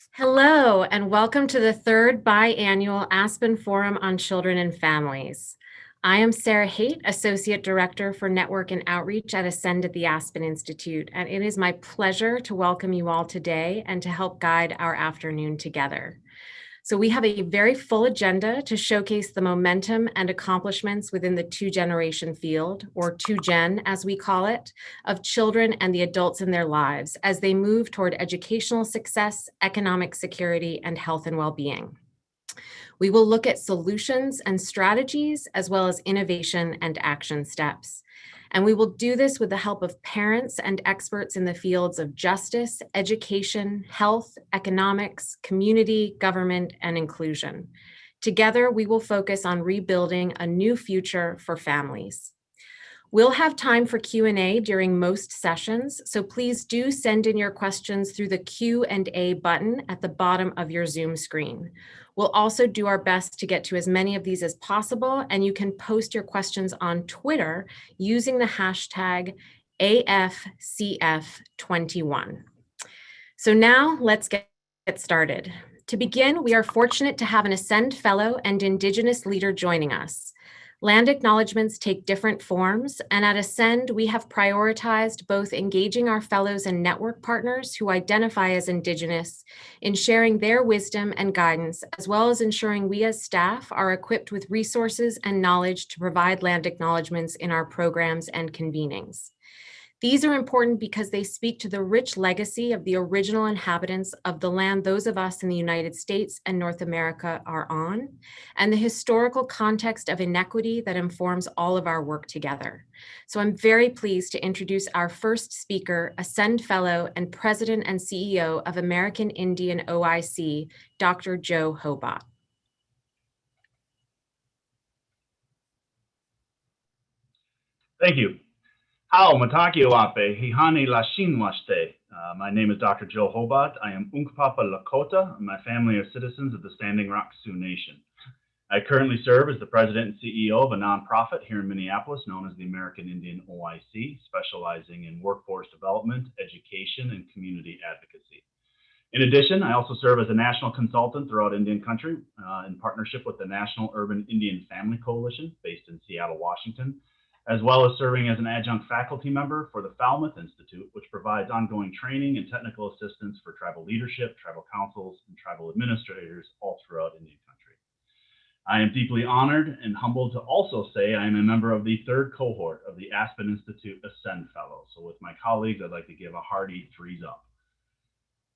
Hello, and welcome to the third biannual Aspen Forum on Children and Families. I am Sarah Haight, Associate Director for Network and Outreach at Ascend at the Aspen Institute, and it is my pleasure to welcome you all today and to help guide our afternoon together. So we have a very full agenda to showcase the momentum and accomplishments within the two-generation field, or 2Gen as we call it, of children and the adults in their lives as they move toward educational success, economic security, and health and well-being. We will look at solutions and strategies, as well as innovation and action steps. And we will do this with the help of parents and experts in the fields of justice, education, health, economics, community, government, and inclusion. Together, we will focus on rebuilding a new future for families. We'll have time for Q&A during most sessions, so please do send in your questions through the Q&A button at the bottom of your Zoom screen. We'll also do our best to get to as many of these as possible, and you can post your questions on Twitter using the hashtag AFCF21. So now let's get started. To begin, we are fortunate to have an Ascend Fellow and Indigenous leader joining us. Land acknowledgements take different forms, and at Ascend, we have prioritized both engaging our fellows and network partners who identify as Indigenous in sharing their wisdom and guidance, as well as ensuring we as staff are equipped with resources and knowledge to provide land acknowledgements in our programs and convenings. These are important because they speak to the rich legacy of the original inhabitants of the land those of us in the United States and North America are on, and the historical context of inequity that informs all of our work together. So I'm very pleased to introduce our first speaker, Ascend Fellow and President and CEO of American Indian OIC, Dr. Joe Hobot. Thank you. Hao Mataki Wape, Hihani Lashinwashte. My name is Dr. Joe Hobot. I am Unkpapa Lakota, and my family are citizens of the Standing Rock Sioux Nation. I currently serve as the president and CEO of a nonprofit here in Minneapolis known as the American Indian OIC, specializing in workforce development, education, and community advocacy. In addition, I also serve as a national consultant throughout Indian country in partnership with the National Urban Indian Family Coalition based in Seattle, Washington, as well as serving as an adjunct faculty member for the Falmouth Institute, which provides ongoing training and technical assistance for tribal leadership, tribal councils, and tribal administrators all throughout Indian country. I am deeply honored and humbled to also say I am a member of the third cohort of the Aspen Institute Ascend Fellows. So with my colleagues, I'd like to give a hearty threes up.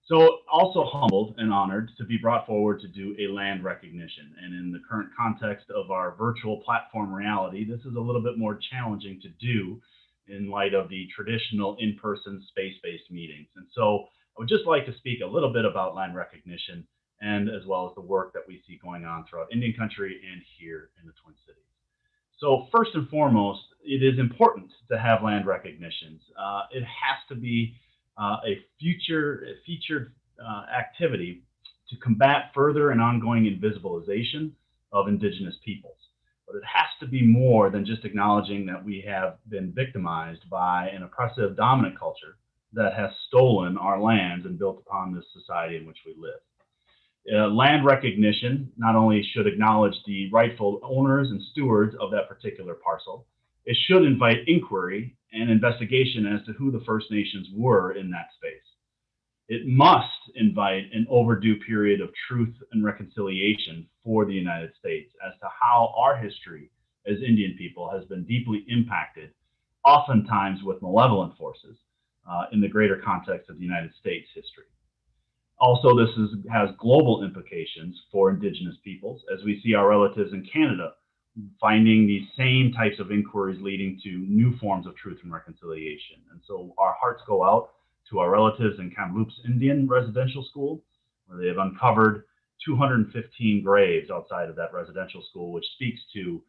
So also humbled and honored to be brought forward to do a land recognition. And in the current context of our virtual platform reality, this is a little bit more challenging to do in light of the traditional in-person space-based meetings. And so I would just like to speak a little bit about land recognition and as well as the work that we see going on throughout Indian country and here in the Twin Cities. So first and foremost, it is important to have land recognitions. It has to be a featured activity to combat further and ongoing invisibilization of Indigenous peoples. But it has to be more than just acknowledging that we have been victimized by an oppressive dominant culture that has stolen our lands and built upon this society in which we live. Land recognition not only should acknowledge the rightful owners and stewards of that particular parcel, it should invite inquiry and investigation as to who the First Nations were in that space. It must invite an overdue period of truth and reconciliation for the United States as to how our history as Indian people has been deeply impacted, oftentimes with malevolent forces, in the greater context of the United States history. Also, this has global implications for Indigenous peoples, as we see our relatives in Canada finding these same types of inquiries leading to new forms of truth and reconciliation. And so our hearts go out to our relatives in Kamloops Indian Residential School, where they have uncovered 215 graves outside of that residential school, which speaks to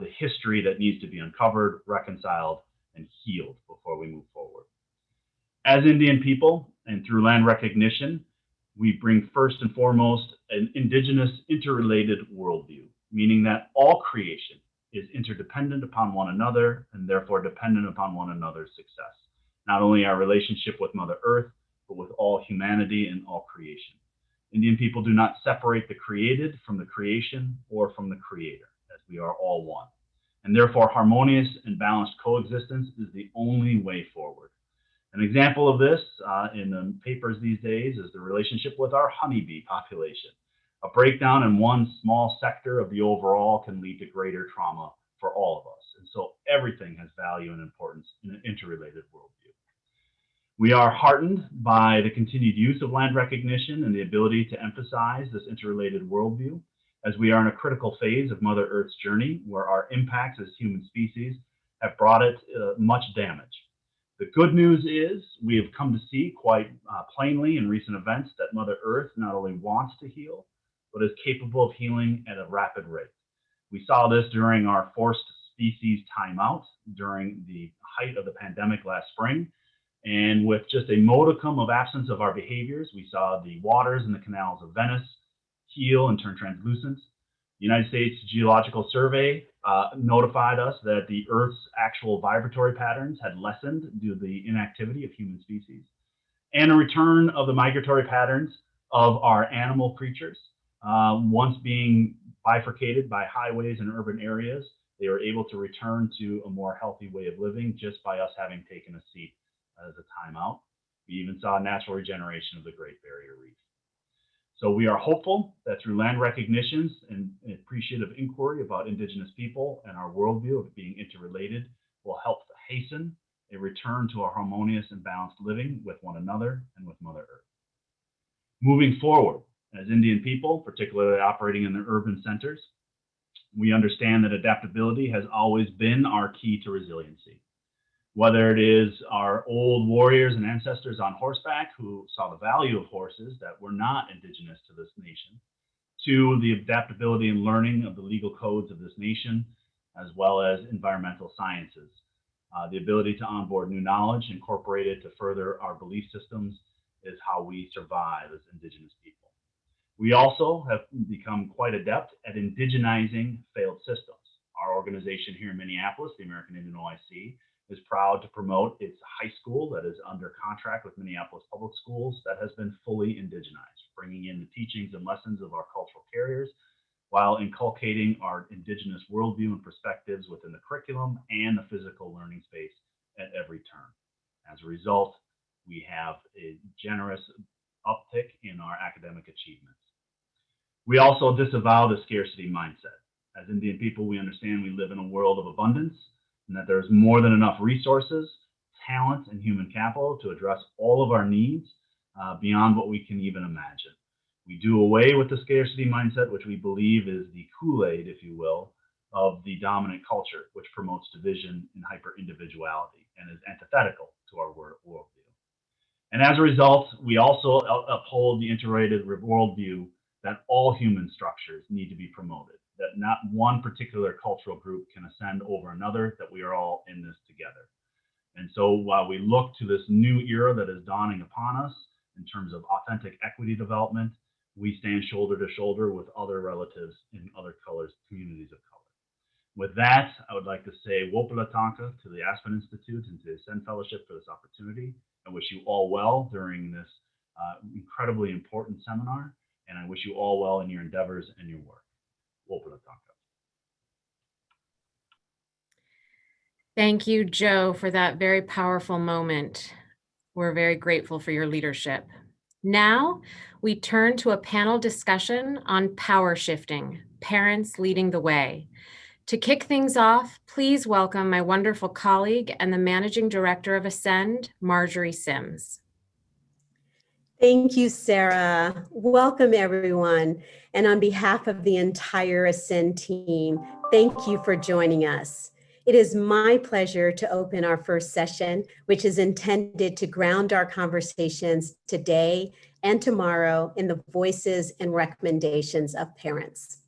the history that needs to be uncovered, reconciled, and healed before we move forward. As Indian people, and through land recognition, we bring first and foremost an Indigenous interrelated worldview, meaning that all creation is interdependent upon one another and therefore dependent upon one another's success. Not only our relationship with Mother Earth, but with all humanity and all creation. Indian people do not separate the created from the creation or from the creator, as we are all one. And therefore, harmonious and balanced coexistence is the only way forward. An example of this in the papers these days is the relationship with our honeybee population. A breakdown in one small sector of the overall can lead to greater trauma for all of us. And so everything has value and importance in an interrelated worldview. We are heartened by the continued use of land recognition and the ability to emphasize this interrelated worldview, as we are in a critical phase of Mother Earth's journey where our impacts as human species have brought it much damage. The good news is we have come to see quite plainly in recent events that Mother Earth not only wants to heal, but is capable of healing at a rapid rate. We saw this during our forced species timeout during the height of the pandemic last spring. And with just a modicum of absence of our behaviors, we saw the waters in the canals of Venice heal and turn translucent. The United States Geological Survey notified us that the Earth's actual vibratory patterns had lessened due to the inactivity of human species, and a return of the migratory patterns of our animal creatures. Once being bifurcated by highways and urban areas, they were able to return to a more healthy way of living just by us having taken a seat as a timeout. We even saw natural regeneration of the Great Barrier Reef. So we are hopeful that through land recognitions and appreciative inquiry about Indigenous people and our worldview of being interrelated will help to hasten a return to a harmonious and balanced living with one another and with Mother Earth. Moving forward, as Indian people, particularly operating in the urban centers, we understand that adaptability has always been our key to resiliency. Whether it is our old warriors and ancestors on horseback who saw the value of horses that were not indigenous to this nation, to the adaptability and learning of the legal codes of this nation, as well as environmental sciences. The ability to onboard new knowledge, incorporate it to further our belief systems, is how we survive as Indigenous people. We also have become quite adept at indigenizing failed systems. Our organization here in Minneapolis, the American Indian OIC, is proud to promote its high school that is under contract with Minneapolis Public Schools that has been fully indigenized, bringing in the teachings and lessons of our cultural carriers while inculcating our Indigenous worldview and perspectives within the curriculum and the physical learning space at every turn. As a result, we have a generous uptick in our academic achievements. We also disavow the scarcity mindset. As Indian people, we understand we live in a world of abundance and that there's more than enough resources, talent, and human capital to address all of our needs beyond what we can even imagine. We do away with the scarcity mindset, which we believe is the Kool-Aid, if you will, of the dominant culture, which promotes division and hyper-individuality and is antithetical to our worldview. And as a result, we also uphold the integrated worldview that all human structures need to be promoted, that not one particular cultural group can ascend over another, that we are all in this together. And so while we look to this new era that is dawning upon us in terms of authentic equity development, we stand shoulder to shoulder with other relatives in other colors, communities of color. With that, I would like to say Wopala Tonka to the Aspen Institute and to the Ascend Fellowship for this opportunity. I wish you all well during this incredibly important seminar, and I wish you all well in your endeavors and your work. Wopala Tonka. Thank you, Joe, for that very powerful moment. We're very grateful for your leadership. Now, we turn to a panel discussion on power shifting, parents leading the way. To kick things off, please welcome my wonderful colleague and the Managing Director of Ascend, Marjorie Sims. Thank you, Sarah. Welcome, everyone. And on behalf of the entire Ascend team, thank you for joining us. It is my pleasure to open our first session, which is intended to ground our conversations today and tomorrow in the voices and recommendations of parents.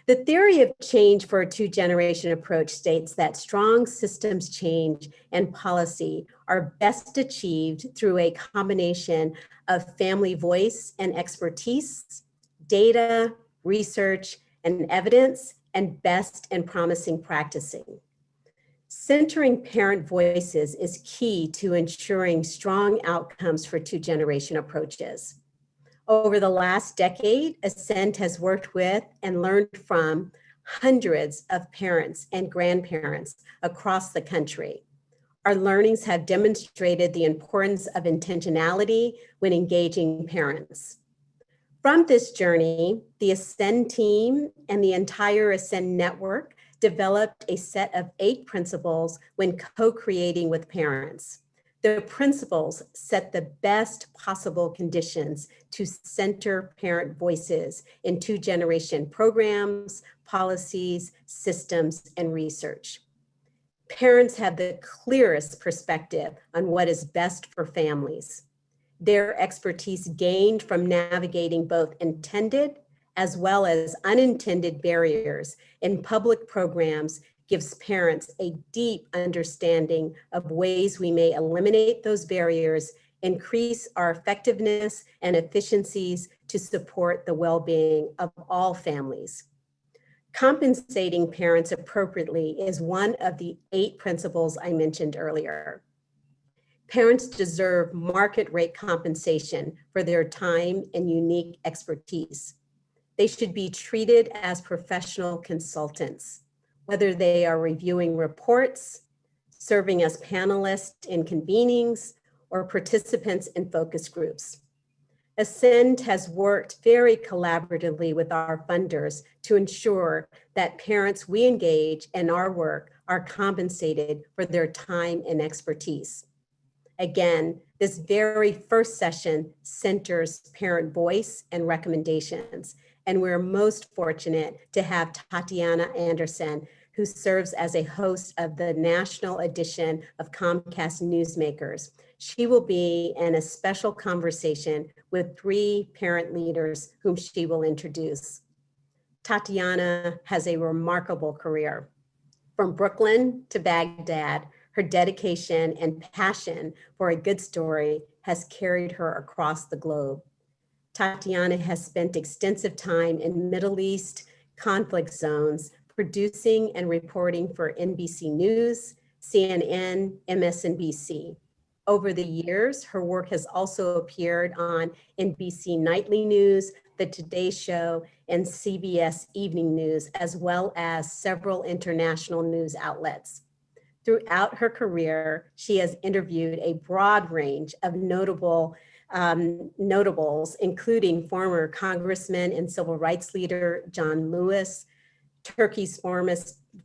The theory of change for a two-generation approach states that strong systems change and policy are best achieved through a combination of family voice and expertise, data, research, and evidence, and best and promising practicing. Centering parent voices is key to ensuring strong outcomes for two-generation approaches. Over the last decade, Ascend has worked with and learned from hundreds of parents and grandparents across the country. Our learnings have demonstrated the importance of intentionality when engaging parents. From this journey, the Ascend team and the entire Ascend network developed a set of 8 principles when co-creating with parents. The principles set the best possible conditions to center parent voices in 2-generation programs, policies, systems, and research. Parents have the clearest perspective on what is best for families. Their expertise gained from navigating both intended as well as unintended barriers in public programs gives parents a deep understanding of ways we may eliminate those barriers, increase our effectiveness and efficiencies to support the well-being of all families. Compensating parents appropriately is one of the 8 principles I mentioned earlier. Parents deserve market rate compensation for their time and unique expertise. They should be treated as professional consultants, whether they are reviewing reports, serving as panelists in convenings, or participants in focus groups. Ascend has worked very collaboratively with our funders to ensure that parents we engage in our work are compensated for their time and expertise. Again, this very first session centers parent voice and recommendations, and we're most fortunate to have Tetiana Anderson, who serves as a host of the national edition of Comcast Newsmakers. She will be in a special conversation with 3 parent leaders whom she will introduce. Tetiana has a remarkable career. From Brooklyn to Baghdad, her dedication and passion for a good story has carried her across the globe. Tetiana has spent extensive time in Middle East conflict zones, producing and reporting for NBC News, CNN, MSNBC. Over the years, her work has also appeared on NBC Nightly News, The Today Show, and CBS Evening News, as well as several international news outlets. Throughout her career, she has interviewed a broad range of notables, including former Congressman and civil rights leader John Lewis, Turkey's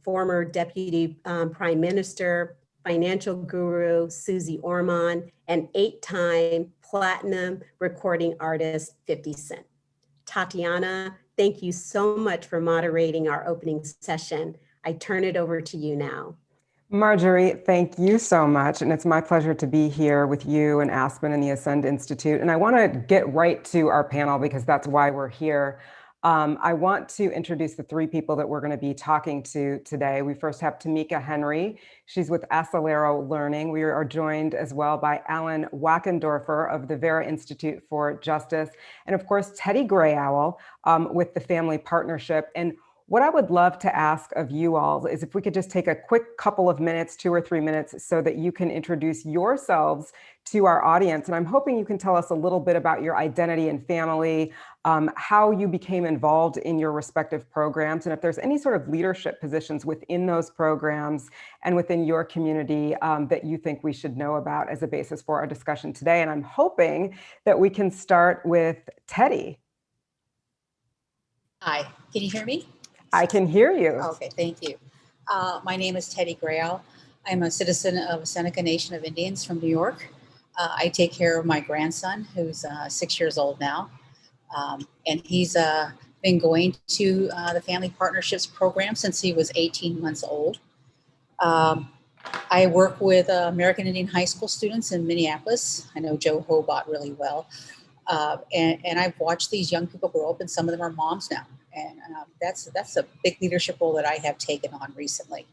former deputy prime minister, financial guru Susie Orman, and 8-time platinum recording artist 50 Cent. Tetiana, thank you so much for moderating our opening session. I turn it over to you now. Marjorie, thank you so much. And it's my pleasure to be here with you and Aspen and the Ascend Institute. And I want to get right to our panel because that's why we're here. I want to introduce the 3 people that we're going to be talking to today. We first have Tameka Henry. She's with Acelero Learning. We are joined as well by Allan Wachendorfer of the Vera Institute for Justice. And of course, Tedi Gray Owl with the Family Partnership. And what I would love to ask of you all is if we could just take a quick couple of minutes, 2 or 3 minutes, so that you can introduce yourselves to our audience. And I'm hoping you can tell us a little bit about your identity and family, how you became involved in your respective programs, and if there's any sort of leadership positions within those programs and within your community that you think we should know about as a basis for our discussion today. And I'm hoping that we can start with Tedi. Hi, can you hear me? I can hear you. Okay, thank you. My name is Tedi Grayle. I'm a citizen of Seneca Nation of Indians from New York. I take care of my grandson, who's 6 years old now. And he's been going to the Family Partnerships program since he was 18 months old. I work with American Indian high school students in Minneapolis. I know Joe Hobot really well. And I've watched these young people grow up, and some of them are moms now. And that's a big leadership role that I have taken on recently.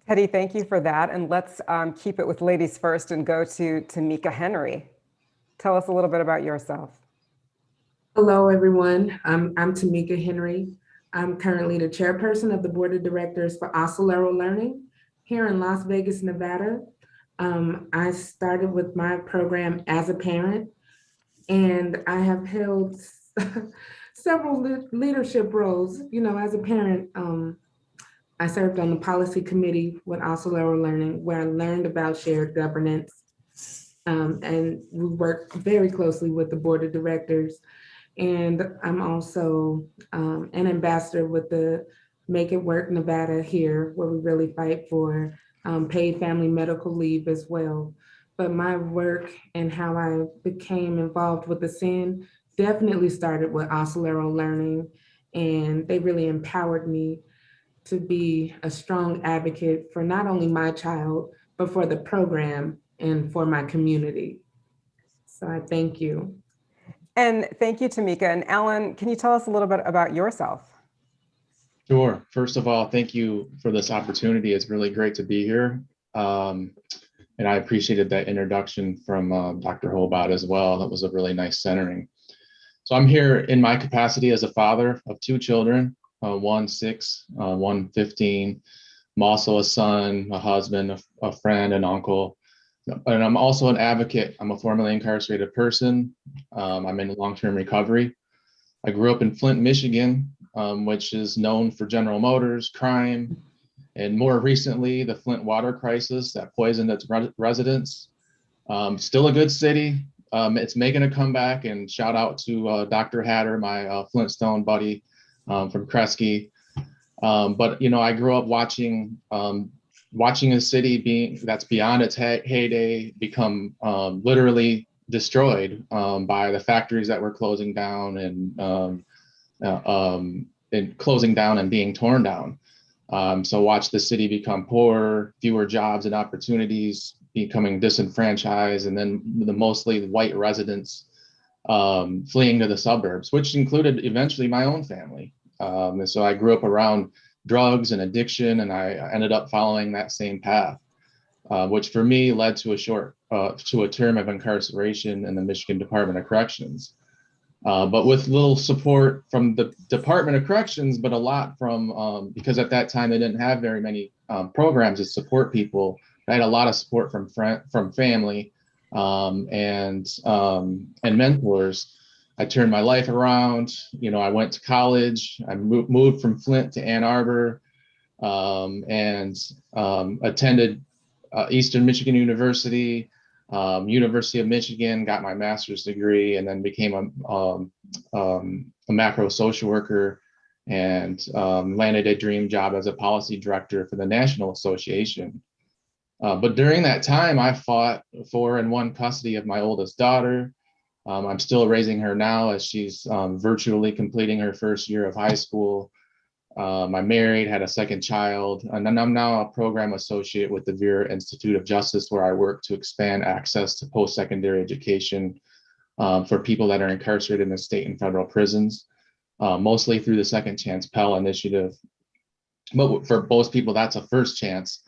Tedi, thank you for that. And let's keep it with ladies first and go to Tameka Henry. Tell us a little bit about yourself. Hello, everyone. I'm Tameka Henry. I'm currently the chairperson of the board of directors for Acelero Learning here in Las Vegas, Nevada. I started with my program as a parent, And I have held several leadership roles. You know, as a parent, I served on the policy committee with Acelero Learning, where I learned about shared governance. And we work very closely with the board of directors. And I'm also an ambassador with the Make It Work Nevada here, where we really fight for paid family medical leave as well. But my work and how I became involved with the SIN definitely started with Acelero Learning, and they really empowered me to be a strong advocate for not only my child, but for the program and for my community. So I thank you. And thank you, Tameka. And Allan, can you tell us a little bit about yourself? Sure. First of all, thank you for this opportunity. It's really great to be here. And I appreciated that introduction from Dr. Hobot as well. That was a really nice centering. So I'm here in my capacity as a father of two children, one 6, one 15. I'm also a son, a husband, a friend, an uncle. And I'm also an advocate. I'm a formerly incarcerated person. I'm in long-term recovery. I grew up in Flint, Michigan, which is known for General Motors, crime, and more recently, the Flint water crisis that poisoned its residents. Still a good city. It's making a comeback, and shout out to Dr. Hatter, my Flintstone buddy from Kresge. But you know, I grew up watching a city that's beyond its heyday become literally destroyed by the factories that were closing down and closing down and being torn down. So watch the city become poorer, fewer jobs and opportunities, becoming disenfranchised, and then the mostly white residents fleeing to the suburbs, which included eventually my own family. And so I grew up around drugs and addiction, and I ended up following that same path, which for me led to a term of incarceration in the Michigan Department of Corrections. But with little support from the Department of Corrections, but a lot from, because at that time they didn't have very many programs to support people. I had a lot of support from family and mentors. I turned my life around. You know, I went to college. I moved from Flint to Ann Arbor and attended Eastern Michigan University, University of Michigan, got my master's degree, and then became a macro social worker and landed a dream job as a policy director for the National Association. But during that time, I fought for and won custody of my oldest daughter. I'm still raising her now as she's virtually completing her first year of high school. I'm married, had a second child, and then I'm now a program associate with the Vera Institute of Justice, where I work to expand access to post-secondary education for people that are incarcerated in the state and federal prisons, mostly through the Second Chance Pell Initiative. But for most people, that's a first chance.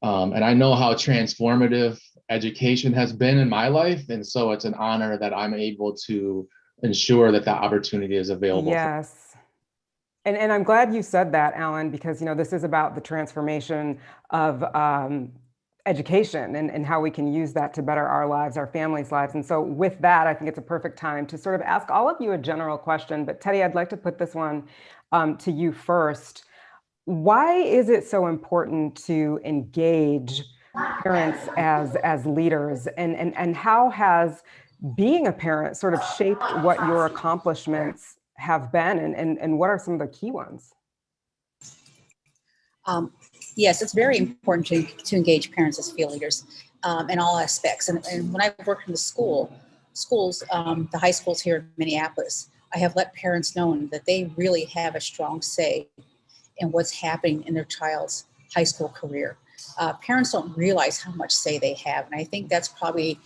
And I know how transformative education has been in my life. And so it's an honor that I'm able to ensure that that opportunity is available. Yes. And I'm glad you said that, Allan, because, you know, this is about the transformation of education and how we can use that to better our lives, our families' lives. And so with that, I think it's a perfect time to sort of ask all of you a general question. But Tedi, I'd like to put this one to you first. Why is it so important to engage parents as leaders? And how has being a parent sort of shaped what your accomplishments have been, and what are some of the key ones? Yes, it's very important to engage parents as field leaders in all aspects. And when I worked in the schools, the high schools here in Minneapolis, I have let parents know that they really have a strong say in what's happening in their child's high school career. Parents don't realize how much say they have. And I think that's probably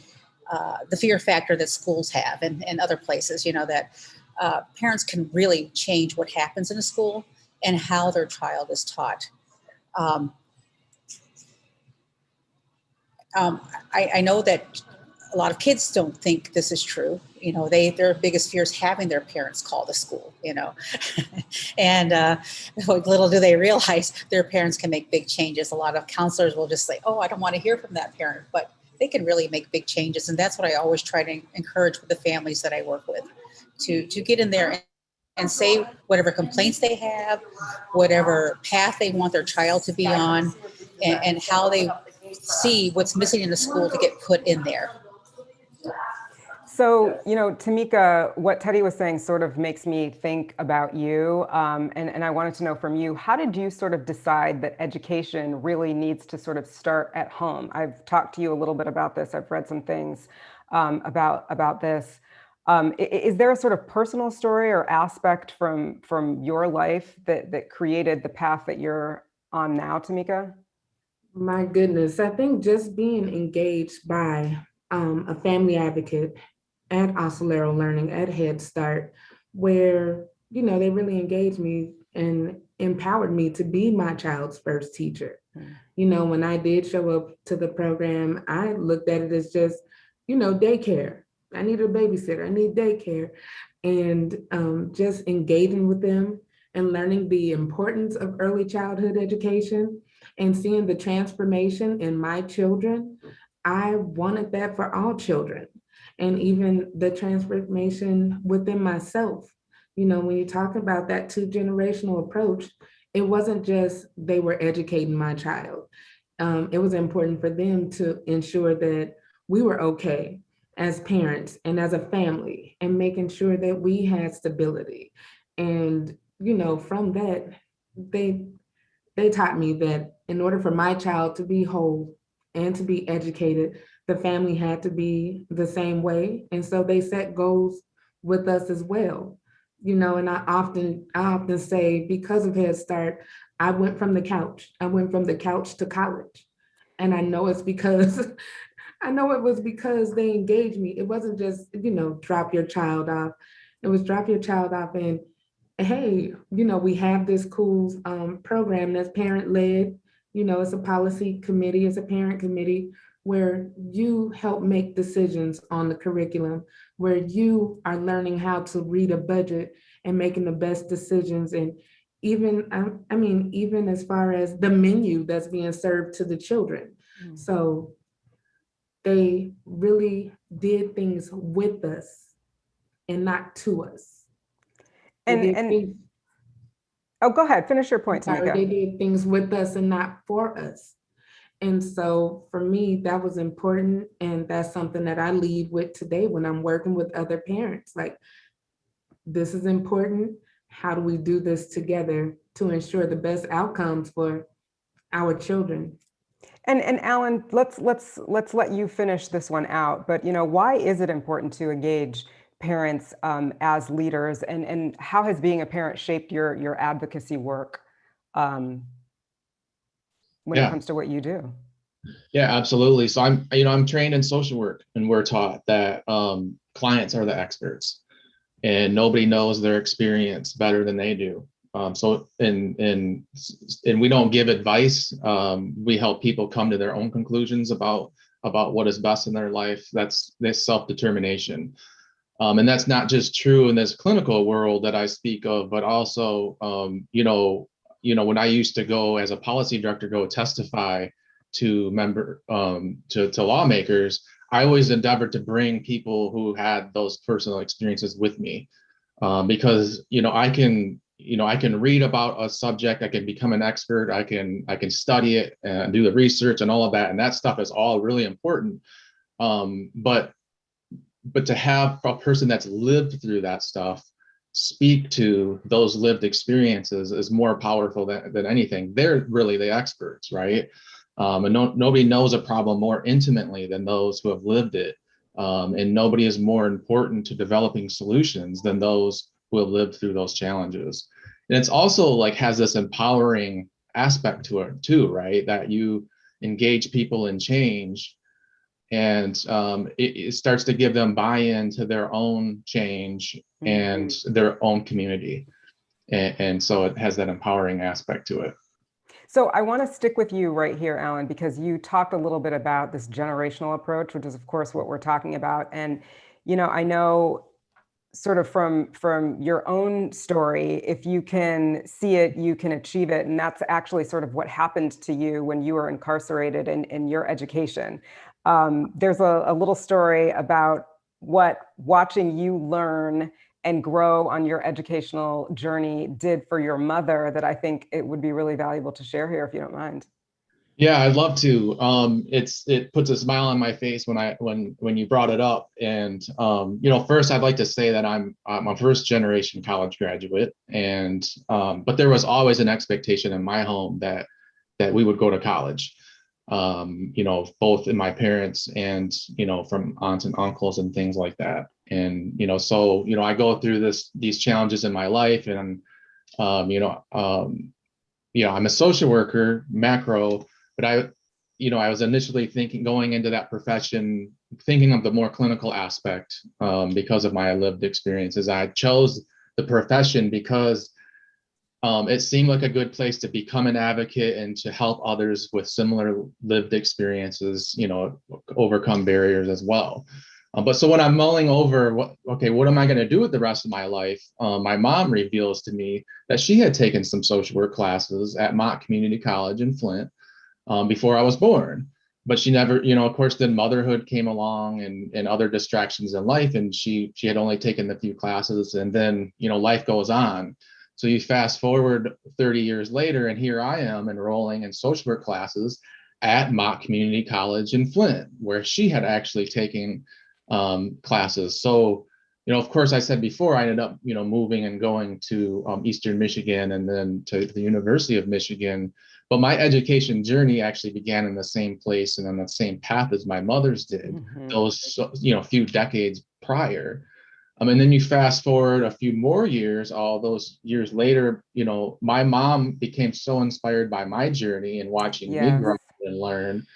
the fear factor that schools have and other places, you know, that parents can really change what happens in a school and how their child is taught. I know that a lot of kids don't think this is true. You know, their biggest fear is having their parents call the school, you know, and little do they realize their parents can make big changes. A lot of counselors will just say, oh, I don't want to hear from that parent, but they can really make big changes. And that's what I always try to encourage with the families that I work with, to get in there and say whatever complaints they have, whatever path they want their child to be on, and how they see what's missing in the school to get put in there. So, Tameka, what Tedi was saying sort of makes me think about you. And I wanted to know from you, how did you sort of decide that education really needs to sort of start at home? I've talked to you a little bit about this. I've read some things about this. Is there a sort of personal story or aspect from your life that created the path that you're on now, Tameka? My goodness, I think just being engaged by a family advocate at Acelero Learning, at Head Start, where, they really engaged me and empowered me to be my child's first teacher. When I did show up to the program, I looked at it as just, daycare. I need a babysitter, I need daycare. And just engaging with them and learning the importance of early childhood education and seeing the transformation in my children, I wanted that for all children. And even the transformation within myself. When you talk about that 2-generational approach, it wasn't just they were educating my child. It was important for them to ensure that we were okay as parents and as a family, and making sure that we had stability. And, from that, they taught me that in order for my child to be whole and to be educated, the family had to be the same way. And so they set goals with us as well. And I often say, because of Head Start, I went from the couch. I went from the couch to college. And I know it's because, it was because they engaged me. It wasn't just, drop your child off. It was drop your child off and, hey, we have this cool program that's parent-led. It's a policy committee, it's a parent committee, where you help make decisions on the curriculum, where you are learning how to read a budget and making the best decisions. And even, even as far as the menu that's being served to the children. So they really did things with us and not to us. Oh, go ahead, finish your point, Tameka. They did things with us and not for us. And so for me, that was important. And that's something that I lead with today when I'm working with other parents. Like, this is important. How do we do this together to ensure the best outcomes for our children? And Allan, let's let you finish this one out. But why is it important to engage parents as leaders, and how has being a parent shaped your advocacy work when it comes to what you do? Yeah, absolutely. So I'm trained in social work, and we're taught that clients are the experts, and nobody knows their experience better than they do. And we don't give advice. We help people come to their own conclusions about what is best in their life. That's self-determination. And that's not just true in this clinical world that I speak of, but also, when I used to go as a policy director, go testify to lawmakers, I always endeavored to bring people who had those personal experiences with me, because I can read about a subject, I can become an expert, I can study it and do the research and all of that, and that stuff is all really important. But to have a person that's lived through that stuff speak to those lived experiences is more powerful than anything. They're really the experts, right? And nobody knows a problem more intimately than those who have lived it. And nobody is more important to developing solutions than those who have lived through those challenges. And it's also has this empowering aspect to it too, right? That you engage people in change, and it starts to give them buy-in to their own change and their own community. And so it has that empowering aspect to it. So I want to stick with you right here, Allan, because you talked a little bit about this generational approach, which is of course what we're talking about. And, I know sort of from your own story, if you can see it, you can achieve it. And that's actually sort of what happened to you when you were incarcerated in your education. There's a little story about what watching you learn and grow on your educational journey did for your mother that I think it would be really valuable to share here, if you don't mind. Yeah, I'd love to. It puts a smile on my face when you brought it up. And first I'd like to say that I'm a first generation college graduate, and but there was always an expectation in my home that we would go to college. Both in my parents and from aunts and uncles and things like that. And I go through these challenges in my life, and I'm a social worker, macro. But I was initially going into that profession, thinking of the more clinical aspect because of my lived experiences. I chose the profession because it seemed like a good place to become an advocate and to help others with similar lived experiences, overcome barriers as well. But so when I'm mulling over, what am I going to do with the rest of my life? My mom reveals to me that she had taken some social work classes at Mott Community College in Flint before I was born. But she never, of course, then motherhood came along and other distractions in life. And she had only taken a few classes, and then, life goes on. So you fast forward 30 years later, and here I am enrolling in social work classes at Mott Community College in Flint, where she had actually taken classes. So, of course, I said before, I ended up, moving and going to Eastern Michigan and then to the University of Michigan. But my education journey actually began in the same place and on the same path as my mother's did, those, few decades prior. And then you fast forward a few more years, all those years later, my mom became so inspired by my journey and watching me grow up and learn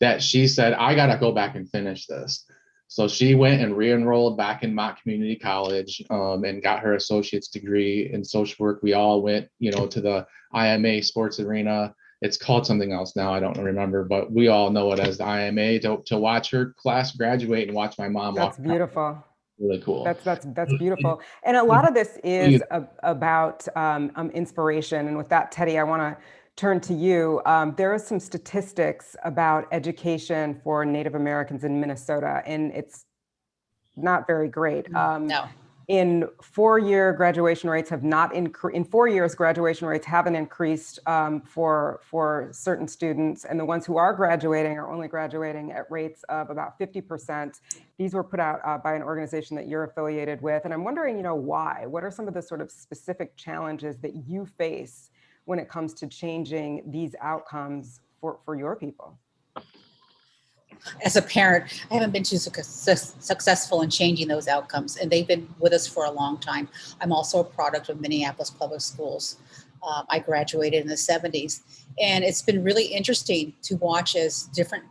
that she said, I got to go back and finish this. So she went and re-enrolled back in Mott Community College and got her associate's degree in social work. We all went, to the IMA sports arena. It's called something else now, I don't remember, but we all know it as the IMA to watch her class graduate and watch my mom walk. That's beautiful. Really cool. That's beautiful. And a lot of this is about inspiration. And with that, Tedi, I want to turn to you. There are some statistics about education for Native Americans in Minnesota, and it's not very great. No. In 4 year graduation rates have not increased. In 4 years, graduation rates haven't increased for certain students, and the ones who are graduating are only graduating at rates of about 50%. These were put out by an organization that you're affiliated with, and I'm wondering, why? What are some of the sort of specific challenges that you face when it comes to changing these outcomes for your people? As a parent, I haven't been too successful in changing those outcomes, and they've been with us for a long time. I'm also a product of Minneapolis Public Schools. I graduated in the 70s, and it's been really interesting to watch as different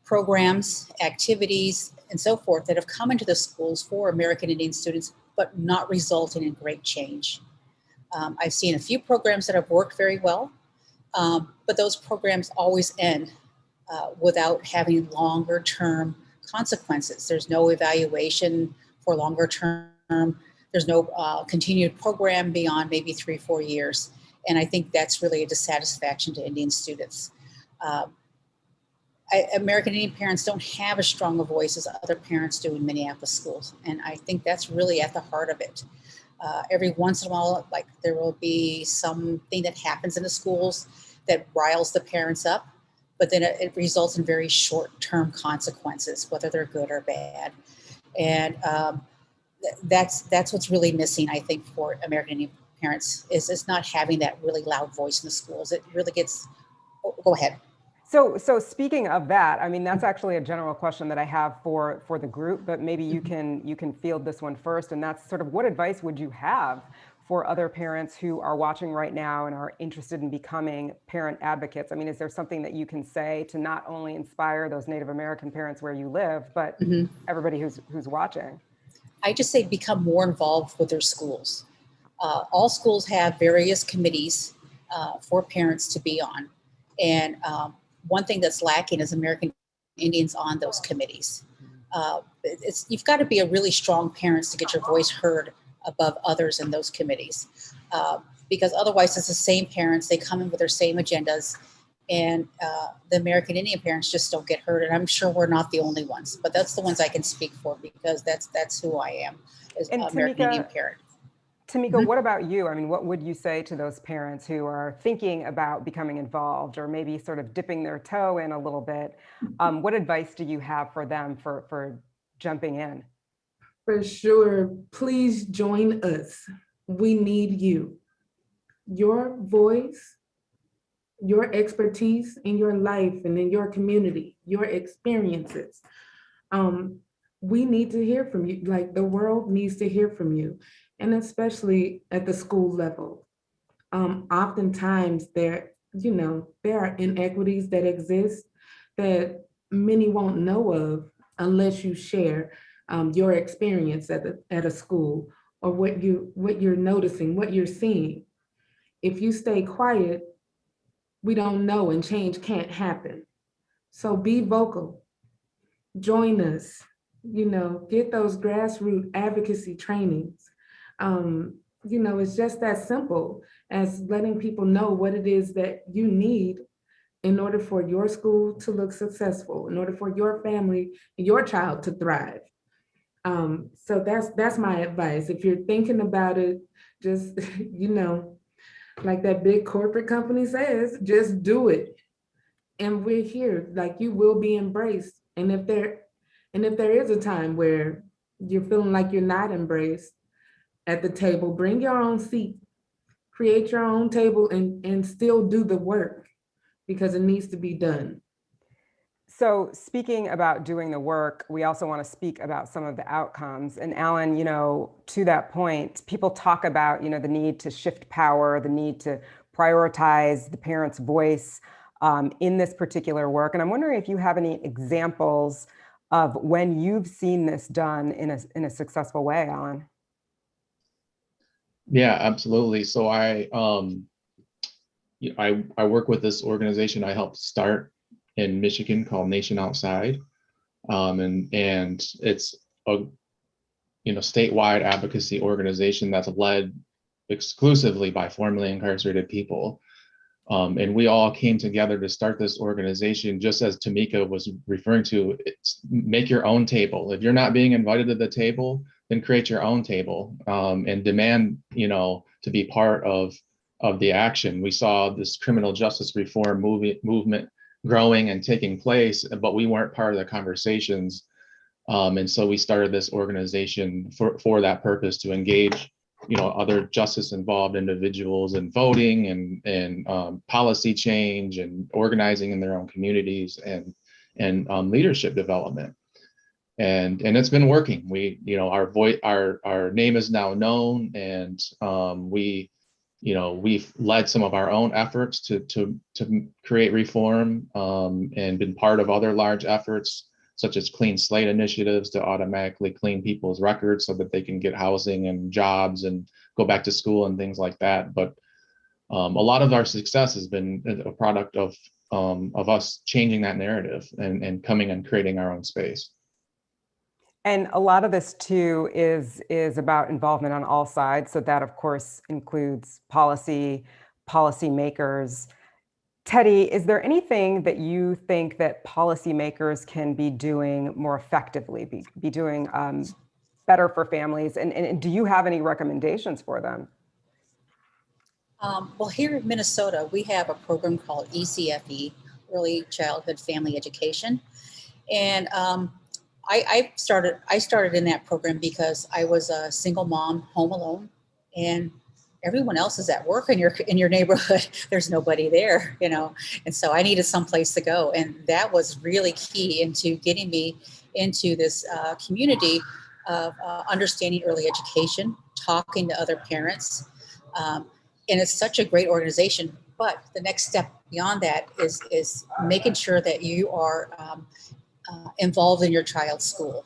programs, activities, and so forth that have come into the schools for American Indian students, but not resulting in great change. I've seen a few programs that have worked very well, but those programs always end without having longer term consequences. There's no evaluation for longer term. There's no continued program beyond maybe 3-4 years. And I think that's really a dissatisfaction to Indian students. American Indian parents don't have as strong a voice as other parents do in Minneapolis schools. And I think that's really at the heart of it. Every once in a while, there will be something that happens in the schools that riles the parents up, but then it results in very short-term consequences, whether they're good or bad. And that's what's really missing, I think, for American Indian parents is not having that really loud voice in the schools. It really gets, go ahead. So speaking of that, I mean, that's actually a general question that I have for the group, but maybe you can field this one first. And that's sort of, what advice would you have for other parents who are watching right now and are interested in becoming parent advocates? I mean, is there something that you can say to not only inspire those Native American parents where you live, but everybody who's watching? I just say become more involved with their schools. All schools have various committees for parents to be on. And one thing that's lacking is American Indians on those committees. You've got to be a really strong parent to get your voice heard above others in those committees. Because otherwise it's the same parents, they come in with their same agendas, and the American Indian parents just don't get heard. And I'm sure we're not the only ones, but that's the ones I can speak for because that's who I am as an American Indian parent. Tameka, what about you? I mean, what would you say to those parents who are thinking about becoming involved or maybe sort of dipping their toe in a little bit? What advice do you have for them for jumping in? For sure, please join us. We need you. Your voice, your expertise in your life and in your community, your experiences. We need to hear from you. Like the world needs to hear from you. And especially at the school level. Oftentimes there are inequities that exist that many won't know of unless you share your experience at a school or what you're noticing, what you're seeing. If you stay quiet, we don't know and change can't happen. So be vocal, join us, get those grassroots advocacy trainings. It's just that simple as letting people know what it is that you need in order for your school to look successful, in order for your family, your child to thrive. So that's my advice. If you're thinking about it, just, like that big corporate company says, just do it. And we're here, like you will be embraced. And if there is a time where you're feeling like you're not embraced at the table, bring your own seat, create your own table and still do the work because it needs to be done. So speaking about doing the work, we also want to speak about some of the outcomes. And Allan, to that point, people talk about, the need to shift power, the need to prioritize the parent's voice in this particular work. And I'm wondering if you have any examples of when you've seen this done in a successful way, Allan. Yeah, absolutely. So I work with this organization I helped start in Michigan called Nation Outside, and it's a statewide advocacy organization that's led exclusively by formerly incarcerated people, and we all came together to start this organization. Just as Tameka was referring to, it's make your own table. If you're not being invited to the table, then create your own table and demand, to be part of the action. We saw this criminal justice reform movement growing and taking place, but we weren't part of the conversations. And so we started this organization for that purpose, to engage, other justice involved individuals in voting and policy change and organizing in their own communities and leadership development. And it's been working. We, our name is now known, and we've led some of our own efforts to create reform and been part of other large efforts, such as clean slate initiatives to automatically clean people's records so that they can get housing and jobs and go back to school and things like that. But a lot of our success has been a product of us changing that narrative and coming and creating our own space. And a lot of this too is about involvement on all sides. So that of course includes policymakers. Tedi, is there anything that you think that policymakers can be doing more effectively, be doing better for families? And do you have any recommendations for them? Well, here in Minnesota, we have a program called ECFE, Early Childhood Family Education. And I started in that program because I was a single mom home alone, and everyone else is at work in your neighborhood. There's nobody there, and so I needed some place to go. And that was really key into getting me into this community of understanding early education, talking to other parents. And it's such a great organization. But the next step beyond that is making sure that you are involved in your child's school.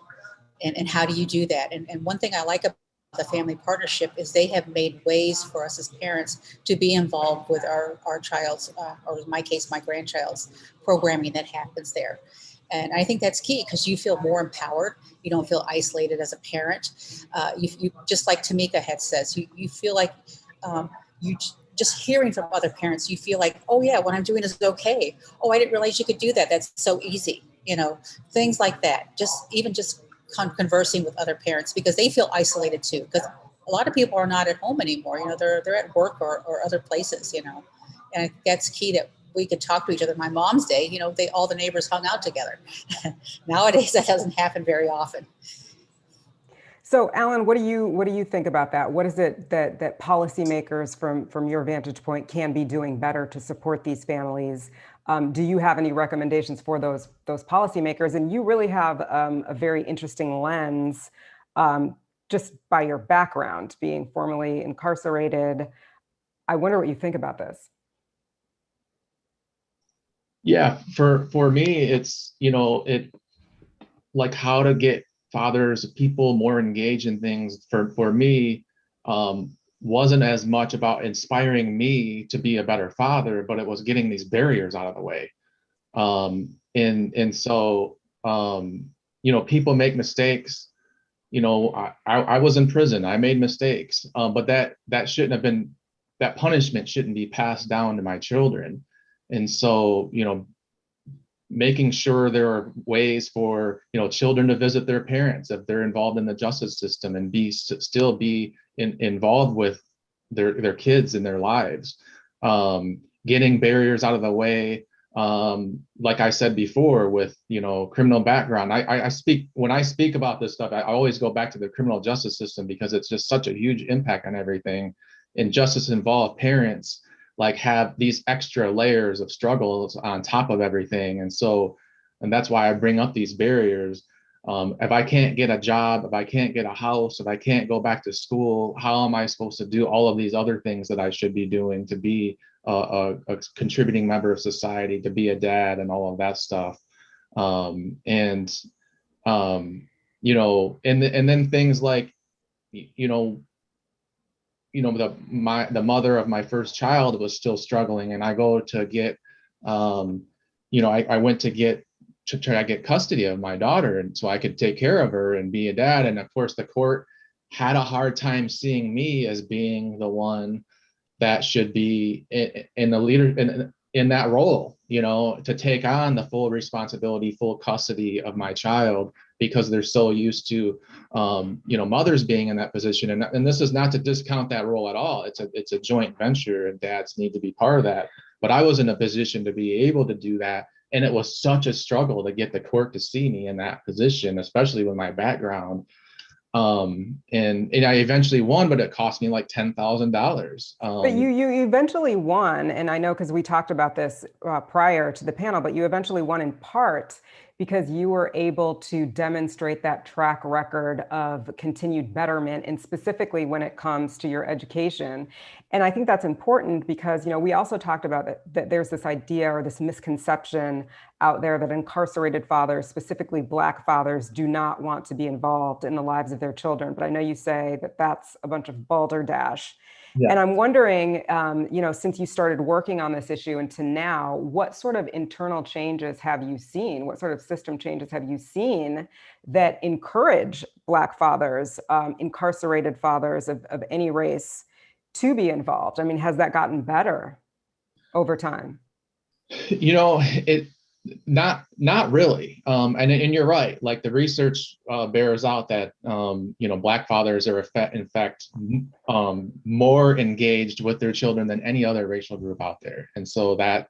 And how do you do that? And one thing I like about the family partnership is they have made ways for us as parents to be involved with our child's, or in my case, my grandchild's programming that happens there. And I think that's key because you feel more empowered. You don't feel isolated as a parent. You just like Tameka had says, you feel like you just hearing from other parents, you feel like, oh yeah, what I'm doing is okay. Oh, I didn't realize you could do that. That's so easy. Things like that. Just conversing with other parents, because they feel isolated too. Because a lot of people are not at home anymore. They're at work or other places. And that's key, that we could talk to each other. My mom's day, all the neighbors hung out together. Nowadays, that doesn't happen very often. So, Allan, what do you think about that? What is it that policymakers, from your vantage point, can be doing better to support these families? Do you have any recommendations for those policymakers? And you really have a very interesting lens, just by your background, being formerly incarcerated. I wonder what you think about this. Yeah, for me, it's like how to get fathers, people more engaged in things. For me, wasn't as much about inspiring me to be a better father, but it was getting these barriers out of the way. And so people make mistakes. I was in prison. I made mistakes, but that shouldn't have been, that punishment shouldn't be passed down to my children. And so, making sure there are ways for, children to visit their parents if they're involved in the justice system, and still be involved with their kids in their lives. Getting barriers out of the way. Like I said before, with, criminal background, when I speak about this stuff, I always go back to the criminal justice system, because it's just such a huge impact on everything. And justice involved parents have these extra layers of struggles on top of everything. And that's why I bring up these barriers. If I can't get a job, if I can't get a house, if I can't go back to school, how am I supposed to do all of these other things that I should be doing to be a contributing member of society, to be a dad, and all of that stuff? And then things like, the mother of my first child was still struggling, and I go to get, I went to try to get custody of my daughter, and so I could take care of her and be a dad. And of course, the court had a hard time seeing me as being the one that should be in the leader in that role, to take on the full responsibility, full custody of my child, because they're so used to, mothers being in that position. And this is not to discount that role at all. It's a joint venture, and dads need to be part of that. But I was in a position to be able to do that. And it was such a struggle to get the court to see me in that position, especially with my background. And I eventually won, but it cost me like $10,000. But you eventually won, and I know because we talked about this prior to the panel, but you eventually won in part because you were able to demonstrate that track record of continued betterment, and specifically when it comes to your education. And I think that's important because, we also talked about that there's this idea or this misconception out there that incarcerated fathers, specifically Black fathers, do not want to be involved in the lives of their children. But I know you say that that's a bunch of balderdash. Yeah. And I'm wondering, since you started working on this issue and to now, what sort of internal changes have you seen? What sort of system changes have you seen that encourage Black fathers, incarcerated fathers of any race, to be involved? I mean, has that gotten better over time? Not really. And you're right. Like the research bears out that, Black fathers are in fact more engaged with their children than any other racial group out there. And so that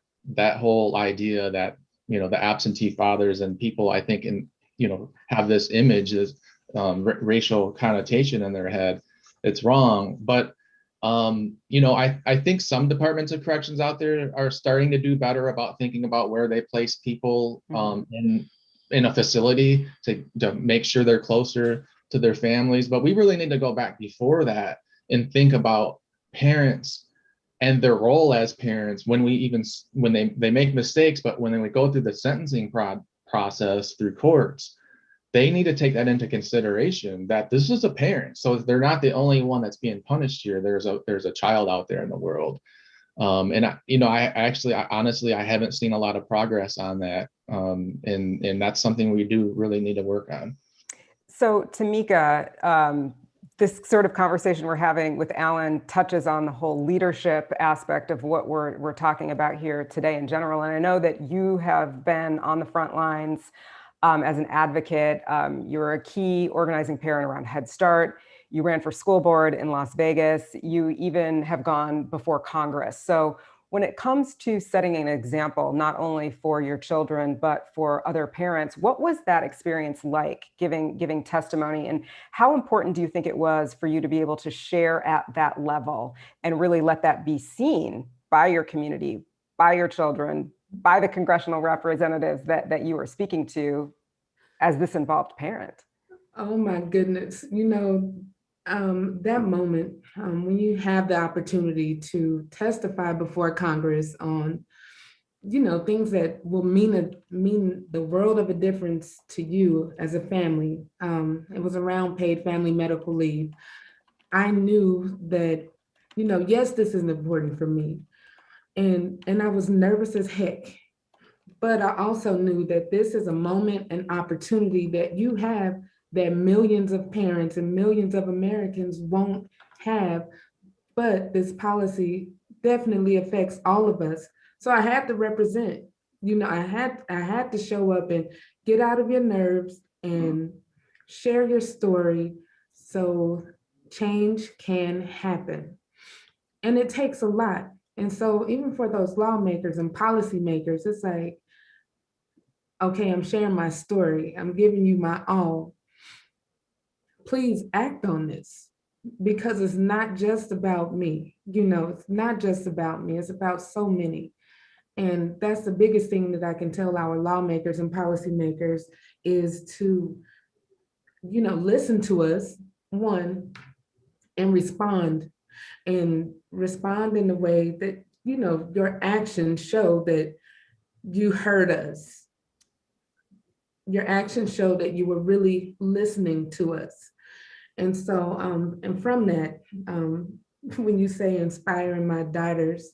whole idea that, the absentee fathers and people, I think, have this image as racial connotation in their head, it's wrong. But I think some departments of corrections out there are starting to do better about thinking about where they place people in a facility to make sure they're closer to their families. But we really need to go back before that and think about parents and their role as parents when they make mistakes, but when they go through the sentencing process through courts, they need to take that into consideration, that this is a parent. So they're not the only one that's being punished here. There's a child out there in the world. I honestly haven't seen a lot of progress on that. And that's something we do really need to work on. So Tameka, this sort of conversation we're having with Allan touches on the whole leadership aspect of what we're talking about here today in general. And I know that you have been on the front lines as an advocate. You're a key organizing parent around Head Start. You ran for school board in Las Vegas. You even have gone before Congress. So when it comes to setting an example, not only for your children, but for other parents, what was that experience like, giving testimony? And how important do you think it was for you to be able to share at that level and really let that be seen by your community, by your children, by the congressional representatives that you were speaking to as this involved parent? Oh my goodness. That moment when you have the opportunity to testify before Congress on, things that will mean the world of a difference to you as a family. It was around paid family medical leave. I knew that, yes, this is important for me. And I was nervous as heck. But I also knew that this is a moment and opportunity that you have that millions of parents and millions of Americans won't have. But this policy definitely affects all of us. So I had to represent. I had to show up and get out of your nerves and share your story so change can happen. And it takes a lot. And so even for those lawmakers and policymakers, it's like, okay, I'm sharing my story. I'm giving you my all. Please act on this, because it's not just about me. It's not just about me. It's about so many. And that's the biggest thing that I can tell our lawmakers and policymakers is to, listen to us, one, and respond in the way that, your actions show that you heard us. Your actions show that you were really listening to us. And so, and from that, when you say inspiring my daughters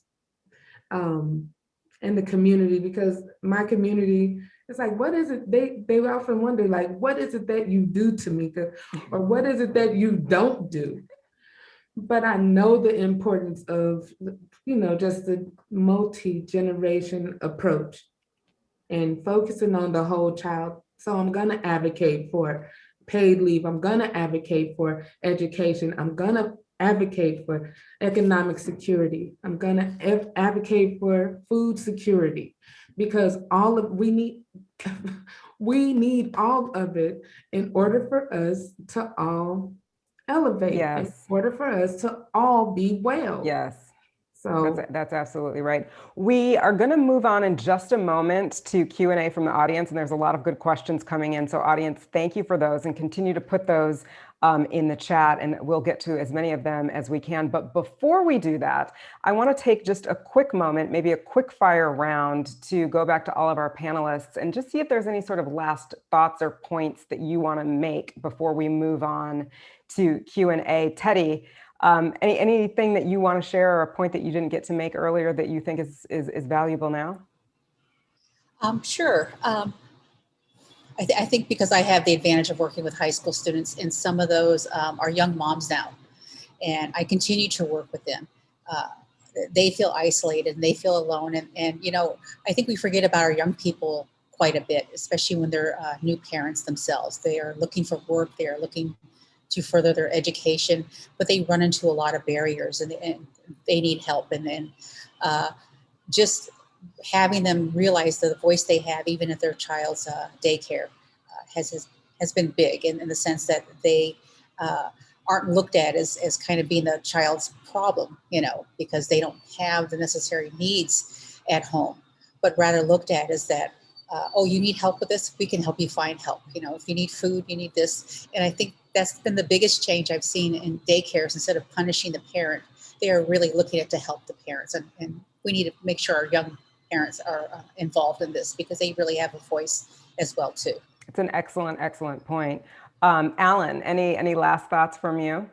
and the community, because my community, it's like, what is it? They often wonder, like, what is it that you do, Tameka? Or what is it that you don't do? But I know the importance of, just the multi-generation approach and focusing on the whole child. So I'm gonna advocate for paid leave. I'm gonna advocate for education. I'm gonna advocate for economic security. I'm gonna advocate for food security, because we need we need all of it in order for us to all elevate, Yes. in order for us to all be well. Yes. So that's absolutely right. We are going to move on in just a moment to Q&A from the audience, and there's a lot of good questions coming in. So audience, thank you for those, and continue to put those in the chat, and we'll get to as many of them as we can. But before we do that, I want to take just a quick moment, maybe a quick fire round, to go back to all of our panelists and just see if there's any sort of last thoughts or points that you want to make before we move on to Q&A. Tedi, anything that you want to share, or a point that you didn't get to make earlier that you think is valuable now? Sure. I think because I have the advantage of working with high school students, and some of those are young moms now, and I continue to work with them. They feel isolated and they feel alone. And I think we forget about our young people quite a bit, especially when they're new parents themselves. They are looking for work. They are looking to further their education, but they run into a lot of barriers, and they need help. And then just having them realize that the voice they have, even at their child's daycare, has been big in the sense that they aren't looked at as kind of being the child's problem, because they don't have the necessary needs at home, but rather looked at as that, oh, you need help with this? We can help you find help. If you need food, you need this. And I think that's been the biggest change I've seen in daycares. Instead of punishing the parent, they are really looking at to help the parents. And we need to make sure our young parents are involved in this, because they really have a voice as well too. It's an excellent, excellent point. Allan, any last thoughts from you?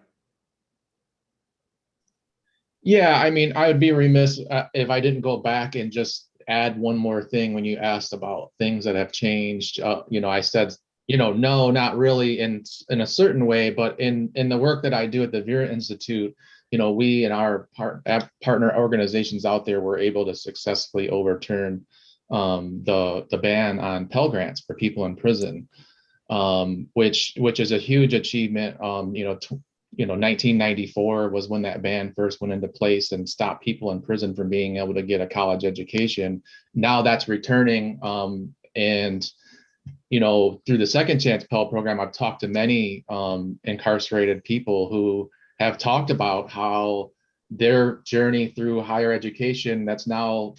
Yeah, I mean, I would be remiss if I didn't go back and just add one more thing when you asked about things that have changed. I said no, not really in a certain way, but in the work that I do at the Vera Institute, we and our partner organizations out there were able to successfully overturn the ban on Pell Grants for people in prison, which is a huge achievement. 1994 was when that ban first went into place and stopped people in prison from being able to get a college education. Now that's returning, and through the Second Chance Pell Program, I've talked to many incarcerated people who have talked about how their journey through higher education that's now,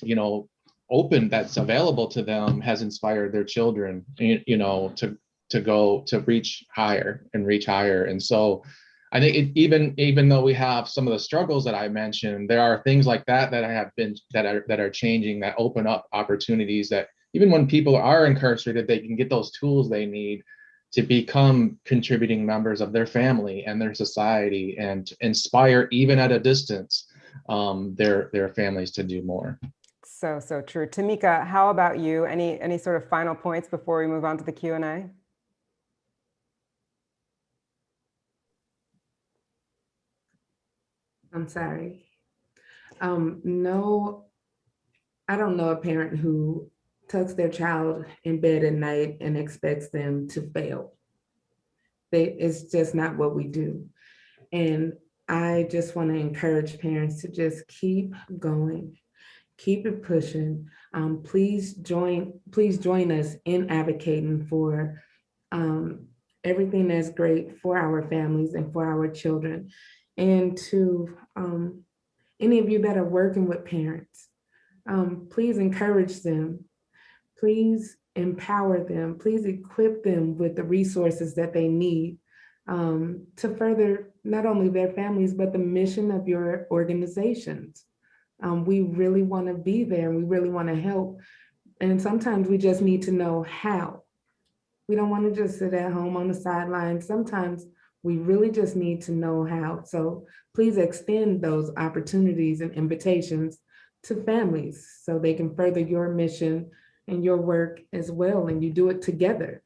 open, that's available to them, has inspired their children, to go to reach higher. And so I think even though we have some of the struggles that I mentioned, there are things like that that are changing, that open up opportunities, that even when people are incarcerated, they can get those tools they need to become contributing members of their family and their society, and inspire, even at a distance, their families to do more. So true. Tameka, how about you? Any sort of final points before we move on to the Q&A? I'm sorry. No, I don't know a parent who tucks their child in bed at night and expects them to fail. It's just not what we do. And I just want to encourage parents to just keep going, keep it pushing. Please join us in advocating for everything that's great for our families and for our children. And to any of you that are working with parents, please encourage them. Please empower them. Please equip them with the resources that they need to further not only their families, but the mission of your organizations. We really want to be there, and we really want to help. And sometimes we just need to know how. We don't want to just sit at home on the sidelines. Sometimes we really just need to know how. So please extend those opportunities and invitations to families so they can further your mission and your work as well, and you do it together.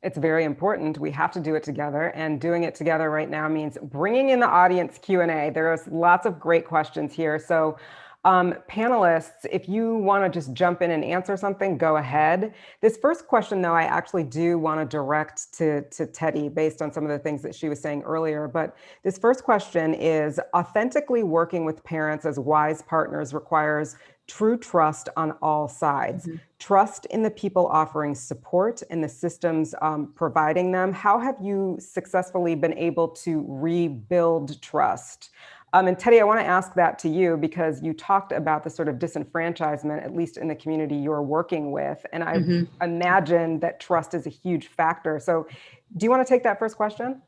It's very important. We have to do it together, and doing it together right now means bringing in the audience Q&A. There's lots of great questions here. So panelists, if you want to just jump in and answer something, go ahead. This first question, though, I actually do want to direct to Tedi based on some of the things that she was saying earlier. But this first question is, authentically working with parents as wise partners requires true trust on all sides. Mm-hmm. Trust in the people offering support and the systems providing them. How have you successfully been able to rebuild trust? And Tedi, I want to ask that to you because you talked about the sort of disenfranchisement, at least in the community you're working with. And I imagine that trust is a huge factor. So do you want to take that first question?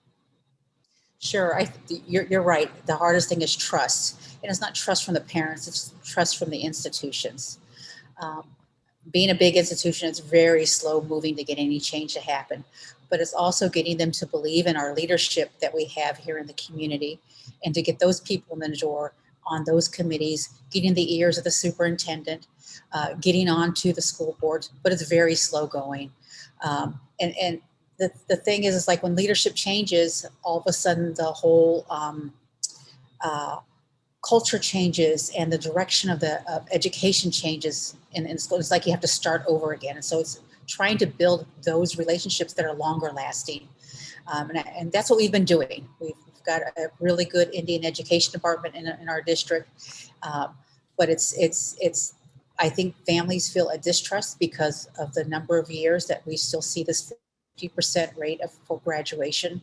Sure, you're right. The hardest thing is trust. And it's not trust from the parents, it's trust from the institutions. Being a big institution, it's very slow moving to get any change to happen. But it's also getting them to believe in our leadership that we have here in the community, and to get those people in the door on those committees, getting the ears of the superintendent, getting onto the school board, but it's very slow going. And the thing is like when leadership changes, all of a sudden the whole culture changes and the direction of the education changes in school. It's like you have to start over again. And so it's trying to build those relationships that are longer lasting. And that's what we've been doing. We've got a really good Indian education department in our district. But it's I think families feel a distrust because of the number of years that we still see this 50% rate for graduation.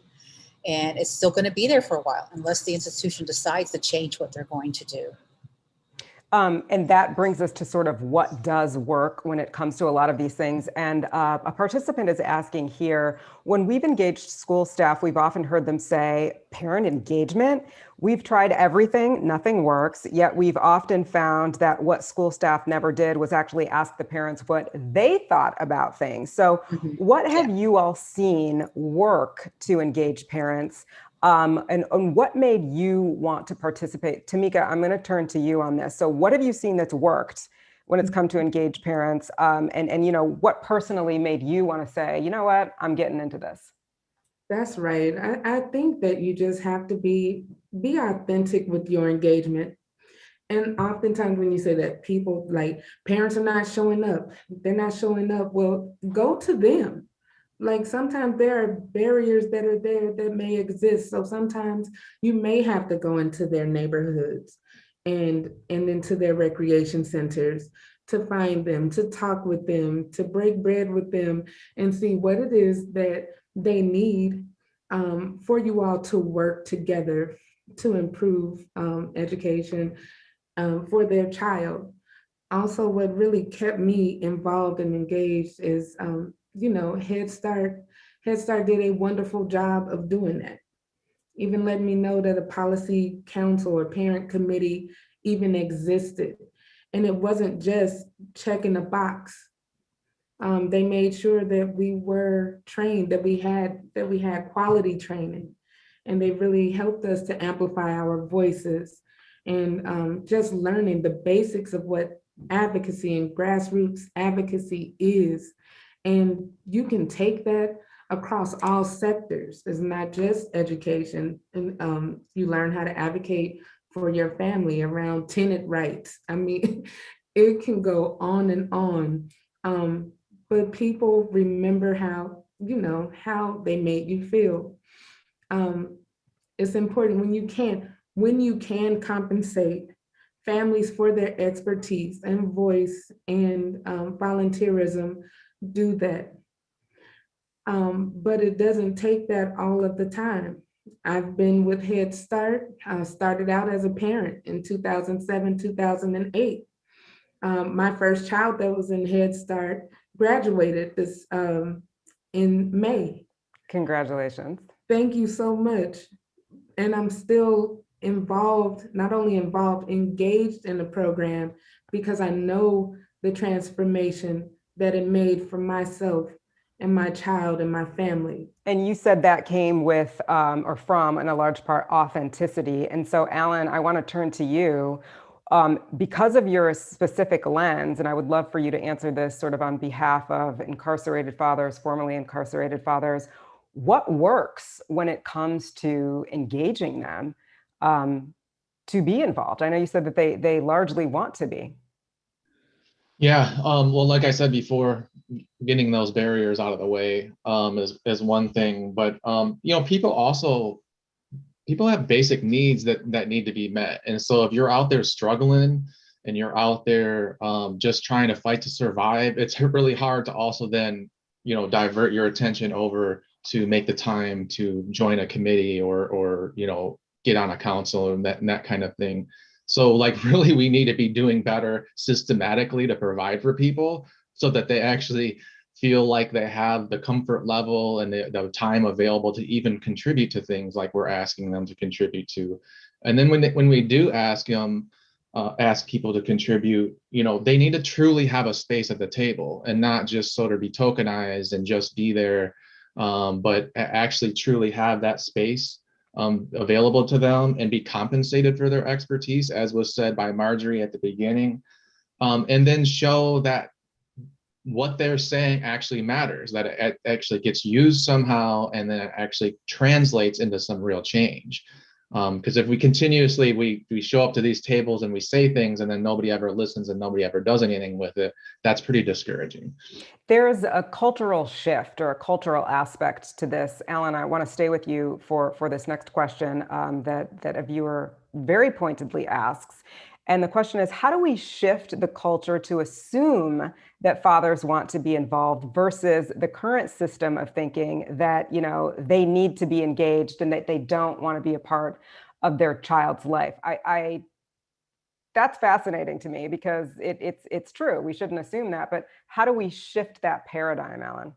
And it's still going to be there for a while unless the institution decides to change what they're going to do. And that brings us to sort of what does work when it comes to a lot of these things. And a participant is asking here, when we've engaged school staff, we've often heard them say, parent engagement, we've tried everything, nothing works, yet we've often found that what school staff never did was actually ask the parents what they thought about things. So what have you all seen work to engage parents? And what made you want to participate? Tameka, I'm going to turn to you on this. So what have you seen that's worked when it's come to engaged parents? And you know, what personally made you want to say, you know what, I'm getting into this? That's right. I think that you just have to be authentic with your engagement. And oftentimes when you say that, people like parents are not showing up, they're not showing up. Well, go to them. Like sometimes there are barriers that are there that may exist. So sometimes you may have to go into their neighborhoods and into their recreation centers to find them, to talk with them, to break bread with them and see what it is that they need for you all to work together to improve education for their child. Also, what really kept me involved and engaged is, you know, Head Start. Head Start did a wonderful job of doing that. Even let me know that a policy council or parent committee even existed. And it wasn't just checking a box. They made sure that we were trained, that we had quality training, and they really helped us to amplify our voices and just learning the basics of what advocacy and grassroots advocacy is. And you can take that across all sectors. It's not just education. And you learn how to advocate for your family around tenant rights. I mean, it can go on and on. But people remember how, you know, how they made you feel. It's important when you can compensate families for their expertise and voice and volunteerism, do that. But it doesn't take that all of the time. I've been with Head Start. I started out as a parent in 2007, 2008. My first child that was in Head Start graduated this in May. Congratulations. Thank you so much. And I'm still involved, not only involved, engaged in the program because I know the transformation that it made for myself and my child and my family. And you said that came with or from, in a large part, authenticity. And so, Allan, I want to turn to you. Because of your specific lens, and I would love for you to answer this sort of on behalf of incarcerated fathers, formerly incarcerated fathers, what works when it comes to engaging them to be involved? I know you said that they largely want to be. Yeah, well, like I said before, getting those barriers out of the way is one thing, but you know, people have basic needs that need to be met. And so if you're out there struggling and you're out there just trying to fight to survive, it's really hard to also then, you know, divert your attention over to make the time to join a committee or you know, get on a council and that kind of thing. So like really we need to be doing better systematically to provide for people so that they actually feel like they have the comfort level and the time available to even contribute to things like we're asking them to contribute to. And then when we do ask people to contribute, you know, they need to truly have a space at the table and not just sort of be tokenized and just be there, but actually truly have that space available to them and be compensated for their expertise, as was said by Marjorie at the beginning, and then show that what they're saying actually matters, that it actually gets used somehow, and then it actually translates into some real change. Because if we continuously, we show up to these tables and we say things and then nobody ever listens and nobody ever does anything with it, that's pretty discouraging. There's a cultural shift or a cultural aspect to this. Allan, I want to stay with you for this next question that a viewer very pointedly asks. And the question is, how do we shift the culture to assume that fathers want to be involved versus the current system of thinking that, you know, they need to be engaged and that they don't want to be a part of their child's life? That's fascinating to me because it's true. We shouldn't assume that, but how do we shift that paradigm, Allan?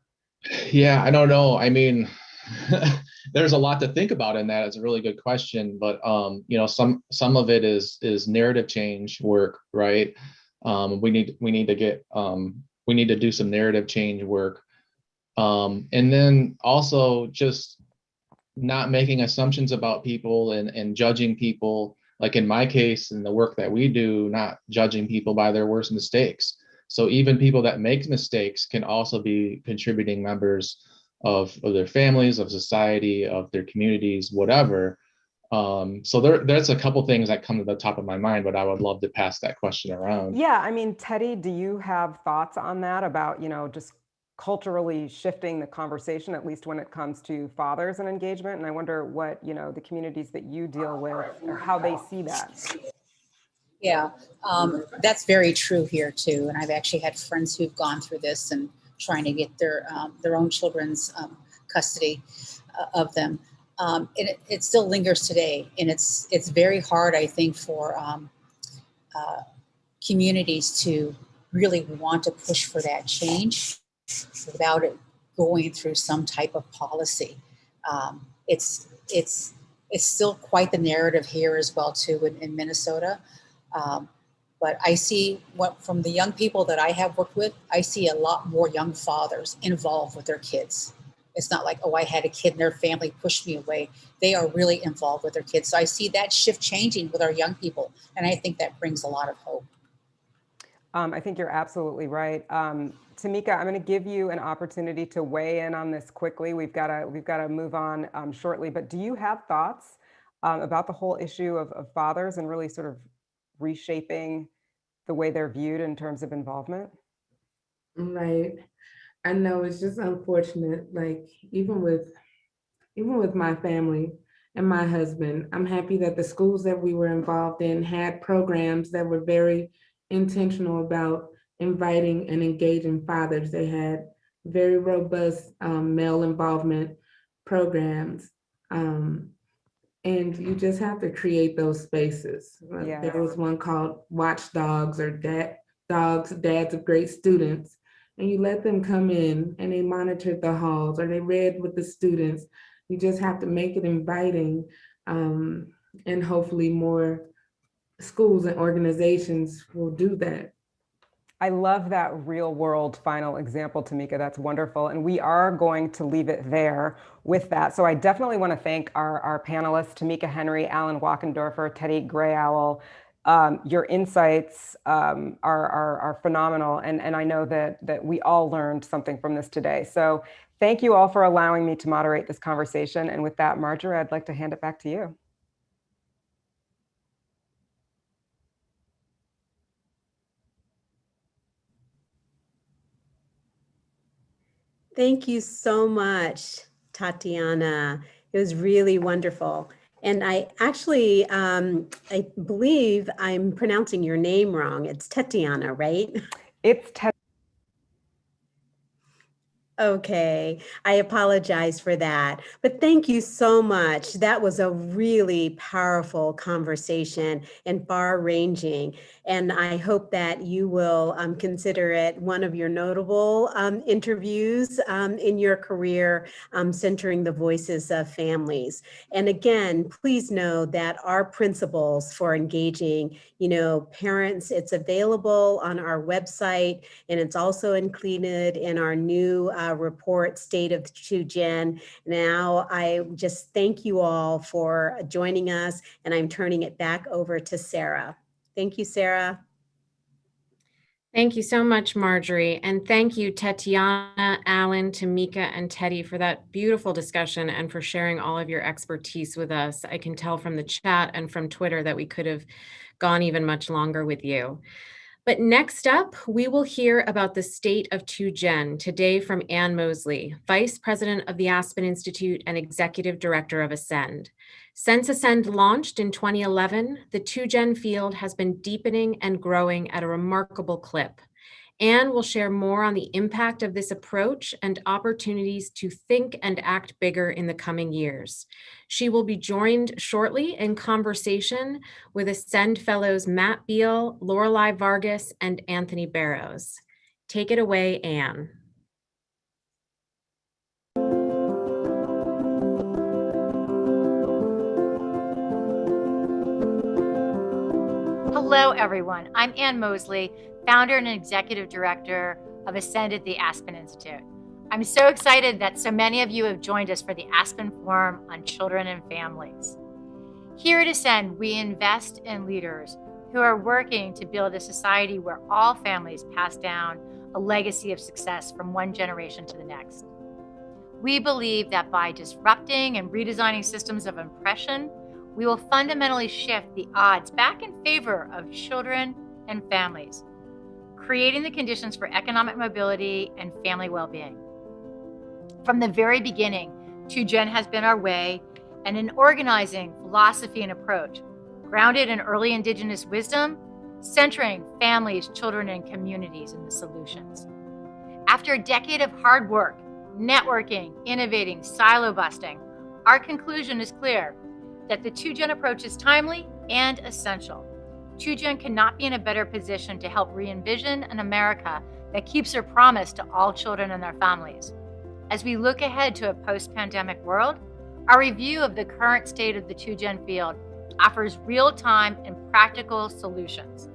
Yeah, I don't know. I mean, there's a lot to think about in that. It's a really good question, but you know, some of it is narrative change work, right? We need to do some narrative change work, and then also just not making assumptions about people and judging people like in my case, in the work that we do, not judging people by their worst mistakes. So even people that make mistakes can also be contributing members of their families, of society, of their communities, whatever. So there's a couple things that come to the top of my mind, but I would love to pass that question around. Yeah, I mean, Tedi, do you have thoughts on that about, just culturally shifting the conversation, at least when it comes to fathers and engagement? And I wonder what, the communities that you deal with or how they see that. Yeah, that's very true here too. And I've actually had friends who've gone through this and trying to get their own children's custody of them. And it still lingers today, and it's very hard, I think, for communities to really want to push for that change without it going through some type of policy. It's still quite the narrative here as well too in Minnesota. But I see from the young people that I have worked with, I see a lot more young fathers involved with their kids. It's not like, oh, I had a kid and their family pushed me away. They are really involved with their kids. So I see that shift changing with our young people. And I think that brings a lot of hope. I think you're absolutely right. Tameka, I'm going to give you an opportunity to weigh in on this quickly. We've got to move on shortly. But do you have thoughts about the whole issue of fathers and really sort of reshaping the way they're viewed in terms of involvement? Right. I know it's just unfortunate. Like even with my family and my husband, I'm happy that the schools that we were involved in had programs that were very intentional about inviting and engaging fathers. They had very robust male involvement programs. And you just have to create those spaces. Yeah. There was one called Watchdogs or Dads of Great Students. And you let them come in and they monitored the halls or they read with the students. You just have to make it inviting, and hopefully more schools and organizations will do that. I love that real world final example, Tameka. That's wonderful. And we are going to leave it there with that. So I definitely want to thank our panelists, Tameka Henry, Allan Wachendorfer, Tedi Gray Owl. Your insights are phenomenal. And I know that we all learned something from this today. So thank you all for allowing me to moderate this conversation. And with that, Marjorie, I'd like to hand it back to you. Thank you so much, Tetiana. It was really wonderful. And I actually, I believe I'm pronouncing your name wrong. It's Tetiana, right? It's Okay, I apologize for that. But thank you so much. That was a really powerful conversation and far ranging. And I hope that you will consider it one of your notable interviews in your career, centering the voices of families. And again, please know that our principles for engaging, parents, it's available on our website, and it's also included in our new report, State of 2Gen. Now, I just thank you all for joining us, and I'm turning it back over to Sarah. Thank you, Sarah. Thank you so much, Marjorie. And thank you, Tetiana, Allan, Tameka, and Tedi for that beautiful discussion and for sharing all of your expertise with us. I can tell from the chat and from Twitter that we could have gone even much longer with you. But next up, we will hear about the state of 2Gen today from Ann Mosle, Vice President of the Aspen Institute and Executive Director of Ascend. Since Ascend launched in 2011, the 2Gen field has been deepening and growing at a remarkable clip. Ann will share more on the impact of this approach and opportunities to think and act bigger in the coming years. She will be joined shortly in conversation with Ascend Fellows Matt Biel, Lorelei Vargas, and Anthony Barrows. Take it away, Ann. Hello, everyone. I'm Ann Mosle, founder and executive director of Ascend at the Aspen Institute. I'm so excited that so many of you have joined us for the Aspen Forum on Children and Families. Here at Ascend, we invest in leaders who are working to build a society where all families pass down a legacy of success from one generation to the next. We believe that by disrupting and redesigning systems of oppression, we will fundamentally shift the odds back in favor of children and families, creating the conditions for economic mobility and family well-being. From the very beginning, 2Gen has been our way and an organizing philosophy and approach, grounded in early Indigenous wisdom, centering families, children, and communities in the solutions. After a decade of hard work, networking, innovating, silo busting, our conclusion is clear that the 2Gen approach is timely and essential. 2Gen cannot be in a better position to help re-envision an America that keeps her promise to all children and their families. As we look ahead to a post-pandemic world, our review of the current state of the 2Gen field offers real-time and practical solutions.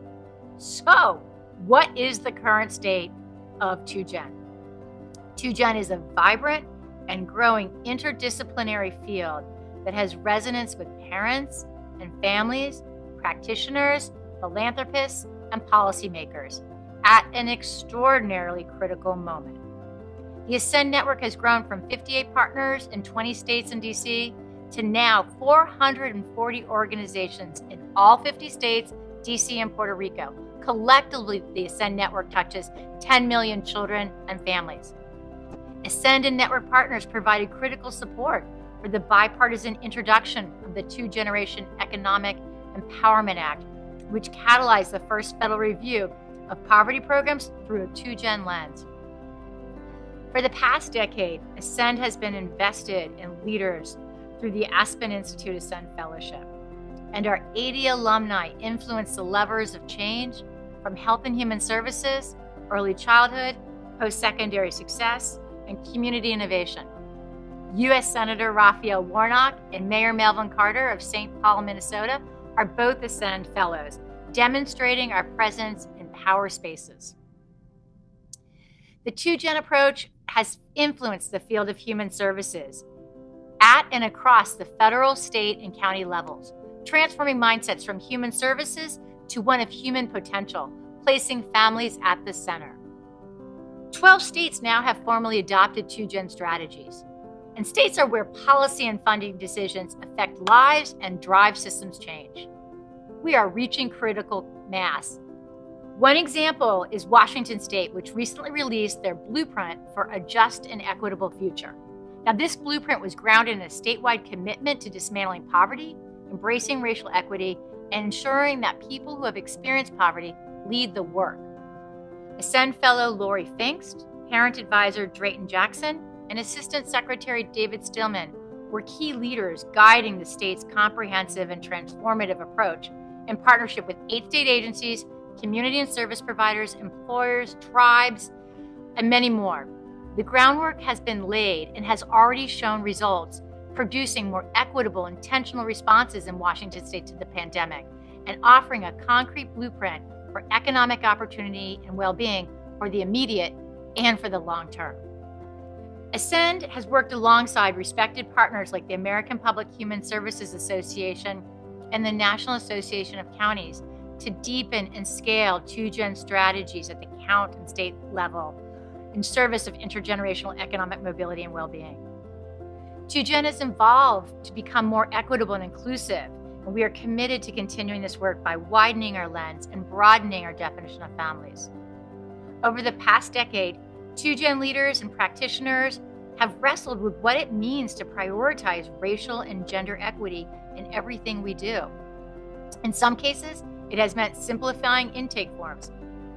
So, what is the current state of 2Gen? 2Gen is a vibrant and growing interdisciplinary field that has resonance with parents and families, practitioners, philanthropists, and policymakers at an extraordinarily critical moment. The Ascend Network has grown from 58 partners in 20 states and DC to now 440 organizations in all 50 states, DC, and Puerto Rico. Collectively, the Ascend Network touches 10 million children and families. Ascend and network partners provided critical support for the bipartisan introduction of the 2-Generation Economic Empowerment Act, which catalyzed the first federal review of poverty programs through a 2Gen lens. For the past decade, Ascend has been invested in leaders through the Aspen Institute Ascend Fellowship, and our 80 alumni influence the levers of change from health and human services, early childhood, post-secondary success, and community innovation. U.S. Senator Raphael Warnock and Mayor Melvin Carter of St. Paul, Minnesota, are both Ascend Fellows, demonstrating our presence in power spaces. The 2Gen approach has influenced the field of human services at and across the federal, state, and county levels, transforming mindsets from human services to one of human potential, placing families at the center. 12 states now have formally adopted 2Gen strategies, and states are where policy and funding decisions affect lives and drive systems change. We are reaching critical mass. One example is Washington State, which recently released their blueprint for a just and equitable future. Now, this blueprint was grounded in a statewide commitment to dismantling poverty, embracing racial equity, and ensuring that people who have experienced poverty lead the work. Ascend Fellow Lori Finkst, Parent Advisor Drayton Jackson, and Assistant Secretary David Stillman were key leaders guiding the state's comprehensive and transformative approach in partnership with 8 state agencies, community and service providers, employers, tribes, and many more. The groundwork has been laid and has already shown results, producing more equitable, intentional responses in Washington State to the pandemic and offering a concrete blueprint for economic opportunity and well-being for the immediate and for the long term. Ascend has worked alongside respected partners like the American Public Human Services Association and the National Association of Counties to deepen and scale 2Gen strategies at the count and state level in service of intergenerational economic mobility and well-being. 2Gen has evolved to become more equitable and inclusive, and we are committed to continuing this work by widening our lens and broadening our definition of families. Over the past decade, 2Gen leaders and practitioners have wrestled with what it means to prioritize racial and gender equity in everything we do. In some cases, it has meant simplifying intake forms,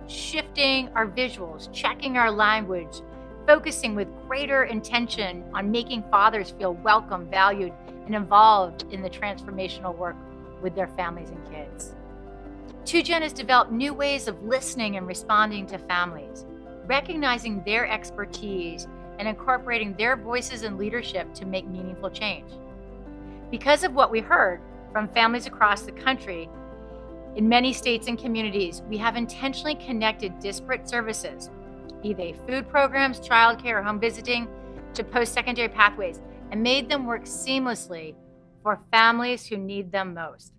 shifting our visuals, checking our language, focusing with greater intention on making fathers feel welcome, valued, and involved in the transformational work with their families and kids. 2Gen has developed new ways of listening and responding to families, recognizing their expertise and incorporating their voices and leadership to make meaningful change. Because of what we heard from families across the country, in many states and communities, we have intentionally connected disparate services, be they food programs, childcare, or home visiting, to post-secondary pathways, and made them work seamlessly for families who need them most.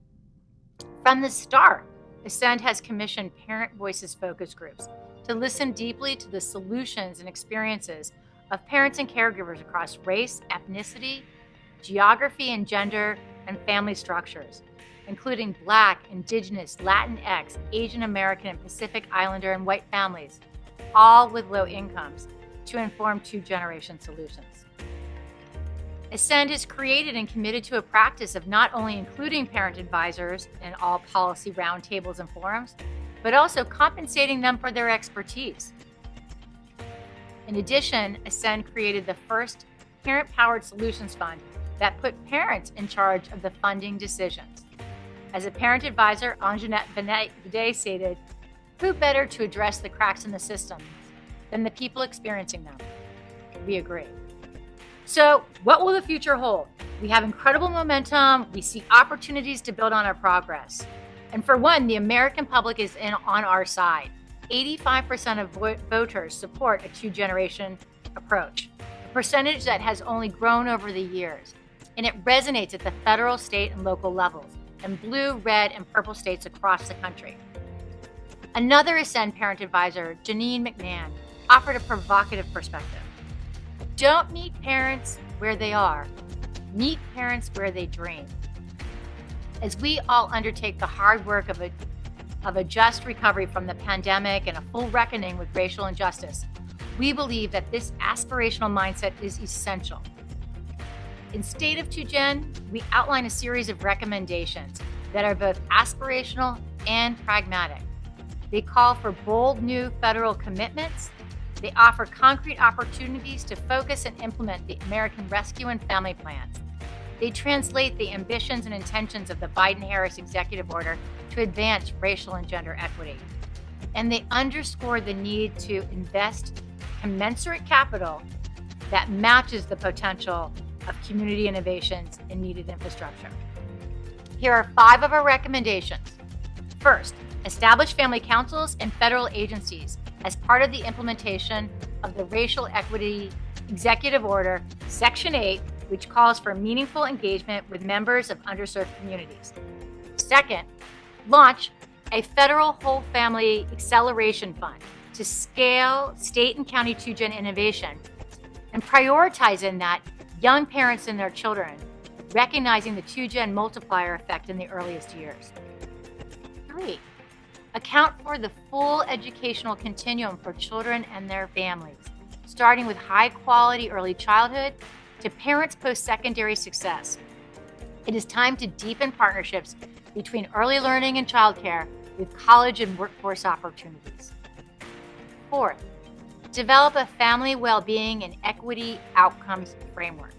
From the start, Ascend has commissioned Parent Voices focus groups to listen deeply to the solutions and experiences of parents and caregivers across race, ethnicity, geography, and gender and family structures, including Black, Indigenous, Latinx, Asian American, and Pacific Islander and white families, all with low incomes, to inform two-generation solutions. Ascend is created and committed to a practice of not only including parent advisors in all policy roundtables and forums, but also compensating them for their expertise. In addition, Ascend created the first parent-powered solutions fund that put parents in charge of the funding decisions. As a parent advisor, Anjanette Bidet stated, "Who better to address the cracks in the system than the people experiencing them?" We agree. So what will the future hold? We have incredible momentum. We see opportunities to build on our progress. And for one, the American public is on our side. 85% of voters support a two-generation approach, a percentage that has only grown over the years. And it resonates at the federal, state, and local levels, in blue, red, and purple states across the country. Another Ascend parent advisor, Janine McMahon, offered a provocative perspective. Don't meet parents where they are. Meet parents where they dream. As we all undertake the hard work of a just recovery from the pandemic and a full reckoning with racial injustice, we believe that this aspirational mindset is essential. In State of 2Gen, we outline a series of recommendations that are both aspirational and pragmatic. They call for bold new federal commitments. They offer concrete opportunities to focus and implement the American Rescue and Family Plans. They translate the ambitions and intentions of the Biden-Harris executive order to advance racial and gender equity. And they underscore the need to invest commensurate capital that matches the potential of community innovations and needed infrastructure. Here are 5 of our recommendations. First, establish family councils and federal agencies as part of the implementation of the Racial Equity Executive Order, Section 8, which calls for meaningful engagement with members of underserved communities. Second, launch a federal whole family acceleration fund to scale state and county 2Gen innovation and prioritize in that young parents and their children, recognizing the 2Gen multiplier effect in the earliest years. 3, account for the full educational continuum for children and their families, starting with high-quality early childhood to parents' post-secondary success. It is time to deepen partnerships between early learning and childcare with college and workforce opportunities. 4th, develop a family well-being and equity outcomes framework.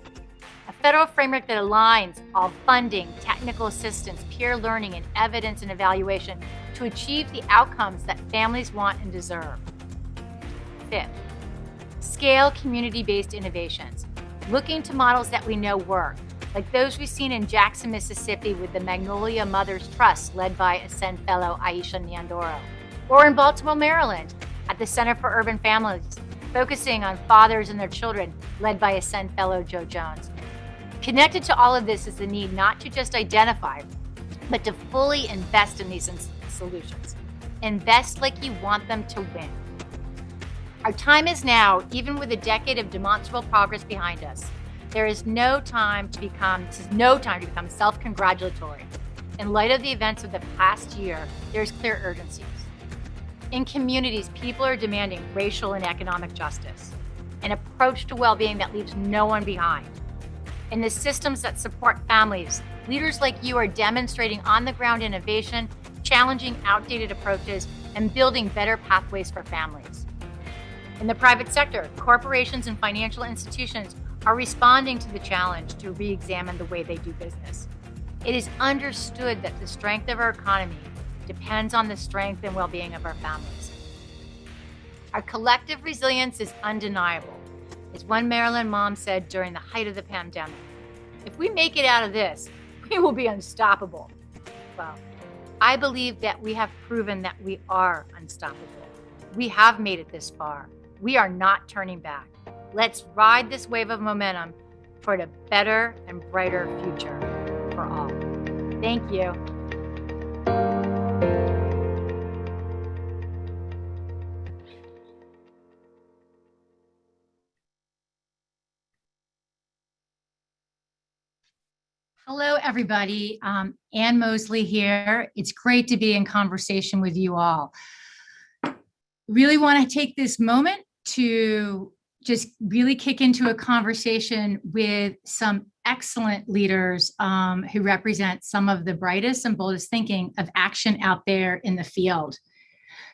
A federal framework that aligns all funding, technical assistance, peer learning, and evidence and evaluation to achieve the outcomes that families want and deserve. 5th, scale community-based innovations, looking to models that we know work, like those we've seen in Jackson, Mississippi with the Magnolia Mothers Trust led by Ascend Fellow Aisha Nyandoro, or in Baltimore, Maryland at the Center for Urban Families, focusing on fathers and their children led by Ascend Fellow Joe Jones. Connected to all of this is the need not to just identify, but to fully invest in these solutions. Invest like you want them to win. Our time is now, even with a decade of demonstrable progress behind us. There is no time to become self-congratulatory. In light of the events of the past year, there's clear urgencies. In communities, people are demanding racial and economic justice, an approach to well-being that leaves no one behind. In the systems that support families, leaders like you are demonstrating on-the-ground innovation, challenging outdated approaches, and building better pathways for families. In the private sector, corporations and financial institutions are responding to the challenge to re-examine the way they do business. It is understood that the strength of our economy depends on the strength and well-being of our families. Our collective resilience is undeniable. As one Maryland mom said during the height of the pandemic, if we make it out of this, we will be unstoppable. Well, I believe that we have proven that we are unstoppable. We have made it this far. We are not turning back. Let's ride this wave of momentum toward a better and brighter future. Thank you. Hello, everybody. Ann Mosley here. It's great to be in conversation with you all. Really want to take this moment to just really kick into a conversation with some excellent leaders who represent some of the brightest and boldest thinking of action out there in the field.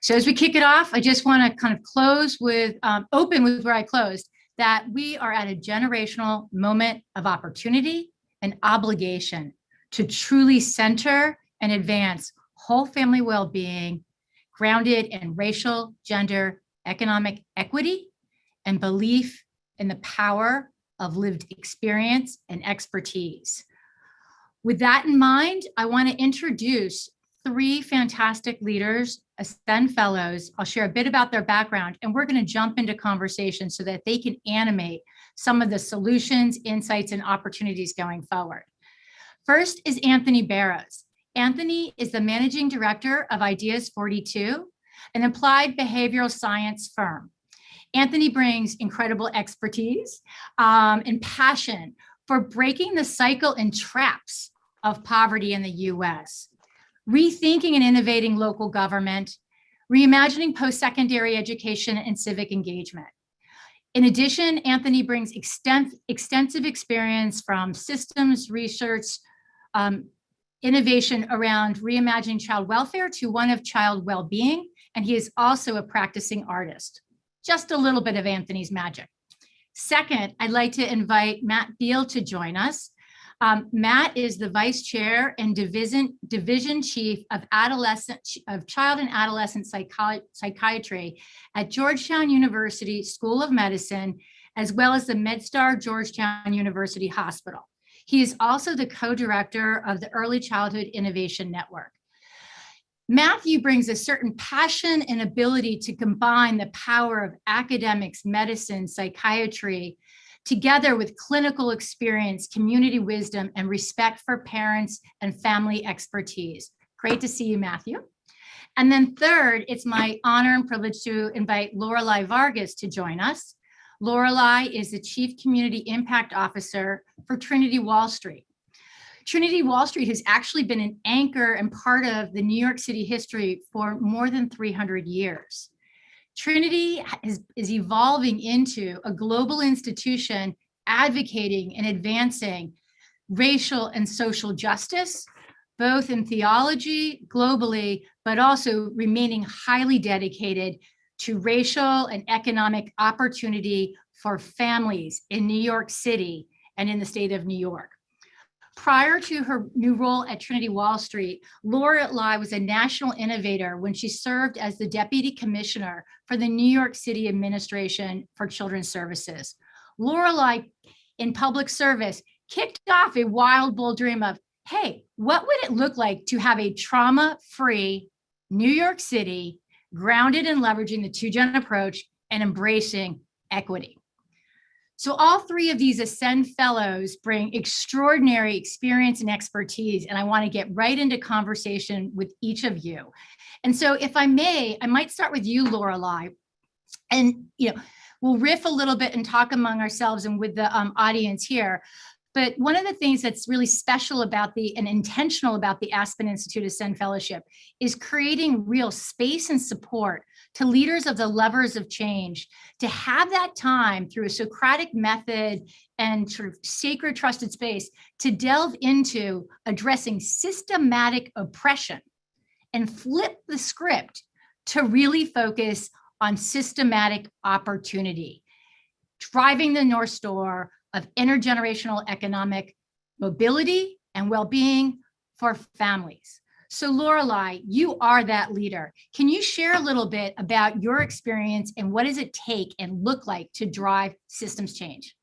So as we kick it off, I just want to kind of close with, open with where I closed, that we are at a generational moment of opportunity and obligation to truly center and advance whole family well-being grounded in racial, gender, economic equity, and belief in the power of lived experience and expertise. With that in mind, I want to introduce three fantastic leaders, Aspen Fellows. I'll share a bit about their background, and we're going to jump into conversation so that they can animate some of the solutions, insights, and opportunities going forward. First is Anthony Barrows. Anthony is the managing director of Ideas 42, an applied behavioral science firm. Anthony brings incredible expertise and passion for breaking the cycle and traps of poverty in the US, rethinking and innovating local government, reimagining post-secondary education and civic engagement. In addition, Anthony brings extensive experience from systems research, innovation around reimagining child welfare to one of child well-being, and he is also a practicing artist. Just a little bit of Anthony's magic. Second, I'd like to invite Matt Biel to join us. Matt is the vice chair and division chief of child and adolescent psychiatry at Georgetown University School of Medicine, as well as the MedStar Georgetown University Hospital. He is also the co-director of the Early Childhood Innovation Network. Matthew brings a certain passion and ability to combine the power of academics, medicine, psychiatry, together with clinical experience, community wisdom, and respect for parents and family expertise. Great to see you, Matthew. And then third, it's my honor and privilege to invite Lorelei Vargas to join us. Lorelei is the Chief Community Impact Officer for Trinity Wall Street. Trinity Wall Street has actually been an anchor and part of the New York City history for more than 300 years. Trinity is evolving into a global institution advocating and advancing racial and social justice, both in theology globally, but also remaining highly dedicated to racial and economic opportunity for families in New York City and in the state of New York. Prior to her new role at Trinity Wall Street, Lorelei was a national innovator when she served as the Deputy Commissioner for the New York City Administration for Children's Services. Lorelei, in public service, kicked off a wild, bold dream of, hey, what would it look like to have a trauma-free New York City grounded in leveraging the two-gen approach and embracing equity? So all three of these Ascend Fellows bring extraordinary experience and expertise, and I want to get right into conversation with each of you. And so if I may, I might start with you, Lorelei, and we'll riff a little bit and talk among ourselves and with the audience here. But one of the things that's really special about and intentional about the Aspen Institute Ascend Fellowship is creating real space and support to leaders of the levers of change to have that time through a Socratic method and sort of sacred trusted space to delve into addressing systematic oppression and flip the script to really focus on systematic opportunity, driving the North Star of intergenerational economic mobility and well-being for families. So Lorelei, you are that leader. Can you share a little bit about your experience and what does it take and look like to drive systems change?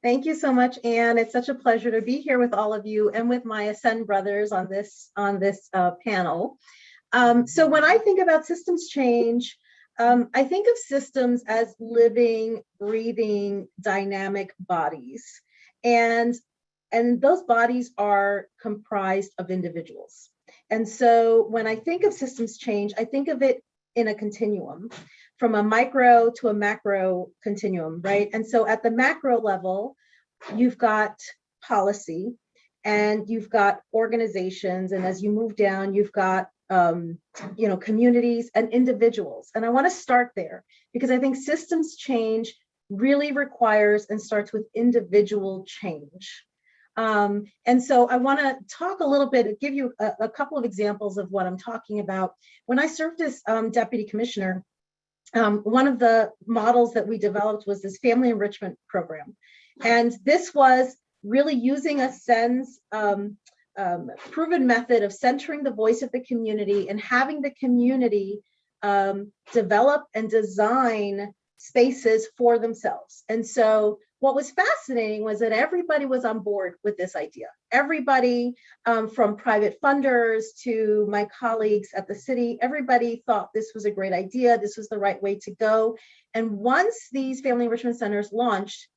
Thank you so much, Anne. It's such a pleasure to be here with all of you and with my Ascend brothers on this panel. So when I think about systems change, I think of systems as living, breathing, dynamic bodies. And And those bodies are comprised of individuals. And so when I think of systems change, I think of it in a continuum, from a micro to a macro continuum, right? And so at the macro level, you've got policy and you've got organizations. And as you move down, you've got communities and individuals. And I want to start there because I think systems change really requires and starts with individual change. And so I want to talk a little bit, give you a couple of examples of what I'm talking about. When I served as deputy commissioner, one of the models that we developed was this family enrichment program. And this was really using Ascen's proven method of centering the voice of the community and having the community develop and design spaces for themselves. And so what was fascinating was that everybody was on board with this idea. Everybody from private funders to my colleagues at the city, everybody thought this was a great idea. This was the right way to go. And once these family enrichment centers launched,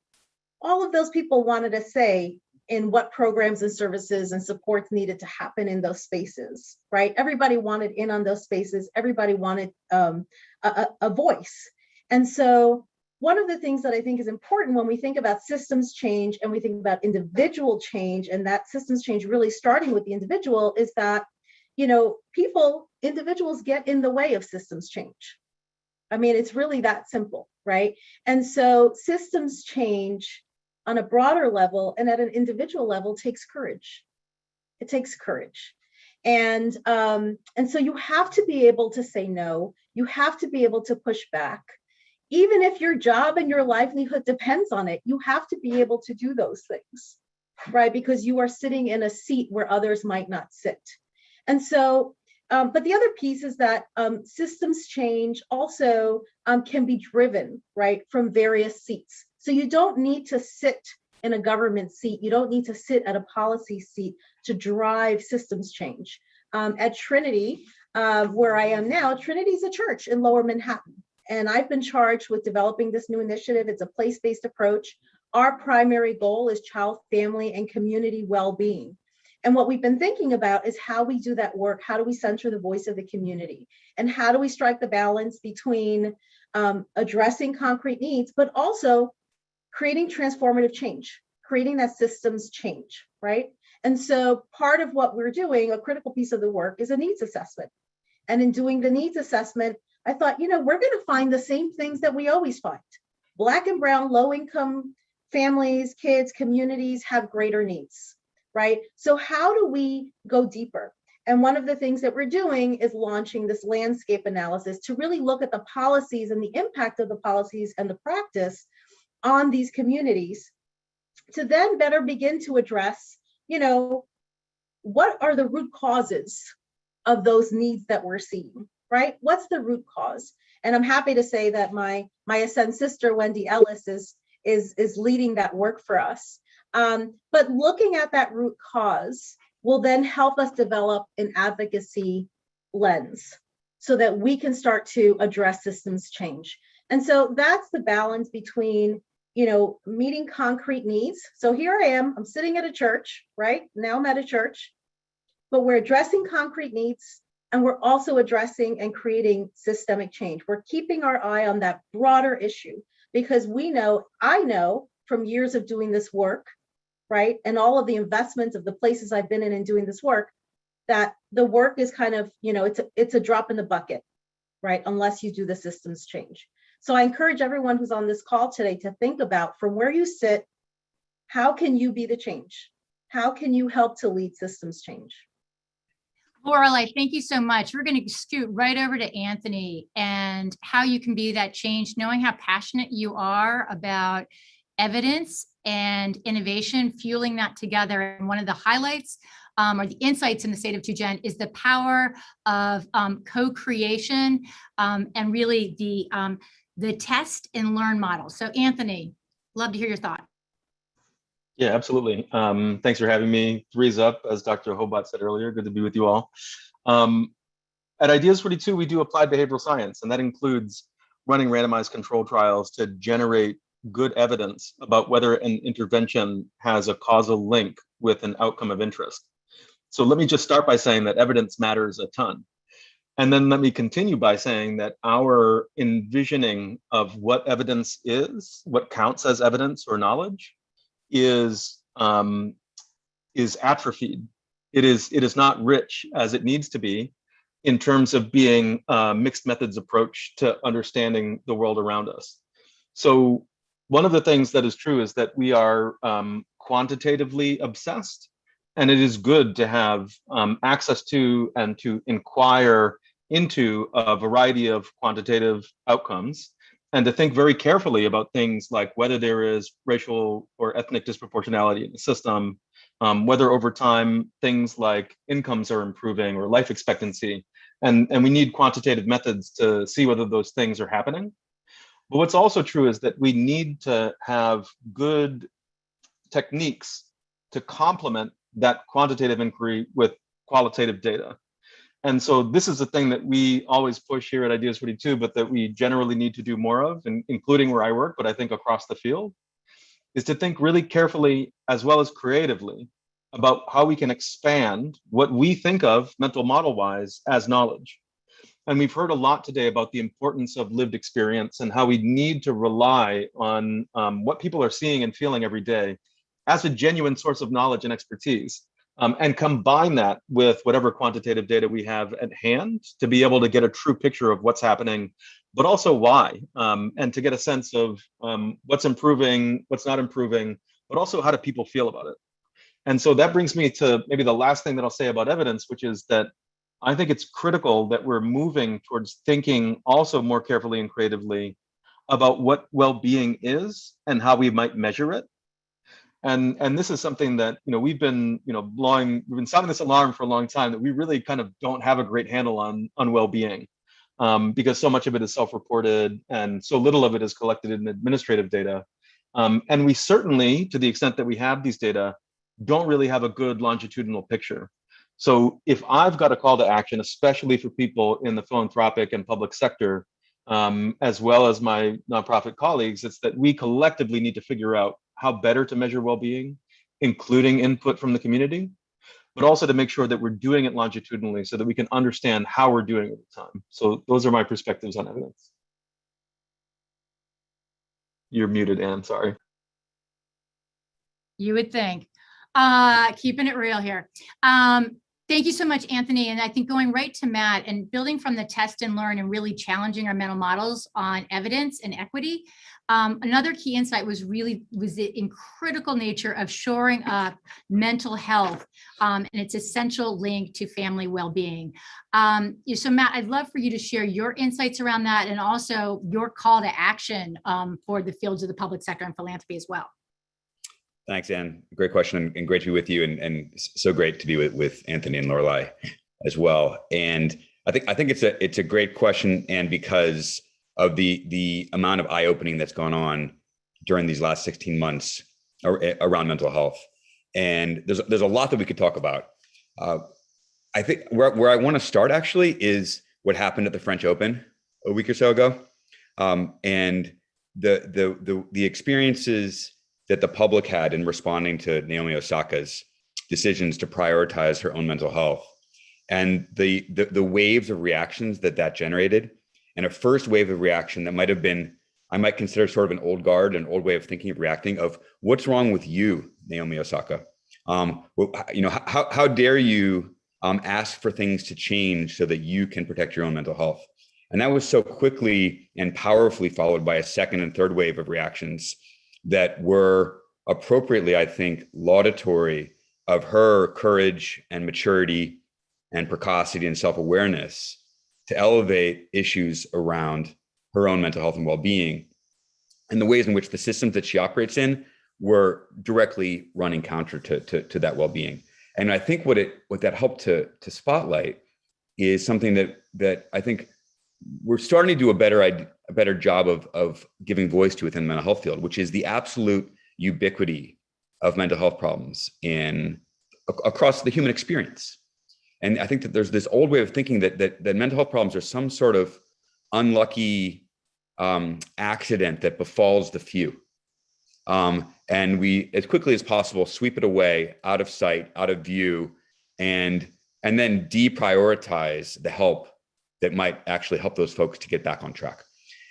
all of those people wanted to say in what programs and services and supports needed to happen in those spaces, right? Everybody wanted in on those spaces. Everybody wanted a voice. And so one of the things that I think is important when we think about systems change and we think about individual change, and that systems change really starting with the individual, is that, individuals get in the way of systems change. I mean, it's really that simple, right? And so systems change on a broader level and at an individual level takes courage. It takes courage. And so you have to be able to say no. You have to be able to push back. Even if your job and your livelihood depends on it, you have to be able to do those things, right? Because you are sitting in a seat where others might not sit. And so, but the other piece is that systems change also can be driven, right, from various seats. So you don't need to sit in a government seat. You don't need to sit at a policy seat to drive systems change. At Trinity, where I am now, Trinity is a church in Lower Manhattan. And I've been charged with developing this new initiative. It's a place-based approach. Our primary goal is child, family, and community well-being. And what we've been thinking about is how we do that work. How do we center the voice of the community? And how do we strike the balance between addressing concrete needs, but also creating transformative change, creating that systems change, right? And so part of what we're doing, a critical piece of the work, is a needs assessment. And in doing the needs assessment, I thought, we're going to find the same things that we always find. Black and brown, low-income families, kids, communities have greater needs, right? So how do we go deeper? And one of the things that we're doing is launching this landscape analysis to really look at the policies and the impact of the policies and the practice on these communities to then better begin to address, what are the root causes of those needs that we're seeing? Right? What's the root cause? And I'm happy to say that my Ascend sister, Wendy Ellis, is leading that work for us. But looking at that root cause will then help us develop an advocacy lens so that we can start to address systems change. And so that's the balance between, meeting concrete needs. So here I am, I'm sitting at a church, right? Now I'm at a church, but we're addressing concrete needs. And we're also addressing and creating systemic change. We're keeping our eye on that broader issue because I know from years of doing this work, right? And all of the investments of the places I've been in doing this work, that the work is kind of, it's a drop in the bucket, right? Unless you do the systems change. So I encourage everyone who's on this call today to think about from where you sit, how can you be the change? How can you help to lead systems change? Lorelei, thank you so much. We're going to scoot right over to Anthony and how you can be that change, knowing how passionate you are about evidence and innovation, fueling that together. And one of the highlights or the insights in the state of 2Gen is the power of co-creation and really the test and learn model. So Anthony, love to hear your thought. Yeah, absolutely. Thanks for having me. Three's up, as Dr. Hobot said earlier. Good to be with you all. At Ideas 42, we do applied behavioral science, and that includes running randomized control trials to generate good evidence about whether an intervention has a causal link with an outcome of interest. So let me just start by saying that evidence matters a ton. And then let me continue by saying that our envisioning of what evidence is, what counts as evidence or knowledge, is atrophied. It is not rich as it needs to be in terms of being a mixed methods approach to understanding the world around us. So one of the things that is true is that we are quantitatively obsessed, and it is good to have access to and to inquire into a variety of quantitative outcomes, and to think very carefully about things like whether there is racial or ethnic disproportionality in the system, whether over time things like incomes are improving or life expectancy, and we need quantitative methods to see whether those things are happening. But what's also true is that we need to have good techniques to complement that quantitative inquiry with qualitative data. And so this is the thing that we always push here at Ideas 42, but that we generally need to do more of, and including where I work, but I think across the field, is to think really carefully as well as creatively about how we can expand what we think of mental model-wise as knowledge. And we've heard a lot today about the importance of lived experience and how we need to rely on what people are seeing and feeling every day as a genuine source of knowledge and expertise. And combine that with whatever quantitative data we have at hand to be able to get a true picture of what's happening, but also why, and to get a sense of what's improving, what's not improving, but also how do people feel about it. And so that brings me to maybe the last thing that I'll say about evidence, which is that I think it's critical that we're moving towards thinking also more carefully and creatively about what well-being is and how we might measure it. And this is something that we've been sounding this alarm for a long time, that we really kind of don't have a great handle on well-being, because so much of it is self-reported and so little of it is collected in administrative data. And we certainly, to the extent that we have these data, don't really have a good longitudinal picture. So if I've got a call to action, especially for people in the philanthropic and public sector, as well as my nonprofit colleagues, it's that we collectively need to figure out how better to measure well-being, including input from the community, but also to make sure that we're doing it longitudinally so that we can understand how we're doing it at the time. So those are my perspectives on evidence. You're muted, Anne, sorry. You would think. Keeping it real here. Thank you so much, Anthony. And I think going right to Matt and building from the test and learn and really challenging our mental models on evidence and equity. Another key insight was the critical nature of shoring up mental health and its essential link to family well-being. So Matt, I'd love for you to share your insights around that and also your call to action for the fields of the public sector and philanthropy as well. Thanks, Anne. Great question and great to be with you, and so great to be with Anthony and Lorelei as well. And I think it's a great question, and because of the amount of eye-opening that's gone on during these last 16 months around mental health. And there's a lot that we could talk about. I think where I want to start actually is what happened at the French Open a week or so ago, and the experiences that the public had in responding to Naomi Osaka's decisions to prioritize her own mental health, and the waves of reactions that generated. And a first wave of reaction that might have been, I might consider sort of an old guard, an old way of thinking of reacting, of what's wrong with you, Naomi Osaka? How dare you ask for things to change so that you can protect your own mental health? And that was so quickly and powerfully followed by a second and third wave of reactions that were appropriately, I think, laudatory of her courage and maturity and precocity and self-awareness to elevate issues around her own mental health and well-being, and the ways in which the systems that she operates in were directly running counter to that well-being. And I think what that helped to spotlight is something that I think we're starting to do a better job of giving voice to within the mental health field, which is the absolute ubiquity of mental health problems across the human experience. And I think that there's this old way of thinking that mental health problems are some sort of unlucky accident that befalls the few. And we, as quickly as possible, sweep it away, out of sight, out of view, and then deprioritize the help that might actually help those folks to get back on track.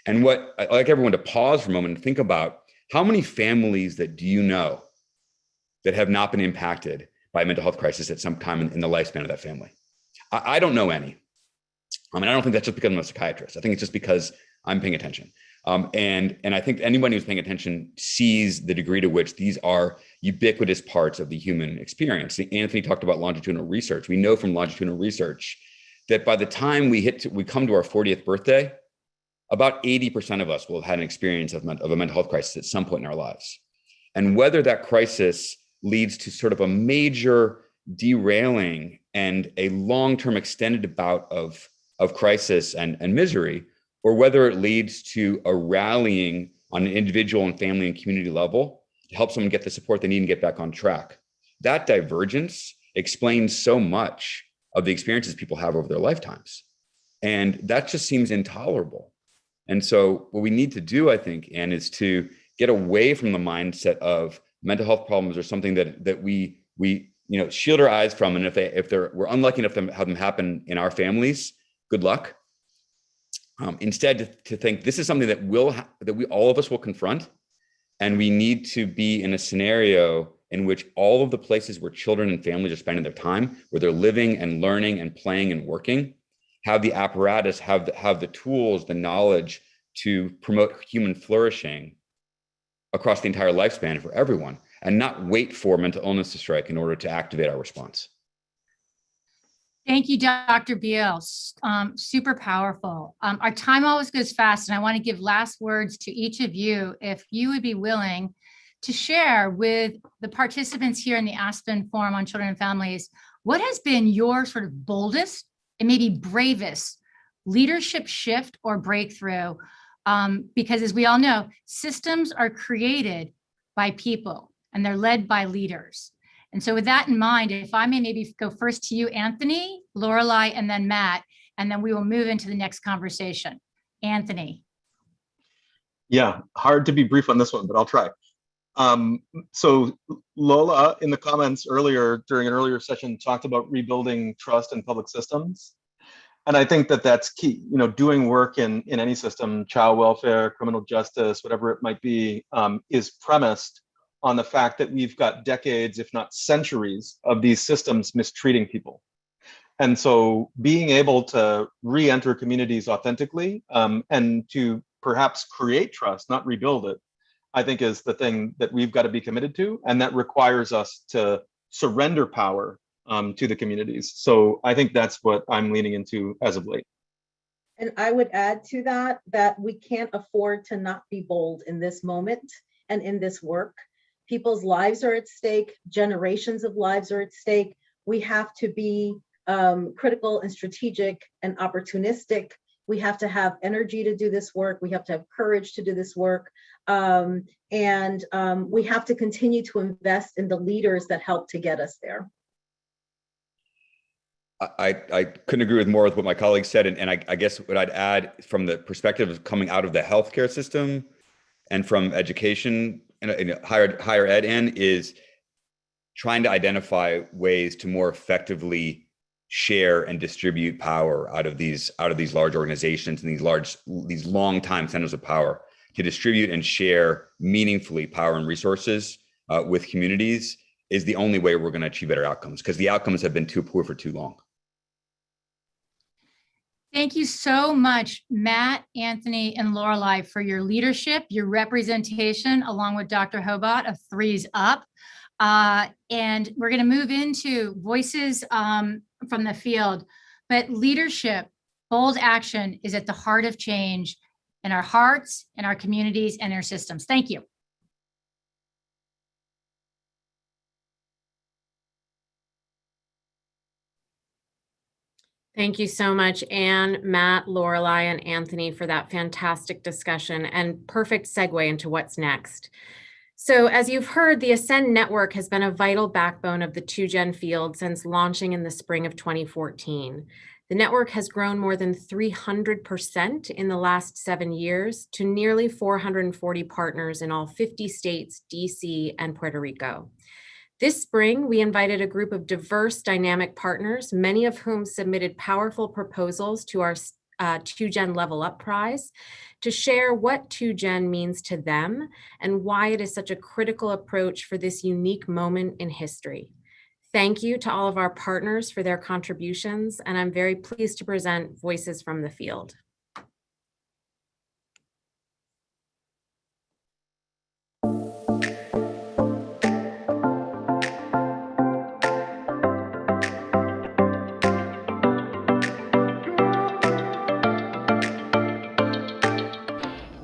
And what I'd like everyone to pause for a moment and think about, how many families that do you know that have not been impacted by a mental health crisis at some time in the lifespan of that family? I don't know any. I don't think that's just because I'm a psychiatrist. I think it's just because I'm paying attention. And I think anyone who's paying attention sees the degree to which these are ubiquitous parts of the human experience. Anthony talked about longitudinal research. We know from longitudinal research that by the time we come to our 40th birthday, about 80% of us will have had an experience of a mental health crisis at some point in our lives. And whether that crisis leads to sort of a major derailing and a long-term extended bout of crisis and misery, or whether it leads to a rallying on an individual and family and community level to help someone get the support they need and get back on track. That divergence explains so much of the experiences people have over their lifetimes. And that just seems intolerable. And so what we need to do, I think, Anne, is to get away from the mindset of mental health problems are something that we shield our eyes from. And we're unlucky enough to have them happen in our families, good luck. Instead, to think this is something that all of us will confront, and we need to be in a scenario in which all of the places where children and families are spending their time, where they're living and learning and playing and working, have the apparatus, have the tools, the knowledge to promote human flourishing across the entire lifespan for everyone, and not wait for mental illness to strike in order to activate our response. Thank you, Dr. Biel. Super powerful. Our time always goes fast, and I want to give last words to each of you, if you would be willing to share with the participants here in the Aspen Forum on Children and Families, what has been your sort of boldest and maybe bravest leadership shift or breakthrough? Because as we all know, systems are created by people and they're led by leaders. And so with that in mind, if I may maybe go first to you, Anthony, Lorelei, and then Matt, and then we will move into the next conversation. Anthony. Yeah, hard to be brief on this one, but I'll try. So Lola in the comments earlier, during an earlier session, talked about rebuilding trust in public systems. And I think that that's key. Doing work in any system, child welfare, criminal justice, whatever it might be, is premised on the fact that we've got decades, if not centuries, of these systems mistreating people. And so being able to re-enter communities authentically and to perhaps create trust, not rebuild it, I think is the thing that we've got to be committed to. And that requires us to surrender power to the communities. So I think that's what I'm leaning into as of late. And I would add to that we can't afford to not be bold in this moment and in this work. People's lives are at stake, generations of lives are at stake. We have to be critical and strategic and opportunistic. We have to have energy to do this work. We have to have courage to do this work. And we have to continue to invest in the leaders that help to get us there. I couldn't agree with more with what my colleague said. And I guess what I'd add from the perspective of coming out of the healthcare system and from education and higher ed end is trying to identify ways to more effectively share and distribute power out of these large organizations and these long time centers of power, to distribute and share meaningfully power and resources with communities is the only way we're going to achieve better outcomes, because the outcomes have been too poor for too long. Thank you so much, Matt, Anthony, and Lorelei, for your leadership, your representation, along with Dr. Hobot of Threes Up. And we're going to move into voices from the field. But leadership, bold action is at the heart of change in our hearts, in our communities, and our systems. Thank you. Thank you so much, Anne, Matt, Lorelei, and Anthony for that fantastic discussion and perfect segue into what's next. So as you've heard, the Ascend Network has been a vital backbone of the 2Gen field since launching in the spring of 2014. The network has grown more than 300% in the last 7 years to nearly 440 partners in all 50 states, DC, and Puerto Rico. This spring, we invited a group of diverse, dynamic partners, many of whom submitted powerful proposals to our 2Gen Level Up Prize, to share what 2Gen means to them and why it is such a critical approach for this unique moment in history. Thank you to all of our partners for their contributions, and I'm very pleased to present Voices from the Field.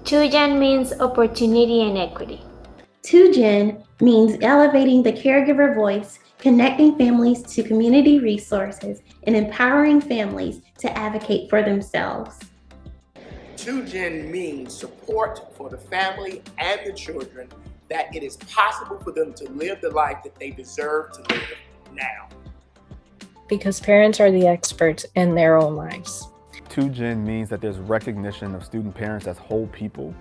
Two-Gen means opportunity and equity. Two-Gen means elevating the caregiver voice, connecting families to community resources, and empowering families to advocate for themselves. Two-Gen means support for the family and the children, that it is possible for them to live the life that they deserve to live now. Because parents are the experts in their own lives. Two-Gen means that there's recognition of student parents as whole people,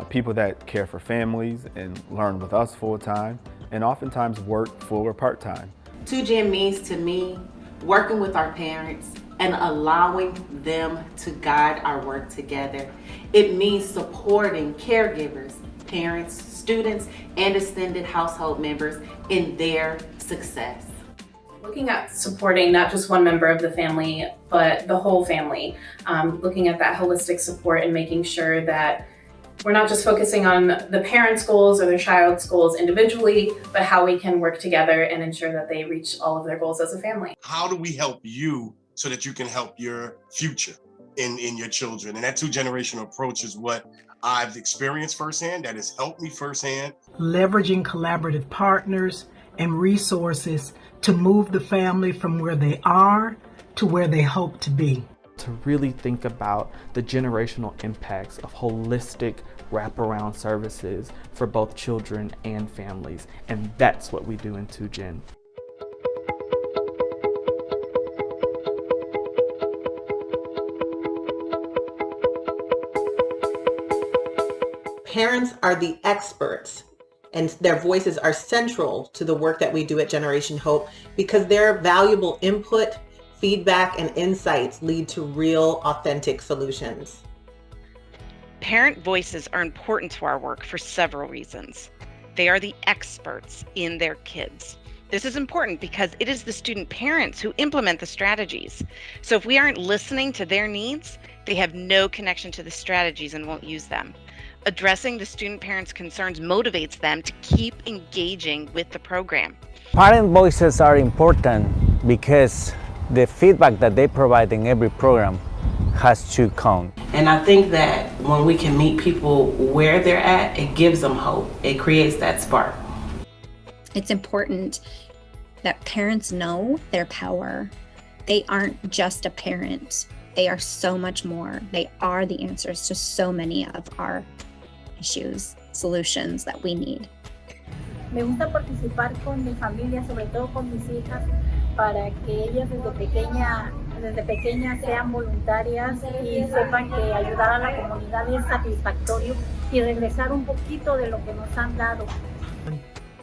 people that care for families and learn with us full-time, and oftentimes work full or part-time. Two-Gen means to me working with our parents and allowing them to guide our work together. It means supporting caregivers, parents, students, and extended household members in their success. Looking at supporting not just one member of the family, but the whole family, looking at that holistic support and making sure that we're not just focusing on the parents' goals or their child's goals individually, but how we can work together and ensure that they reach all of their goals as a family. How do we help you so that you can help your future in your children? And that two-generational approach is what I've experienced firsthand, that has helped me firsthand. Leveraging collaborative partners and resources to move the family from where they are to where they hope to be. To really think about the generational impacts of holistic wraparound services for both children and families. And that's what we do in Two-Gen. Parents are the experts, and their voices are central to the work that we do at Generation Hope because their valuable input, feedback, and insights lead to real, authentic solutions. Parent voices are important to our work for several reasons. They are the experts in their kids. This is important because it is the student parents who implement the strategies. So if we aren't listening to their needs, they have no connection to the strategies and won't use them. Addressing the student parents' concerns motivates them to keep engaging with the program. Parent voices are important because the feedback that they provide in every program has to count. And I think that when we can meet people where they're at, it gives them hope. It creates that spark. It's important that parents know their power. They aren't just a parent. They are so much more. They are the answers to so many of our issues, solutions that we need. Me gusta participar con mi familia, sobre todo con mis hijas, para que ellas desde pequeñas sean voluntarias y sepan que ayudar a la comunidad es satisfactorio y regresar un poquito de lo que nos han dado.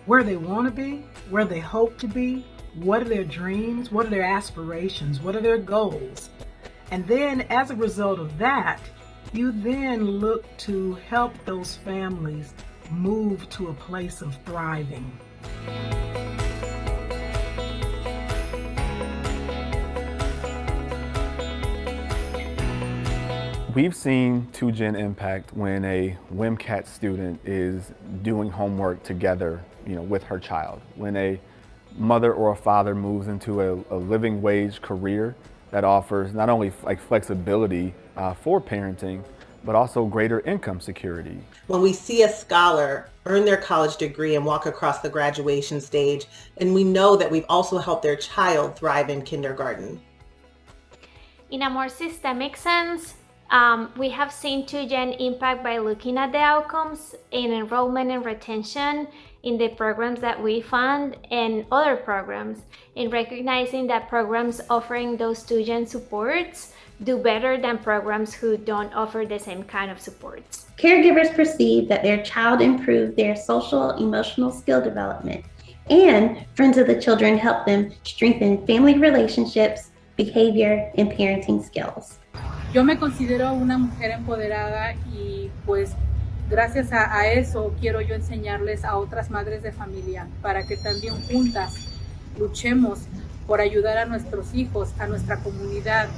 Where they want to be, where they hope to be, what are their dreams, what are their aspirations, what are their goals? And then as a result of that, you then look to help those families move to a place of thriving. We've seen Two-Gen impact when a WMCAT student is doing homework together, with her child. When a mother or a father moves into a living wage career that offers not only flexibility for parenting, but also greater income security. When we see a scholar earn their college degree and walk across the graduation stage, and we know that we've also helped their child thrive in kindergarten. In a more systemic sense, We have seen 2Gen impact by looking at the outcomes in enrollment and retention in the programs that we fund and other programs, in recognizing that programs offering those 2Gen supports do better than programs who don't offer the same kind of supports. Caregivers perceive that their child improved their social emotional skill development, and friends of the children help them strengthen family relationships, behavior, and parenting skills. Yo me considero una mujer empoderada y pues gracias a eso quiero yo enseñarles a otras madres de familia para que también juntas luchemos por ayudar a nuestros hijos, a nuestra comunidad.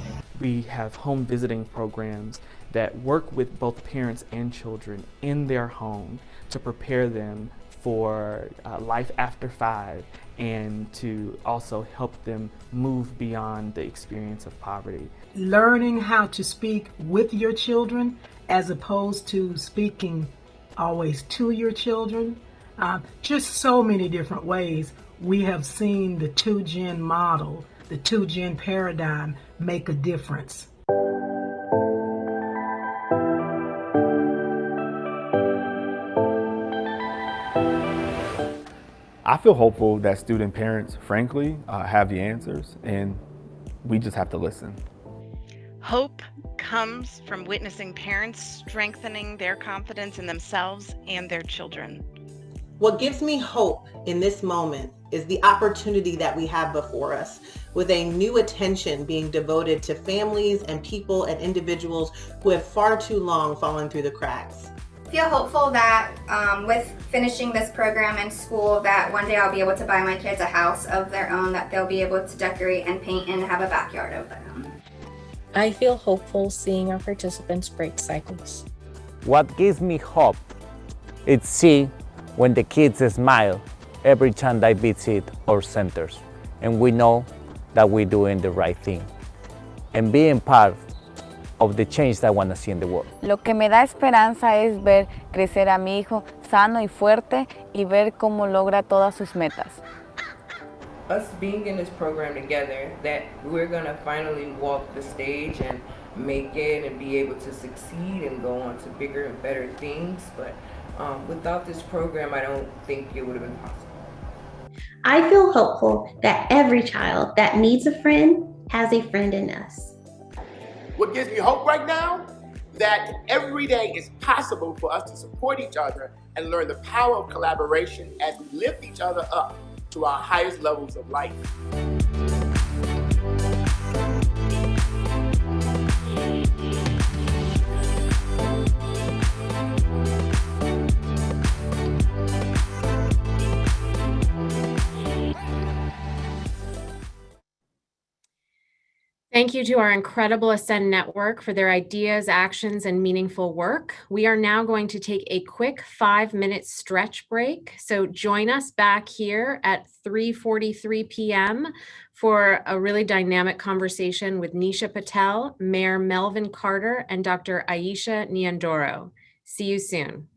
We have home visiting programs that work with both parents and children in their home to prepare them for life after 5 and to also help them move beyond the experience of poverty. Learning how to speak with your children as opposed to speaking always to your children. Just so many different ways we have seen the 2Gen model, the 2Gen paradigm make a difference. I feel hopeful that student parents, frankly, have the answers, and we just have to listen. Hope comes from witnessing parents strengthening their confidence in themselves and their children. What gives me hope in this moment is the opportunity that we have before us, with a new attention being devoted to families and people and individuals who have far too long fallen through the cracks. Feel hopeful that with finishing this program in school, that one day I'll be able to buy my kids a house of their own, that they'll be able to decorate and paint and have a backyard of their own. I feel hopeful seeing our participants break cycles. What gives me hope is see when the kids smile every time they visit our centers, and we know that we're doing the right thing and being part of the change that I want to see in the world. Lo que me da esperanza es ver crecer a mi hijo sano y fuerte y ver cómo logra todas sus metas. Us being in this program together, that we're gonna finally walk the stage and make it and be able to succeed and go on to bigger and better things. But without this program, I don't think it would have been possible. I feel hopeful that every child that needs a friend has a friend in us. What gives me hope right now? That every day is possible for us to support each other and learn the power of collaboration as we lift each other up to our highest levels of life. Thank you to our incredible Ascend network for their ideas, actions, and meaningful work. We are now going to take a quick 5-minute stretch break. So join us back here at 3:43 p.m. for a really dynamic conversation with Nisha Patel, Mayor Melvin Carter, and Dr. Aisha Nyandoro. See you soon.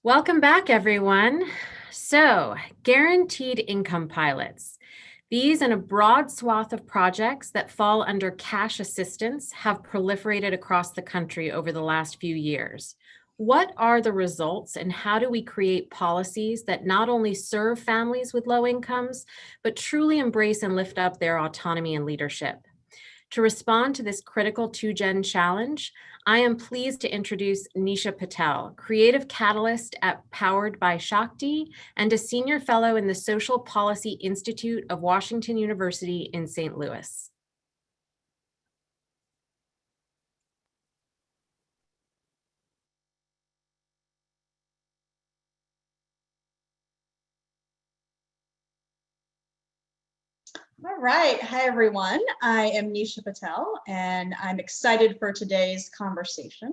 Welcome back, everyone. So, guaranteed income pilots. These and a broad swath of projects that fall under cash assistance have proliferated across the country over the last few years. What are the results and how do we create policies that not only serve families with low incomes, but truly embrace and lift up their autonomy and leadership? To respond to this critical 2-gen challenge, I am pleased to introduce Nisha Patel, Creative Catalyst at Powered by Shakti and a Senior Fellow in the Social Policy Institute of Washington University in St. Louis. All right. Hi, everyone. I am Nisha Patel, and I'm excited for today's conversation.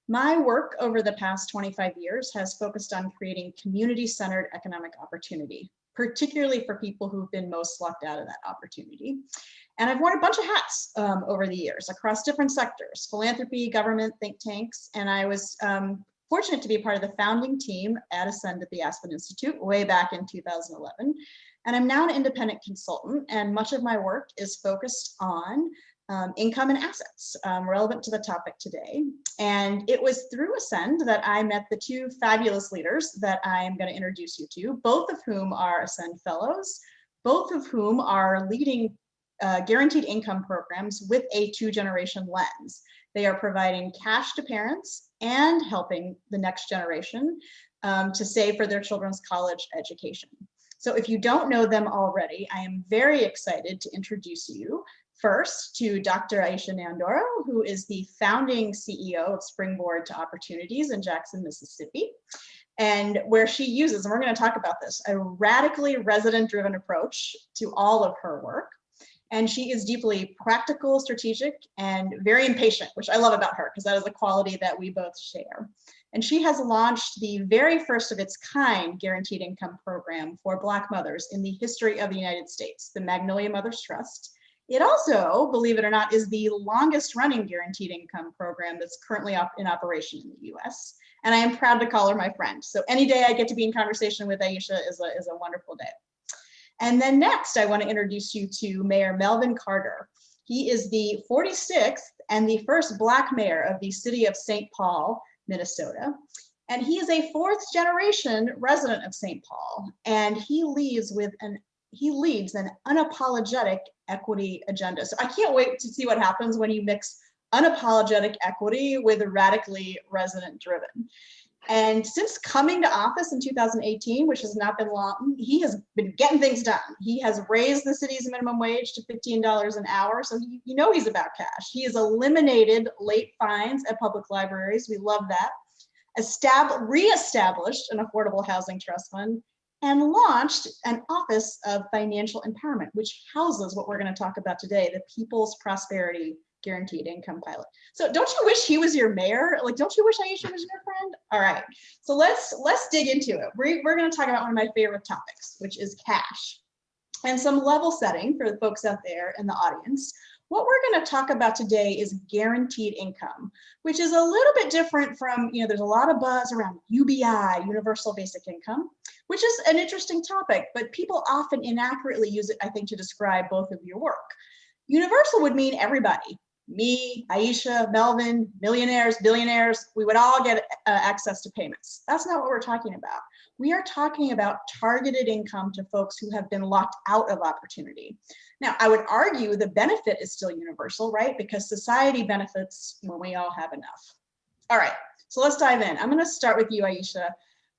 My work over the past 25 years has focused on creating community-centered economic opportunity, particularly for people who've been most locked out of that opportunity. And I've worn a bunch of hats over the years across different sectors, philanthropy, government, think tanks, and I was fortunate to be a part of the founding team at Ascend at the Aspen Institute way back in 2011. And I'm now an independent consultant, and much of my work is focused on income and assets relevant to the topic today. And it was through Ascend that I met the two fabulous leaders that I am going to introduce you to, both of whom are Ascend Fellows, both of whom are leading guaranteed income programs with a 2-generation lens. They are providing cash to parents and helping the next generation to save for their children's college education. So if you don't know them already, I am very excited to introduce you first to Dr. Aisha Nyandoro, who is the founding CEO of Springboard to Opportunities in Jackson, Mississippi, and where she uses, and we're going to talk about this, a radically resident-driven approach to all of her work. And she is deeply practical, strategic, and very impatient, which I love about her because that is a quality that we both share. And she has launched the very first of its kind guaranteed income program for Black mothers in the history of the United States, the Magnolia Mothers Trust. It also, believe it or not, is the longest running guaranteed income program that's currently in operation in the US. And I am proud to call her my friend. So any day I get to be in conversation with Aisha is a wonderful day. And then next, I want to introduce you to Mayor Melvin Carter. He is the 46th and the first Black mayor of the city of St. Paul, Minnesota. And he is a 4th-generation resident of St. Paul. And he leads an unapologetic equity agenda. So I can't wait to see what happens when you mix unapologetic equity with radically resident-driven. And since coming to office in 2018, which has not been long, he has been getting things done. He has raised the city's minimum wage to $15 an hour. So you know he's about cash. He has eliminated late fines at public libraries. We love that. Reestablished an affordable housing trust fund and launched an Office of Financial Empowerment, which houses what we're going to talk about today, the People's Prosperity Guaranteed Income Pilot. So don't you wish he was your mayor? Like, don't you wish Aisha was your friend? All right, so let's dig into it. We're going to talk about one of my favorite topics, which is cash. And some level setting for the folks out there in the audience. What we're going to talk about today is guaranteed income, which is a little bit different from, there's a lot of buzz around UBI, Universal Basic Income, which is an interesting topic, but people often inaccurately use it, I think, to describe both of your work. Universal would mean everybody. Me, Aisha, Melvin, millionaires, billionaires, we would all get access to payments. That's not what we're talking about. We are talking about targeted income to folks who have been locked out of opportunity. Now, I would argue the benefit is still universal, right? Because society benefits when we all have enough. All right, so let's dive in. I'm going to start with you, Aisha.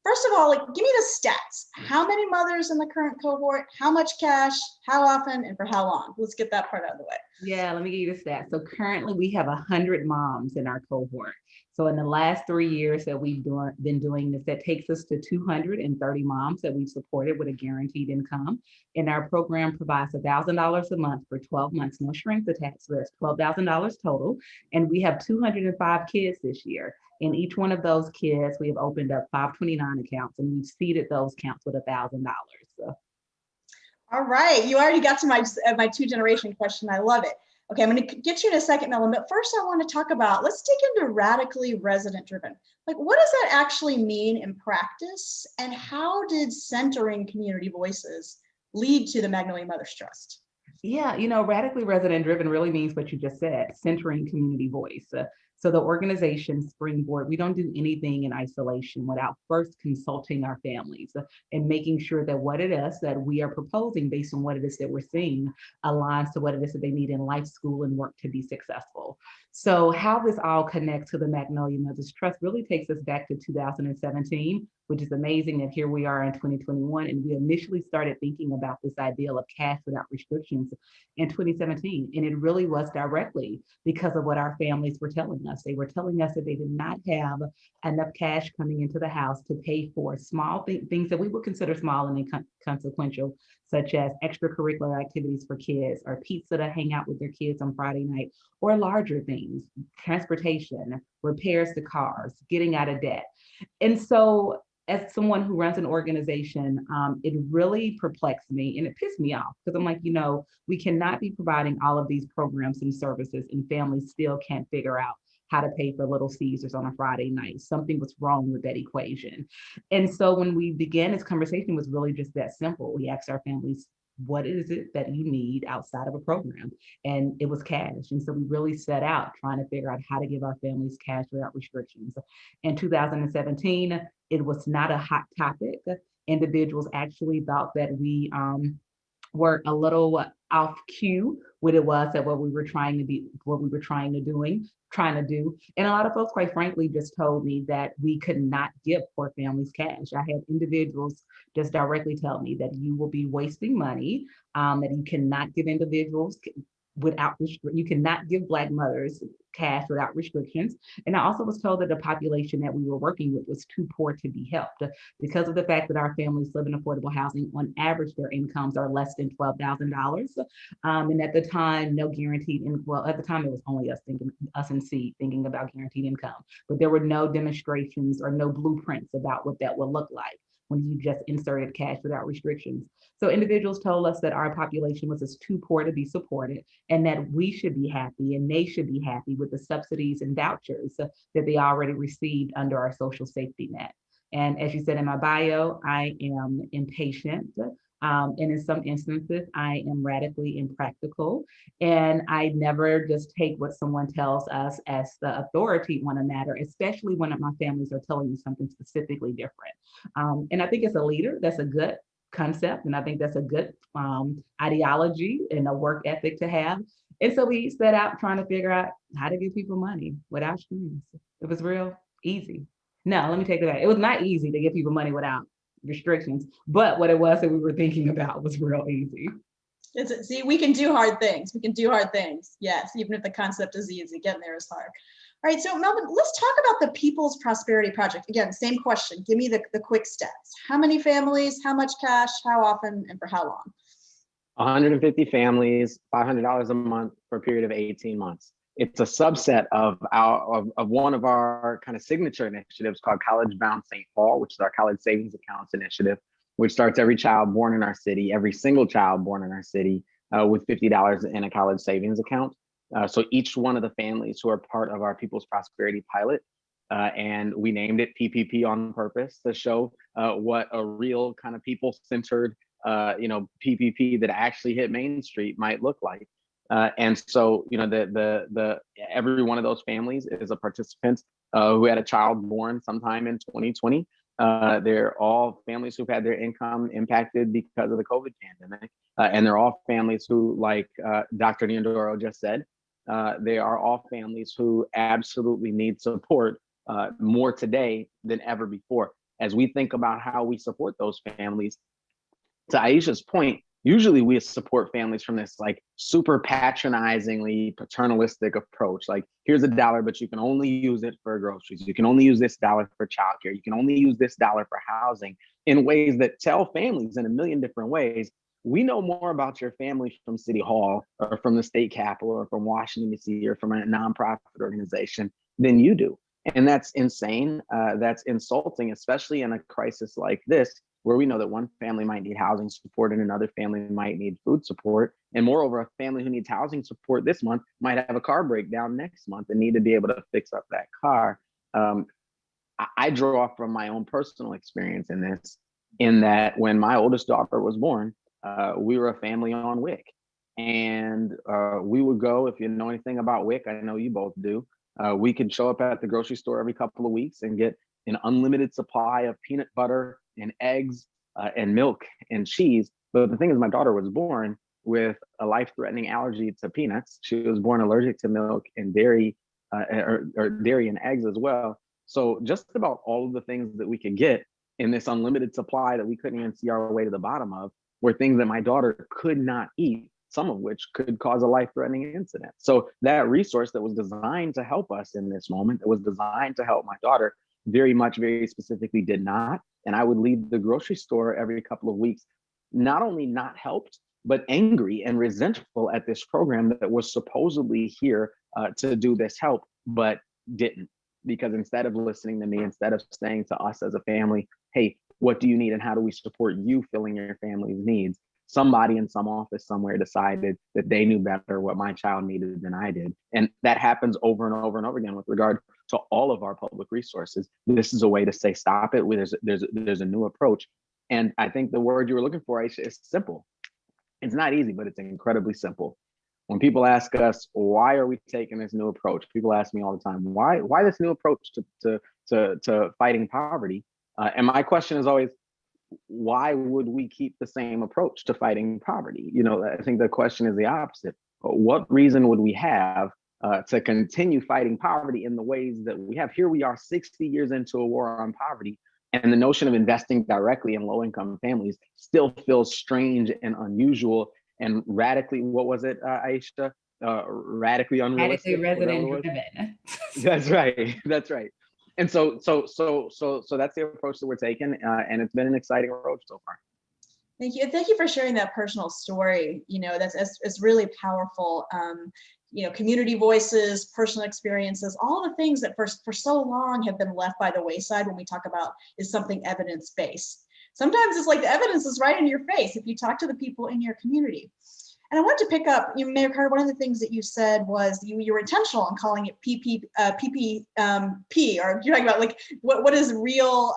First of all, give me the stats. How many mothers in the current cohort? How much cash? How often? And for how long? Let's get that part out of the way. Yeah, let me give you the stats. So currently we have 100 moms in our cohort. So in the last 3 years that we've been doing this, that takes us to 230 moms that we've supported with a guaranteed income. And our program provides $1,000 a month for 12 months, no strings attached. So that's $12,000 total. And we have 205 kids this year. In each one of those kids, we have opened up 529 accounts and we've seeded those accounts with $1,000. So. All right, you already got to my 2-generation question. I love it. Okay, I'm going to get you in a second, Melvin, but first I want to talk about, let's dig into radically resident driven. Like, what does that actually mean in practice, and how did centering community voices lead to the Magnolia Mothers Trust? Yeah, radically resident driven really means what you just said, centering community voice. So the organization Springboard, we don't do anything in isolation without first consulting our families and making sure that what it is that we are proposing based on what it is that we're seeing aligns to what it is that they need in life, school, and work to be successful. So how this all connects to the Magnolia Mothers Trust really takes us back to 2017, which is amazing that here we are in 2021, and we initially started thinking about this idea of cash without restrictions in 2017. And it really was directly because of what our families were telling us. They were telling us that they did not have enough cash coming into the house to pay for small things that we would consider small and inconsequential, such as extracurricular activities for kids, or pizza to hang out with their kids on Friday night, or larger things, transportation, repairs to cars, getting out of debt. And so as someone who runs an organization, it really perplexed me and it pissed me off, because I'm like, we cannot be providing all of these programs and services and families still can't figure out how to pay for Little Caesars on a Friday night. Something was wrong with that equation. And so when we began this conversation, it was really just that simple. We asked our families, what is it that you need outside of a program? And it was cash. And so we really set out trying to figure out how to give our families cash without restrictions. In 2017, it was not a hot topic. Individuals actually thought that we were a little off cue what it was that what we were trying to do. And a lot of folks, quite frankly, just told me that we could not give poor families cash. I had individuals just directly tell me that you will be wasting money, that you cannot give individuals you cannot give Black mothers cash without restrictions. And I also was told that the population that we were working with was too poor to be helped, because of the fact that our families live in affordable housing. On average, their incomes are less than $12,000. And at the time, no guaranteed at the time it was only us and C thinking about guaranteed income, but there were no demonstrations or no blueprints about what that would look like when you just inserted cash without restrictions. So individuals told us that our population was just too poor to be supported, and that we should be happy and they should be happy with the subsidies and vouchers that they already received under our social safety net. And as you said in my bio, I am impatient. And in some instances, I am radically impractical. And I never just take what someone tells us as the authority on a matter, especially when my families are telling me something specifically different. And I think as a leader, that's a good concept. And I think that's a good ideology and a work ethic to have. And so we set out trying to figure out how to give people money without strings. It was real easy. No, let me take that back. It was not easy to give people money without restrictions, but what it was that we were thinking about was real easy. See, we can do hard things. We can do hard things. Yes, even if the concept is easy, getting there is hard. All right, so Melvin, let's talk about the People's Prosperity Project. Again, same question. Give me the quick stats. How many families, how much cash, how often, and for how long? 150 families, $500 a month for a period of 18 months. It's a subset of one of our kind of signature initiatives called College Bound St. Paul, which is our college savings accounts initiative, which starts every child born in our city, every single child born in our city, with $50 in a college savings account. So each one of the families who are part of our People's Prosperity Pilot, and we named it PPP on purpose to show what a real kind of people-centered, PPP that actually hit Main Street might look like. And so, every one of those families is a participant who had a child born sometime in 2020. They're all families who've had their income impacted because of the COVID pandemic. And they're all families who, like Dr. Nyandoro just said, they are all families who absolutely need support more today than ever before. As we think about how we support those families, to Aisha's point, usually we support families from this like super patronizingly paternalistic approach. Like, here's $1, but you can only use it for groceries. You can only use this $1 for childcare. You can only use this $1 for housing, in ways that tell families in a million different ways, we know more about your family from City Hall or from the state capitol or from Washington, D.C. or from a nonprofit organization than you do. And that's insane. That's insulting, especially in a crisis like this, where we know that one family might need housing support and another family might need food support. And moreover, a family who needs housing support this month might have a car breakdown next month and need to be able to fix up that car. I draw from my own personal experience in this, in that when my oldest daughter was born, we were a family on WIC. And we would go, if you know anything about WIC, I know you both do, we could show up at the grocery store every couple of weeks and get an unlimited supply of peanut butter and eggs and milk and cheese. But the thing is, my daughter was born with a life-threatening allergy to peanuts. She was born allergic to milk and dairy, or dairy and eggs as well. So just about all of the things that we could get in this unlimited supply that we couldn't even see our way to the bottom of were things that my daughter could not eat, some of which could cause a life-threatening incident. So that resource that was designed to help us in this moment, that was designed to help my daughter, very specifically did not. And I would leave the grocery store every couple of weeks, not only not helped, but angry and resentful at this program that was supposedly here to do this help, but didn't. Because instead of listening to me, instead of saying to us as a family, hey, what do you need and how do we support you filling your family's needs? Somebody in some office somewhere decided that they knew better what my child needed than I did. And that happens over and over and over again with regard to all of our public resources. This is a way to say, stop it. There's a new approach. And I think the word you were looking for, Aisha, is simple. It's not easy, but it's incredibly simple. When people ask us, why are we taking this new approach? People ask me all the time, why this new approach to fighting poverty? And my question is always, why would we keep the same approach to fighting poverty? You know, I think the question is the opposite. What reason would we have to continue fighting poverty in the ways that we have? Here we are 60 years into a war on poverty, and the notion of investing directly in low-income families still feels strange and unusual and radically, what was it, Aisha? Radically unrealistic. Radically resident driven. That's right. That's right. And so that's the approach that we're taking, and it's been an exciting approach so far. Thank you. And thank you for sharing that personal story. You know, it's really powerful. You know, community voices, personal experiences, all the things that for so long have been left by the wayside when we talk about, is something evidence-based. Sometimes it's like the evidence is right in your face if you talk to the people in your community. And I want to pick up, Mayor Carter, one of the things that you said was you were intentional in calling it PPP, or you're talking about like, what does real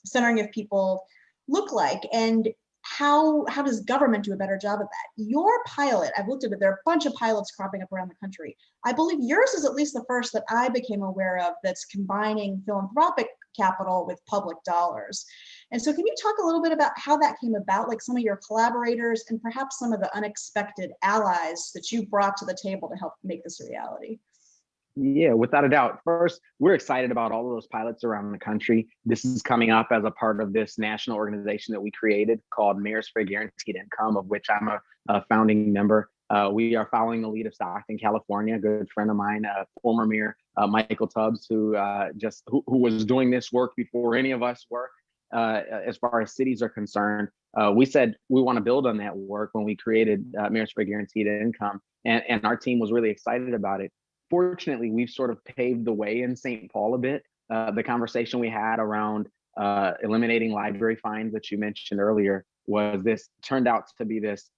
centering of people look like? And how does government do a better job of that? Your pilot, I've looked at it, there are a bunch of pilots cropping up around the country. I believe yours is at least the first that I became aware of that's combining philanthropic capital with public dollars. And so can you talk a little bit about how that came about, like some of your collaborators and perhaps some of the unexpected allies that you brought to the table to help make this a reality? Yeah, without a doubt. First, we're excited about all of those pilots around the country. This is coming up as a part of this national organization that we created called Mayors for Guaranteed Income, of which I'm a founding member. We are following the lead of Stockton, California, a good friend of mine, former mayor Michael Tubbs, who was doing this work before any of us were. As far as cities are concerned, we said we want to build on that work when we created Mayors for Guaranteed Income, and our team was really excited about it. Fortunately, we've sort of paved the way in St. Paul a bit. The conversation we had around eliminating library fines that you mentioned earlier turned out to be this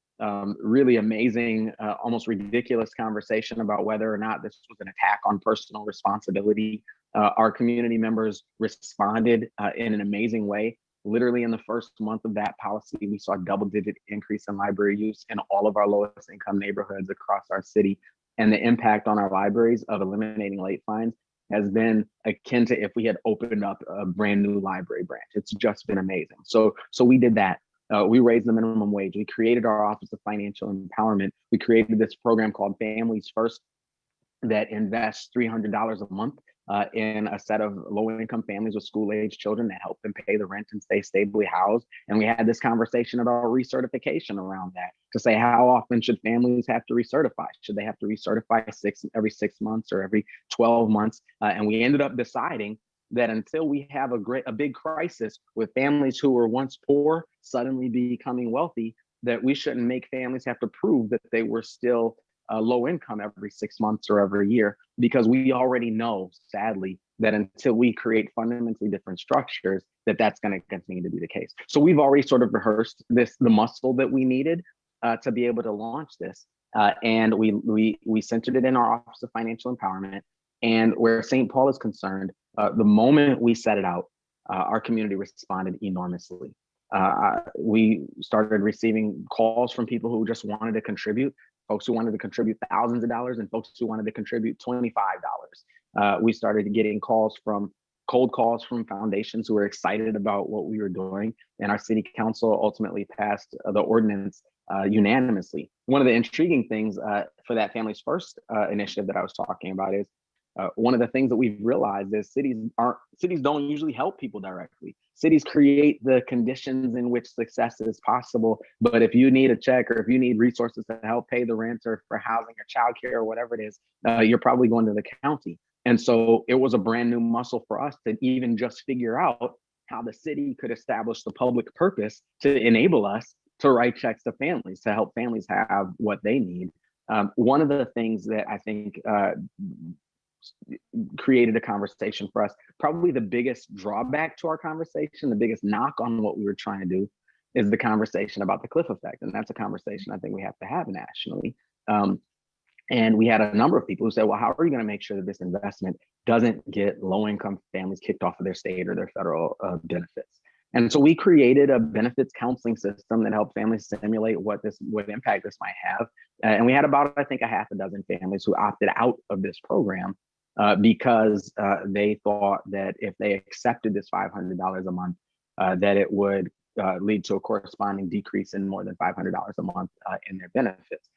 really amazing, almost ridiculous conversation about whether or not this was an attack on personal responsibility. Our community members responded in an amazing way. Literally in the first month of that policy, we saw a double-digit increase in library use in all of our lowest income neighborhoods across our city. And the impact on our libraries of eliminating late fines has been akin to if we had opened up a brand new library branch. It's just been amazing. So we did that. We raised the minimum wage. We created our Office of Financial Empowerment. We created this program called Families First that invests $300 a month in a set of low-income families with school-age children that help them pay the rent and stay stably housed. And we had this conversation about recertification around that to say, how often should families have to recertify? Should they have to recertify every 6 months or every 12 months? And we ended up deciding that until we have a big crisis with families who were once poor suddenly becoming wealthy, that we shouldn't make families have to prove that they were still low income every 6 months or every year, because we already know, sadly, that until we create fundamentally different structures, that's going to continue to be the case. So we've already sort of rehearsed the muscle that we needed to be able to launch this. And we centered it in our Office of Financial Empowerment. And where St. Paul is concerned, the moment we set it out, our community responded enormously. We started receiving calls from people who just wanted to contribute, folks who wanted to contribute thousands of dollars, and folks who wanted to contribute $25. We started getting cold calls from foundations who were excited about what we were doing, and our city council ultimately passed the ordinance unanimously. One of the intriguing things for that Families First initiative that I was talking about is one of the things that we've realized is cities don't usually help people directly. Cities create the conditions in which success is possible, but if you need a check or if you need resources to help pay the rent or for housing or childcare or whatever it is, you're probably going to the county. And so it was a brand new muscle for us to even just figure out how the city could establish the public purpose to enable us to write checks to families, to help families have what they need. One of the things that I think created a conversation for us, probably the biggest drawback to our conversation, the biggest knock on what we were trying to do, is the conversation about the cliff effect. And that's a conversation I think we have to have nationally. And we had a number of people who said, well, how are you going to make sure that this investment doesn't get low-income families kicked off of their state or their federal benefits? And so we created a benefits counseling system that helped families simulate what impact this might have. And we had about, I think, a half a dozen families who opted out of this program because they thought that if they accepted this $500 a month, that it would lead to a corresponding decrease in more than $500 a month in their benefits.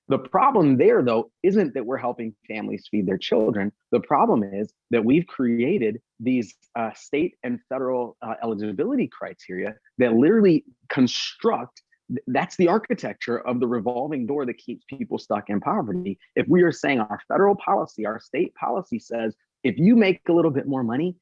The problem there, though, isn't that we're helping families feed their children. The problem is that we've created these state and federal eligibility criteria that literally construct, that's the architecture of the revolving door that keeps people stuck in poverty. If we are saying our federal policy, our state policy says, if you make a little bit more money,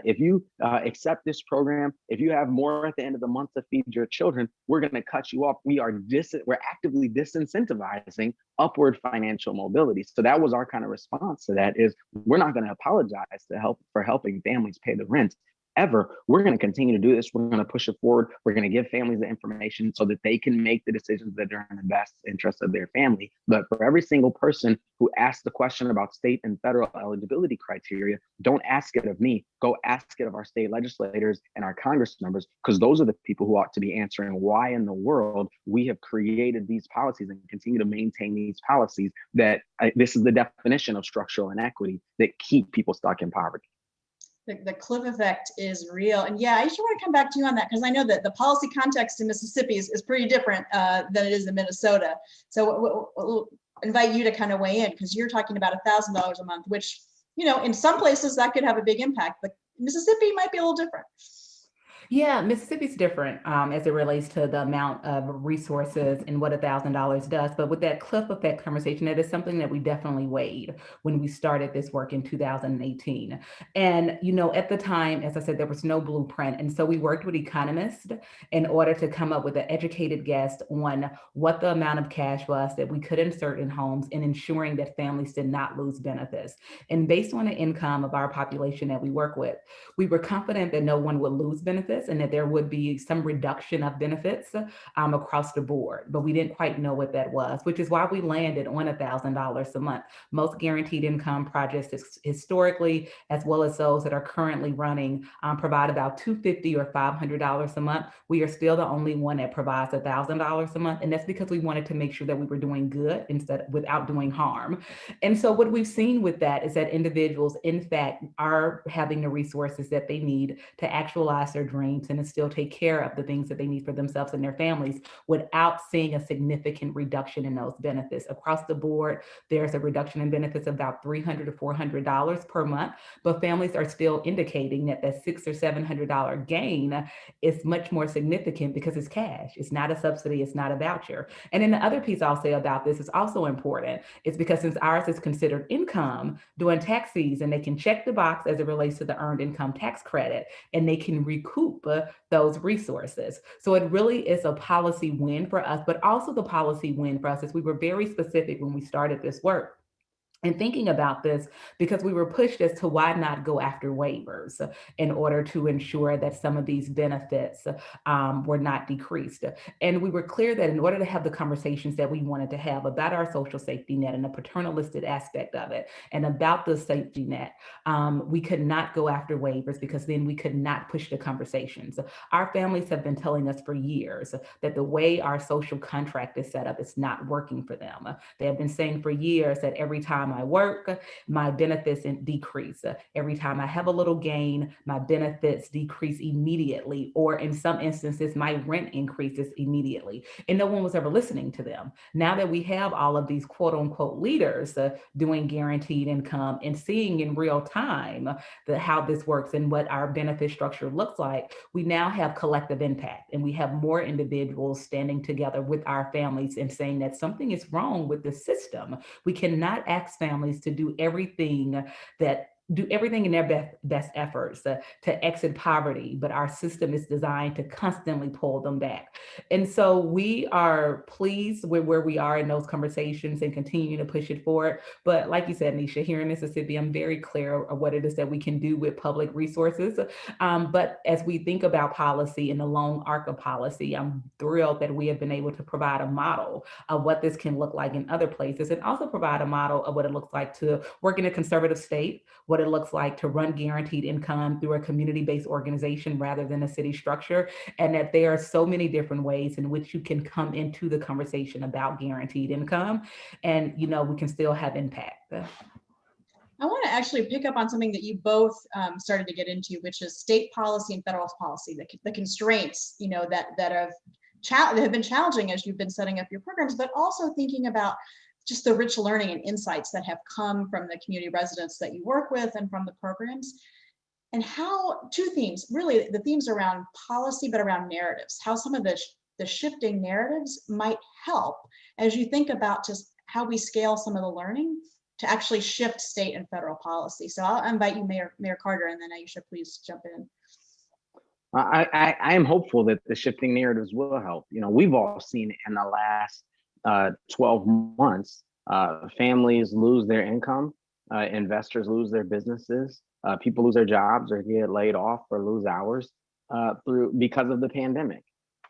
if you accept this program, if you have more at the end of the month to feed your children, we're going to cut you off. We're actively disincentivizing upward financial mobility. So that was our kind of response to that, is we're not going to apologize for helping families pay the rent ever. We're going to continue to do this. We're going to push it forward. We're going to give families the information so that they can make the decisions that are in the best interest of their family. But for every single person who asks the question about state and federal eligibility criteria, don't ask it of me. Go ask it of our state legislators and our Congress members, because those are the people who ought to be answering why in the world we have created these policies and continue to maintain these policies that this is the definition of structural inequity that keep people stuck in poverty. The cliff effect is real. And yeah, I just want to come back to you on that, because I know that the policy context in Mississippi is pretty different than it is in Minnesota. So we'll invite you to kind of weigh in, because you're talking about $1,000 a month, which, you know, in some places that could have a big impact, but Mississippi might be a little different. Yeah, Mississippi's different as it relates to the amount of resources and what $1,000 does. But with that cliff effect conversation, that is something that we definitely weighed when we started this work in 2018. And, you know, at the time, as I said, there was no blueprint. And so we worked with economists in order to come up with an educated guess on what the amount of cash was that we could insert in homes and ensuring that families did not lose benefits. And based on the income of our population that we work with, we were confident that no one would lose benefits and that there would be some reduction of benefits across the board, but we didn't quite know what that was, which is why we landed on $1,000 a month. Most guaranteed income projects historically, as well as those that are currently running, provide about $250 or $500 a month. We are still the only one that provides $1,000 a month, and that's because we wanted to make sure that we were doing good without doing harm. And so what we've seen with that is that individuals, in fact, are having the resources that they need to actualize their dreams and to still take care of the things that they need for themselves and their families without seeing a significant reduction in those benefits. Across the board, there's a reduction in benefits of about $300 to $400 per month, but families are still indicating that that $600 or $700 gain is much more significant because it's cash. It's not a subsidy, it's not a voucher. And then the other piece I'll say about this is also important. It's because since ours is considered income during tax season, they can check the box as it relates to the earned income tax credit, and they can recoup recoup those resources. So it really is a policy win for us, but also the policy win for us is we were very specific when we started this work and thinking about this, because we were pushed as to why not go after waivers in order to ensure that some of these benefits were not decreased. And we were clear that in order to have the conversations that we wanted to have about our social safety net and the paternalistic aspect of it, and about the safety net, we could not go after waivers, because then we could not push the conversations. Our families have been telling us for years that the way our social contract is set up is not working for them. They have been saying for years that every time I work, my benefits decrease. Every time I have a little gain, my benefits decrease immediately, or in some instances, my rent increases immediately. And no one was ever listening to them. Now that we have all of these quote unquote leaders doing guaranteed income and seeing in real time how this works and what our benefit structure looks like, we now have collective impact, and we have more individuals standing together with our families and saying that something is wrong with the system. We cannot ask families to do everything in their best efforts to exit poverty, but our system is designed to constantly pull them back. And so we are pleased with where we are in those conversations and continue to push it forward. But like you said, Nisha, here in Mississippi, I'm very clear of what it is that we can do with public resources. But as we think about policy in the long arc of policy, I'm thrilled that we have been able to provide a model of what this can look like in other places, and also provide a model of what it looks like to work in a conservative state, what it looks like to run guaranteed income through a community-based organization rather than a city structure, and that there are so many different ways in which you can come into the conversation about guaranteed income, and we can still have impact. I want to actually pick up on something that you both started to get into, which is state policy and federal policy, the constraints, that have been challenging as you've been setting up your programs, but also thinking about just the rich learning and insights that have come from the community residents that you work with and from the programs. And how, two themes, really the themes around policy, but around narratives, how some of the shifting narratives might help as you think about just how we scale some of the learning to actually shift state and federal policy. So I'll invite you, Mayor Carter, and then Aisha, please jump in. I am hopeful that the shifting narratives will help. We've all seen in the last 12 months, families lose their income, investors lose their businesses, people lose their jobs or get laid off or lose hours because of the pandemic.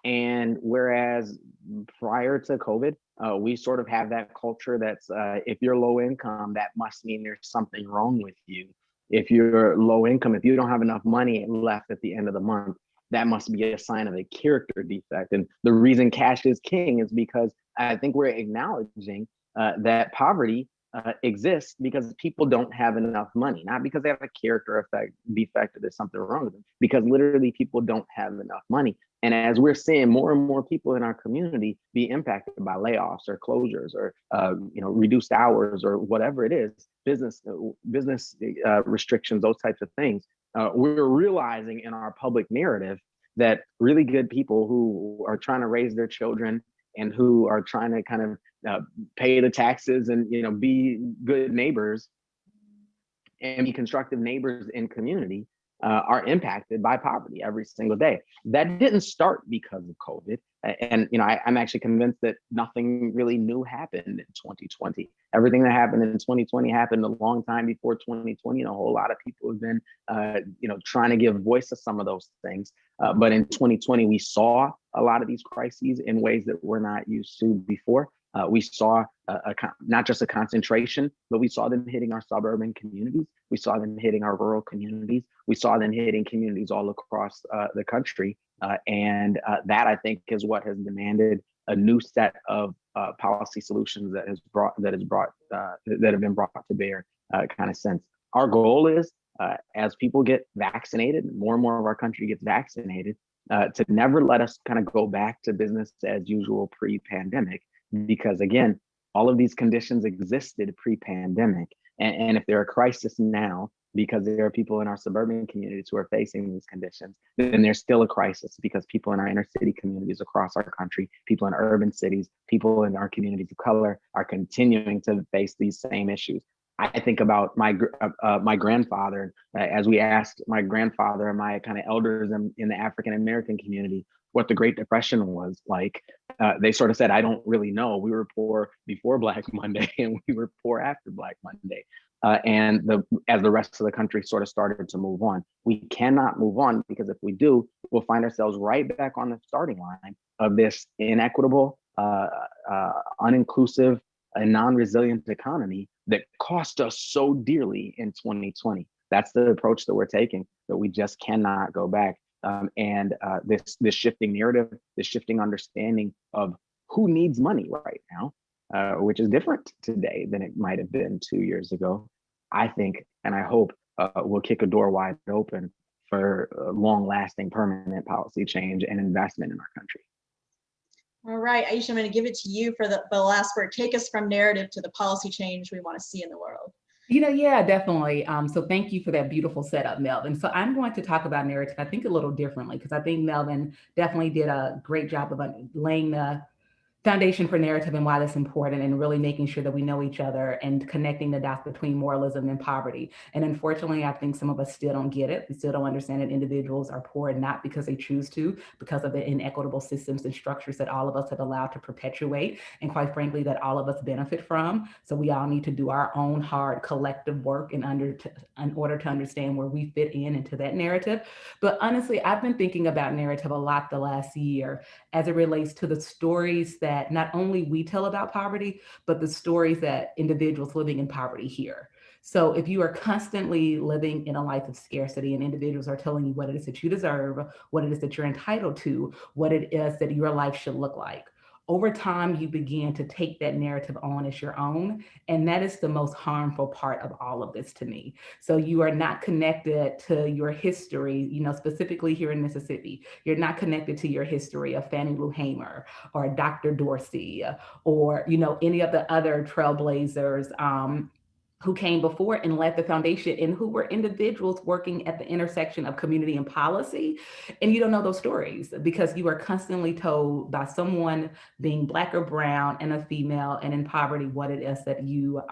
And whereas prior to COVID, we sort of have that culture that's if you're low income, that must mean there's something wrong with you. If you're low income, if you don't have enough money left at the end of the month, that must be a sign of a character defect. And the reason cash is king is because I think we're acknowledging that poverty exists because people don't have enough money, not because they have a character defect or there's something wrong with them, because literally people don't have enough money. And as we're seeing more and more people in our community be impacted by layoffs or closures or reduced hours or whatever it is, business restrictions, those types of things, we're realizing in our public narrative that really good people who are trying to raise their children and who are trying to kind of pay the taxes and be good neighbors and be constructive neighbors in community are impacted by poverty every single day. That didn't start because of COVID. And I'm actually convinced that nothing really new happened in 2020. Everything that happened in 2020 happened a long time before 2020. A whole lot of people have been trying to give voice to some of those things. But in 2020, we saw a lot of these crises in ways that we're not used to before. We saw not just a concentration, but we saw them hitting our suburban communities. We saw them hitting our rural communities. We saw them hitting communities all across the country. And that, I think, is what has demanded a new set of policy solutions that have been brought to bear kind of since. Our goal is, as people get vaccinated, more and more of our country gets vaccinated, to never let us kind of go back to business as usual pre-pandemic. Because again, all of these conditions existed pre-pandemic. And if they're a crisis now, because there are people in our suburban communities who are facing these conditions, then there's still a crisis because people in our inner city communities across our country, people in urban cities, people in our communities of color are continuing to face these same issues. I think about my grandfather, as we asked my grandfather and my kind of elders in the African American community what the Great Depression was like. They sort of said, I don't really know. We were poor before Black Monday and we were poor after Black Monday. As the rest of the country sort of started to move on, we cannot move on, because if we do, we'll find ourselves right back on the starting line of this inequitable, uninclusive, and non-resilient economy that cost us so dearly in 2020. That's the approach that we're taking, that we just cannot go back. This shifting narrative, this shifting understanding of who needs money right now, which is different today than it might have been 2 years ago, I think, and I hope will kick a door wide open for long-lasting, permanent policy change and investment in our country. All right, Aisha, I'm going to give it to you for the last word. Take us from narrative to the policy change we want to see in the world. Yeah, definitely. So thank you for that beautiful setup, Melvin. So I'm going to talk about narrative, I think, a little differently, because I think Melvin definitely did a great job of laying the foundation for narrative and why that's important, and really making sure that we know each other and connecting the dots between moralism and poverty. And unfortunately, I think some of us still don't get it. We still don't understand that individuals are poor not because they choose to, because of the inequitable systems and structures that all of us have allowed to perpetuate, and quite frankly, that all of us benefit from. So we all need to do our own hard collective work in order to understand where we fit into that narrative. But honestly, I've been thinking about narrative a lot the last year as it relates to the stories that not only we tell about poverty, but the stories that individuals living in poverty hear. So if you are constantly living in a life of scarcity and individuals are telling you what it is that you deserve, what it is that you're entitled to, what it is that your life should look like, over time, you begin to take that narrative on as your own. And that is the most harmful part of all of this to me. So you are not connected to your history, specifically here in Mississippi. You're not connected to your history of Fannie Lou Hamer or Dr. Dorsey or, any of the other trailblazers who came before and led the foundation, and who were individuals working at the intersection of community and policy. And you don't know those stories because you are constantly told by someone being Black or brown and a female and in poverty what it is that you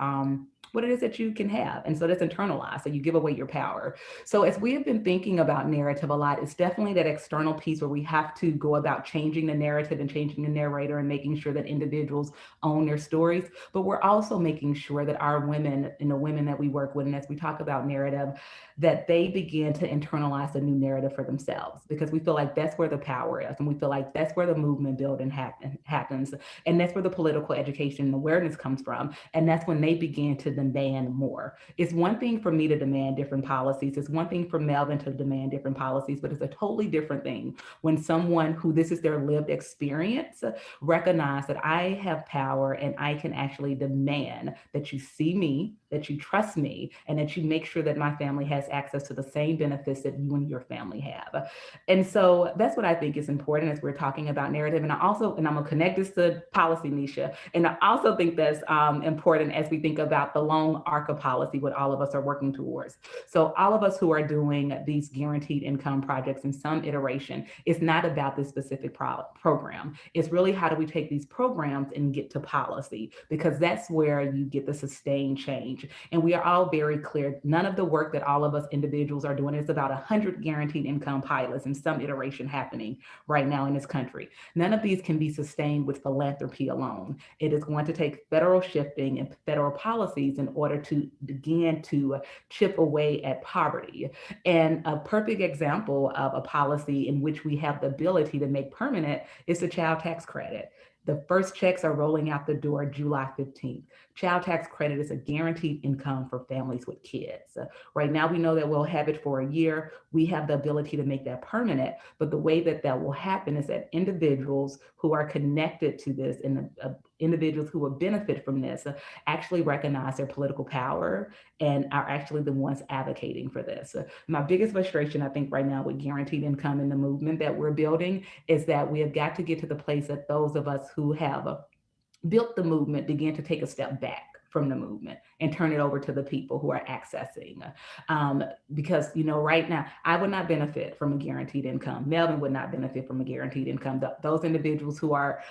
can have. And so that's internalized. So you give away your power. So as we have been thinking about narrative a lot, it's definitely that external piece where we have to go about changing the narrative and changing the narrator and making sure that individuals own their stories. But we're also making sure that our women and the women that we work with, and as we talk about narrative, that they begin to internalize a new narrative for themselves, because we feel like that's where the power is. And we feel like that's where the movement building happens. And that's where the political education and awareness comes from. And that's when they begin to demand more. It's one thing for me to demand different policies. It's one thing for Melvin to demand different policies, but it's a totally different thing when someone who this is their lived experience recognize that I have power and I can actually demand that you see me, that you trust me, and that you make sure that my family has access to the same benefits that you and your family have. And so that's what I think is important as we're talking about narrative. And I'm gonna connect this to policy, Nisha. And I also think that's important as we think about the long arc of policy, what all of us are working towards. So all of us who are doing these guaranteed income projects in some iteration, it's not about this specific program. It's really how do we take these programs and get to policy, because that's where you get the sustained change. And we are all very clear, none of the work that all of us individuals are doing is about 100 guaranteed income pilots in some iteration happening right now in this country. None of these can be sustained with philanthropy alone. It is going to take federal shifting and federal policies in order to begin to chip away at poverty. And a perfect example of a policy in which we have the ability to make permanent is the child tax credit. The first checks are rolling out the door July 15th. Child tax credit is a guaranteed income for families with kids. Right now, we know that we'll have it for a year. We have the ability to make that permanent, but the way that that will happen is that individuals who are connected to this and individuals who will benefit from this actually recognize their political power and are actually the ones advocating for this. My biggest frustration, I think, right now with guaranteed income in the movement that we're building is that we have got to get to the place that those of us who have built the movement begin to take a step back from the movement and turn it over to the people who are accessing. Because, you know, right now, I would not benefit from a guaranteed income. Melvin would not benefit from a guaranteed income. Those individuals who are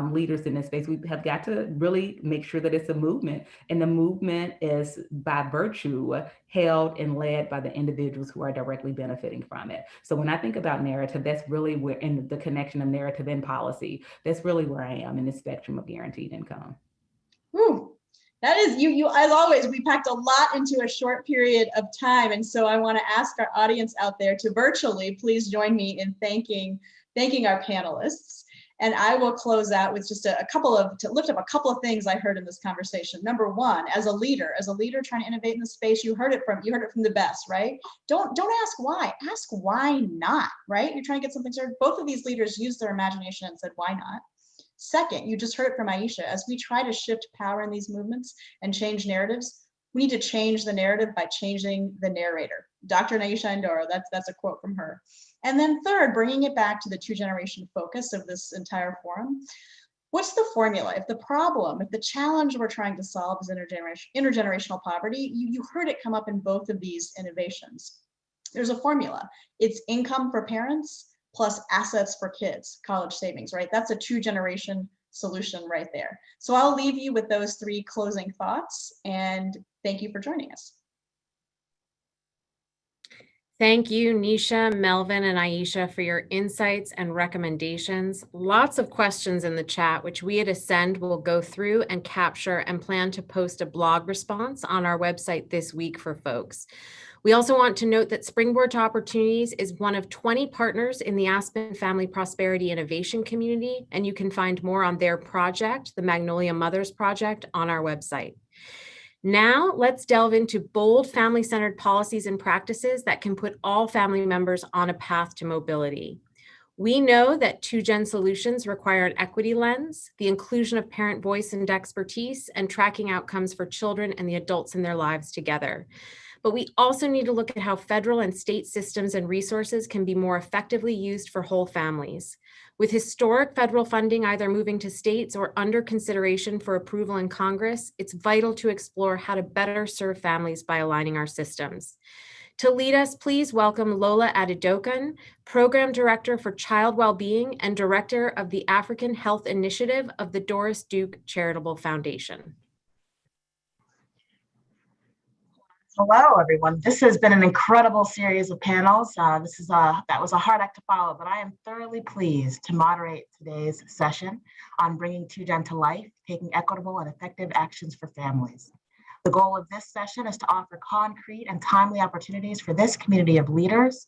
leaders in this space, we have got to really make sure that it's a movement. And the movement is by virtue held and led by the individuals who are directly benefiting from it. So when I think about narrative, that's really where, in the connection of narrative and policy, that's really where I am in the spectrum of guaranteed income. Whew. That is, you, as always, we packed a lot into a short period of time. And so I want to ask our audience out there to virtually please join me in thanking our panelists. And I will close out with just to lift up a couple of things I heard in this conversation. Number one, as a leader trying to innovate in the space, you heard it from the best, right? Don't ask why, ask why not, right? You're trying to get something started. Both of these leaders used their imagination and said, why not? Second, you just heard it from Aisha, as we try to shift power in these movements and change narratives, we need to change the narrative by changing the narrator. Dr. Nyandoro, that's a quote from her. And then third, bringing it back to the two-generation focus of this entire forum. What's the formula? If the challenge we're trying to solve is intergenerational poverty, you heard it come up in both of these innovations. There's a formula. It's income for parents plus assets for kids, college savings, right? That's a two-generation solution right there. So I'll leave you with those three closing thoughts, and thank you for joining us. Thank you, Nisha, Melvin, and Aisha for your insights and recommendations. Lots of questions in the chat, which we at Ascend will go through and capture and plan to post a blog response on our website this week for folks. We also want to note that Springboard to Opportunities is one of 20 partners in the Aspen Family Prosperity Innovation Community, and you can find more on their project, the Magnolia Mothers Project, on our website. Now, let's delve into bold family-centered policies and practices that can put all family members on a path to mobility. We know that two-gen solutions require an equity lens, the inclusion of parent voice and expertise, and tracking outcomes for children and the adults in their lives together. But we also need to look at how federal and state systems and resources can be more effectively used for whole families. With historic federal funding either moving to states or under consideration for approval in Congress, it's vital to explore how to better serve families by aligning our systems. To lead us, please welcome Lola Adedokun, Program Director for Child Wellbeing and Director of the African Health Initiative of the Doris Duke Charitable Foundation. Hello, everyone. This has been an incredible series of panels. That was a hard act to follow, but I am thoroughly pleased to moderate today's session on bringing two-gen to life, taking equitable and effective actions for families. The goal of this session is to offer concrete and timely opportunities for this community of leaders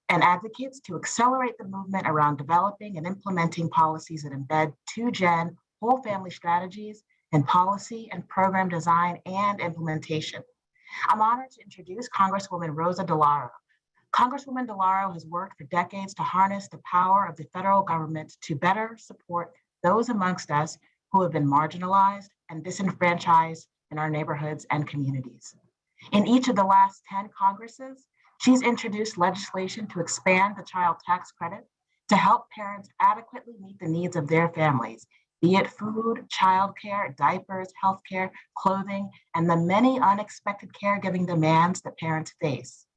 and advocates to accelerate the movement around developing and implementing policies that embed two-gen whole family strategies in policy and program design and implementation. I'm honored to introduce Congresswoman Rosa DeLauro. Congresswoman DeLauro has worked for decades to harness the power of the federal government to better support those amongst us who have been marginalized and disenfranchised in our neighborhoods and communities. In each of the last 10 Congresses, she's introduced legislation to expand the child tax credit to help parents adequately meet the needs of their families, be it food, childcare, diapers, healthcare, clothing, and the many unexpected caregiving demands that parents face.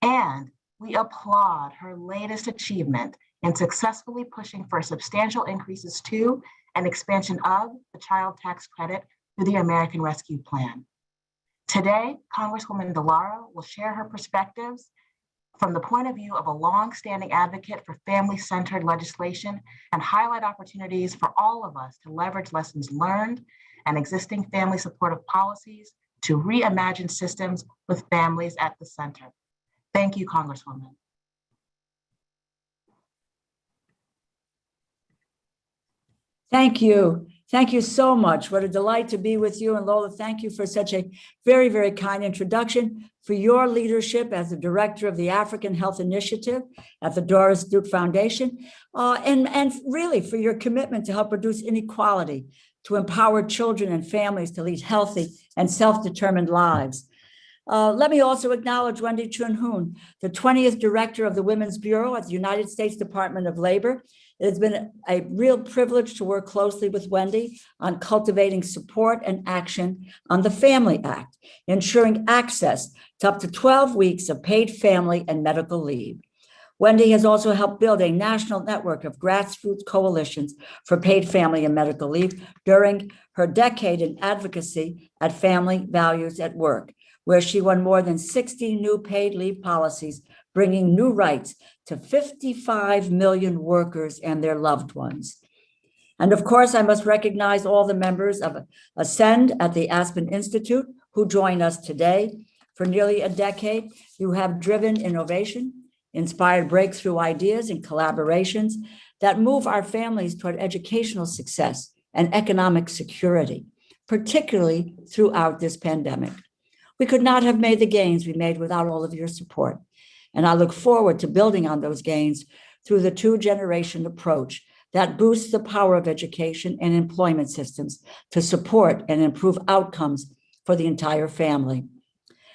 And we applaud her latest achievement in successfully pushing for substantial increases to and expansion of the child tax credit through the American Rescue Plan. Today, Congresswoman DeLauro will share her perspectives from the point of view of a long-standing advocate for family-centered legislation and highlight opportunities for all of us to leverage lessons learned and existing family supportive policies to reimagine systems with families at the center. Thank you, Congresswoman. Thank you. Thank you so much. What a delight to be with you. And Lola, thank you for such a very, very kind introduction, for your leadership as the director of the African Health Initiative at the Doris Duke Foundation, and really for your commitment to help reduce inequality, to empower children and families to lead healthy and self-determined lives. Let me also acknowledge Wendy Chun-Hoon, the 20th Director of the Women's Bureau at the United States Department of Labor. It has been a real privilege to work closely with Wendy on cultivating support and action on the Family Act, ensuring access to up to 12 weeks of paid family and medical leave. Wendy has also helped build a national network of grassroots coalitions for paid family and medical leave during her decade in advocacy at Family Values at Work, where she won more than 60 new paid leave policies, bringing new rights to 55 million workers and their loved ones. And of course, I must recognize all the members of Ascend at the Aspen Institute who join us today. For nearly a decade, you have driven innovation, inspired breakthrough ideas and collaborations that move our families toward educational success and economic security, particularly throughout this pandemic. We could not have made the gains we made without all of your support. And I look forward to building on those gains through the two-generation approach that boosts the power of education and employment systems to support and improve outcomes for the entire family.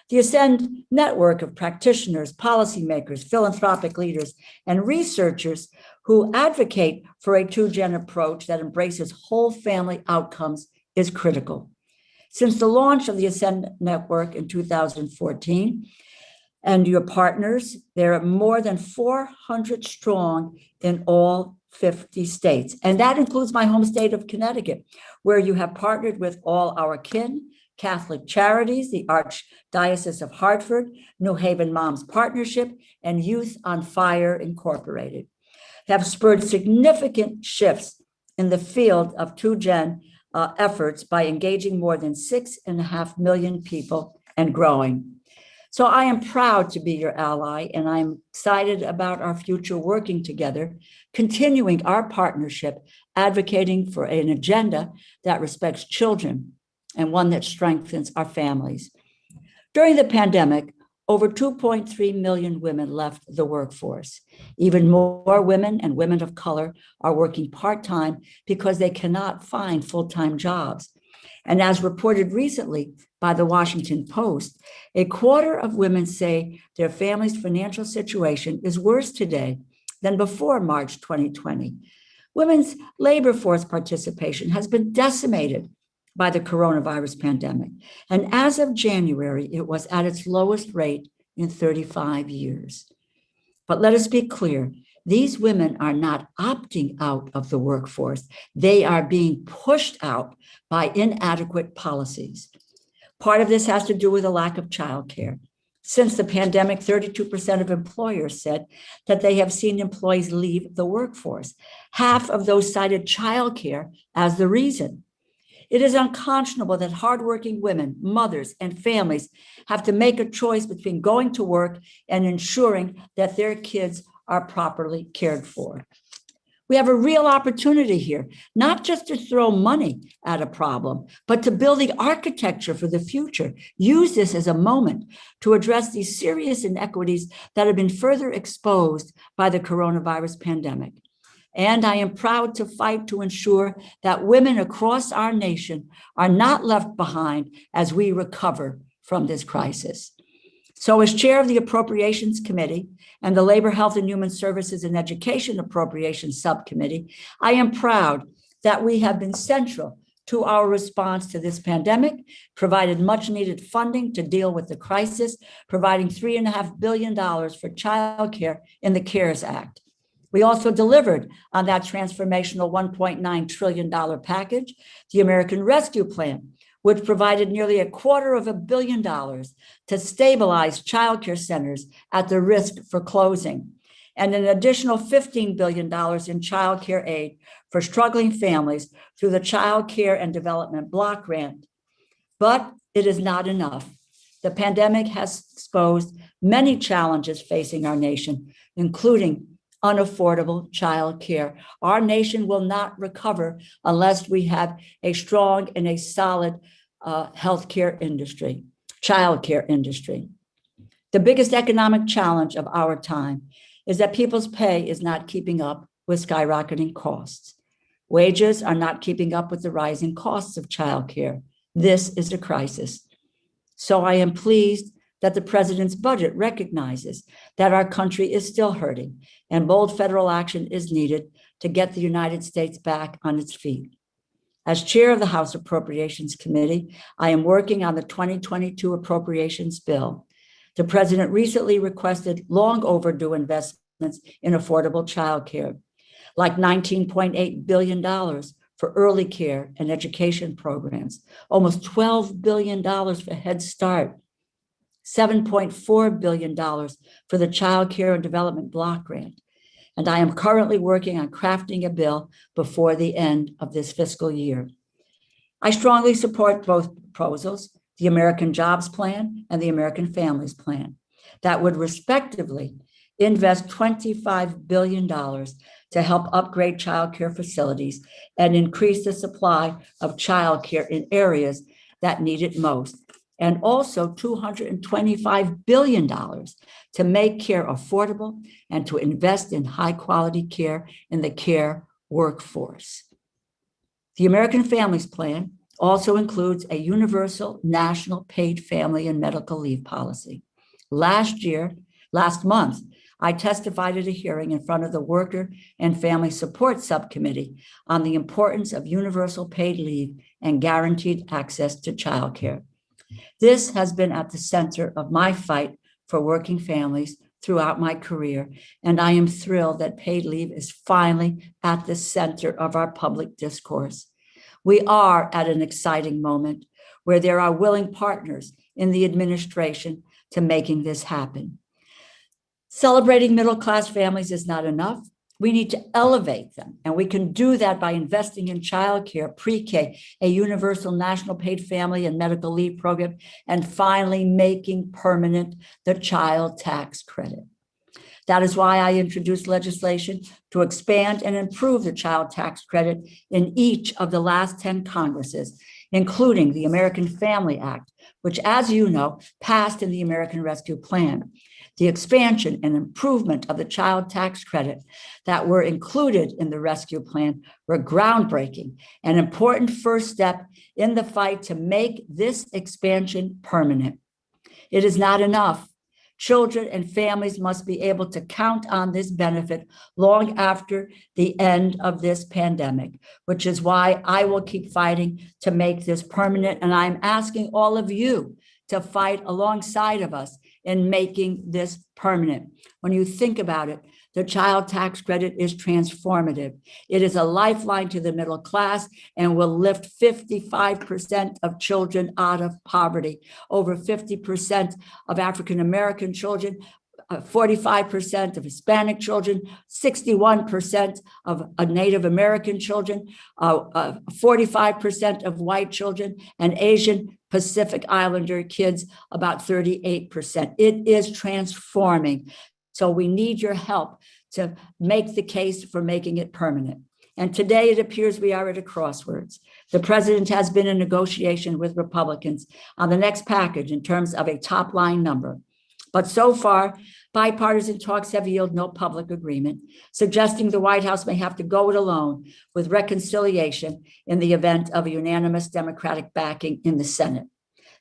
The Ascend network of practitioners, policymakers, philanthropic leaders, and researchers who advocate for a two-gen approach that embraces whole family outcomes is critical. Since the launch of the Ascend network in 2014, and your partners, there are more than 400 strong in all 50 states. And that includes my home state of Connecticut, where you have partnered with All Our Kin, Catholic Charities, the Archdiocese of Hartford, New Haven Moms Partnership, and Youth on Fire Incorporated, have spurred significant shifts in the field of two-gen efforts by engaging more than 6.5 million people and growing. So I am proud to be your ally, and I'm excited about our future working together, continuing our partnership, advocating for an agenda that respects children and one that strengthens our families. During the pandemic, over 2.3 million women left the workforce. Even more women and women of color are working part-time because they cannot find full-time jobs. And as reported recently by the Washington Post, a quarter of women say their family's financial situation is worse today than before March 2020. Women's labor force participation has been decimated by the coronavirus pandemic. And as of January, it was at its lowest rate in 35 years. But let us be clear, these women are not opting out of the workforce. They are being pushed out by inadequate policies. Part of this has to do with a lack of childcare. Since the pandemic, 32% of employers said that they have seen employees leave the workforce. Half of those cited childcare as the reason. It is unconscionable that hardworking women, mothers, and families have to make a choice between going to work and ensuring that their kids are properly cared for. We have a real opportunity here, not just to throw money at a problem, but to build the architecture for the future. Use this as a moment to address these serious inequities that have been further exposed by the coronavirus pandemic. And I am proud to fight to ensure that women across our nation are not left behind as we recover from this crisis. So as chair of the Appropriations Committee and the Labor, Health, and Human Services and Education Appropriations Subcommittee, I am proud that we have been central to our response to this pandemic, provided much needed funding to deal with the crisis, providing $3.5 billion for childcare in the CARES Act. We also delivered on that transformational $1.9 trillion package, the American Rescue Plan, which provided nearly $250 million to stabilize childcare centers at the risk for closing, and an additional $15 billion in childcare aid for struggling families through the Child Care and Development Block Grant. But it is not enough. The pandemic has exposed many challenges facing our nation, including unaffordable child care. Our nation will not recover unless we have a strong and a solid healthcare industry, child care industry. The biggest economic challenge of our time is that people's pay is not keeping up with skyrocketing costs. Wages are not keeping up with the rising costs of child care. This is a crisis. So I am pleased that the president's budget recognizes that our country is still hurting and bold federal action is needed to get the United States back on its feet. As chair of the House Appropriations Committee, I am working on the 2022 appropriations bill. The president recently requested long overdue investments in affordable childcare, like $19.8 billion for early care and education programs, almost $12 billion for Head Start, $7.4 billion for the Child Care and Development Block Grant. And I am currently working on crafting a bill before the end of this fiscal year. I strongly support both proposals, the American Jobs Plan and the American Families Plan, that would respectively invest $25 billion to help upgrade childcare facilities and increase the supply of childcare in areas that need it most, and also $225 billion to make care affordable and to invest in high-quality care in the care workforce. The American Families Plan also includes a universal national paid family and medical leave policy. Last month, I testified at a hearing in front of the Worker and Family Support Subcommittee on the importance of universal paid leave and guaranteed access to childcare. This has been at the center of my fight for working families throughout my career, and I am thrilled that paid leave is finally at the center of our public discourse. We are at an exciting moment where there are willing partners in the administration to making this happen. Celebrating middle-class families is not enough. We need to elevate them, and we can do that by investing in childcare, pre-K, a universal national paid family and medical leave program, and finally making permanent the child tax credit. That is why I introduced legislation to expand and improve the child tax credit in each of the last 10 Congresses, including the American Family Act, which, as you know, passed in the American Rescue Plan. The expansion and improvement of the child tax credit that were included in the rescue plan were groundbreaking, an important first step in the fight to make this expansion permanent. It is not enough. Children and families must be able to count on this benefit long after the end of this pandemic, which is why I will keep fighting to make this permanent. And I'm asking all of you to fight alongside of us in making this permanent. When you think about it, the child tax credit is transformative. It is a lifeline to the middle class and will lift 55% of children out of poverty, over 50% of African-American children, 45% of Hispanic children, 61% of Native American children, 45% of white children, and Asian Pacific Islander kids, about 38%. It is transforming. So we need your help to make the case for making it permanent. And today it appears we are at a crossroads. The president has been in negotiation with Republicans on the next package in terms of a top line number. But so far, bipartisan talks have yielded no public agreement, suggesting the White House may have to go it alone with reconciliation in the event of a unanimous Democratic backing in the Senate.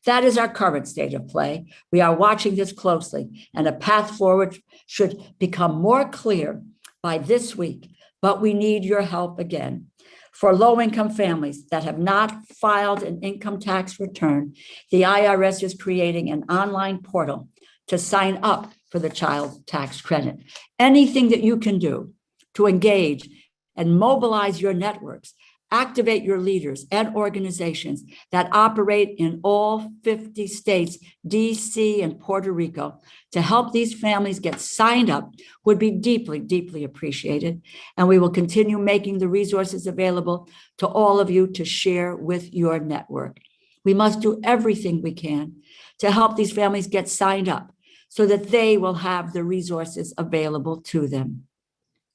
That is our current state of play. We are watching this closely, and a path forward should become more clear by this week, but we need your help again. For low-income families that have not filed an income tax return, the IRS is creating an online portal to sign up for the child tax credit. Anything that you can do to engage and mobilize your networks, activate your leaders and organizations that operate in all 50 states, DC and Puerto Rico, to help these families get signed up would be deeply, deeply appreciated. And we will continue making the resources available to all of you to share with your network. We must do everything we can to help these families get signed up so that they will have the resources available to them.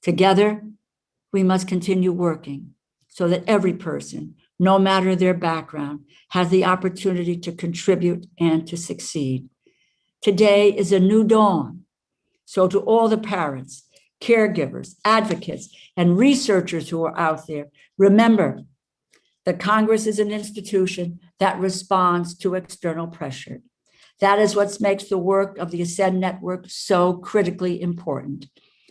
Together, we must continue working so that every person, no matter their background, has the opportunity to contribute and to succeed. Today is a new dawn. So to all the parents, caregivers, advocates, and researchers who are out there, remember that Congress is an institution that responds to external pressure. That is what makes the work of the Ascend Network so critically important.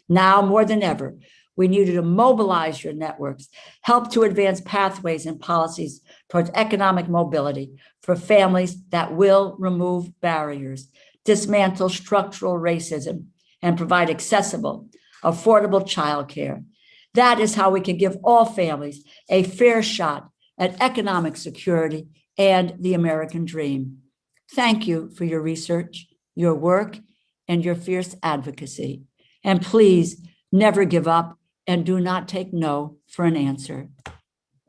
Now more than ever, We need you to mobilize your networks, help to advance pathways and policies towards economic mobility for families that will remove barriers, dismantle structural racism, and provide accessible, affordable childcare. That is how we can give all families a fair shot at economic security and the American dream. Thank you for your research, your work, and your fierce advocacy. And please never give up and do not take no for an answer.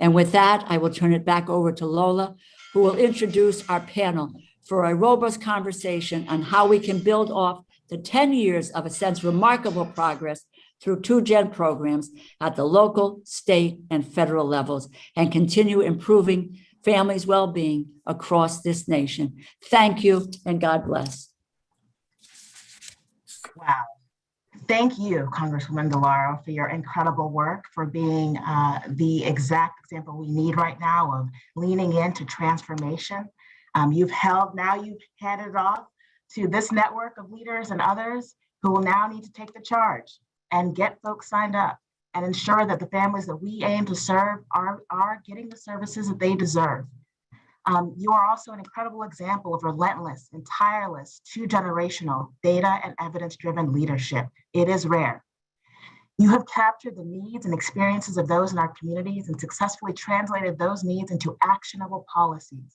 And with that, I will turn it back over to Lola, who will introduce our panel for a robust conversation on how we can build off the 10 years of a sense remarkable progress through 2-gen programs at the local, state, and federal levels, and continue improving families' well-being across this nation. Thank you, and God bless. Wow. Thank you, Congresswoman DeLauro, for your incredible work, for being the exact example we need right now of leaning into transformation. You've handed it off to this network of leaders and others who will now need to take the charge and get folks signed up and ensure that the families that we aim to serve are getting the services that they deserve. You are also an incredible example of relentless and tireless 2-generational data and evidence-driven leadership. It is rare. You have captured the needs and experiences of those in our communities and successfully translated those needs into actionable policies.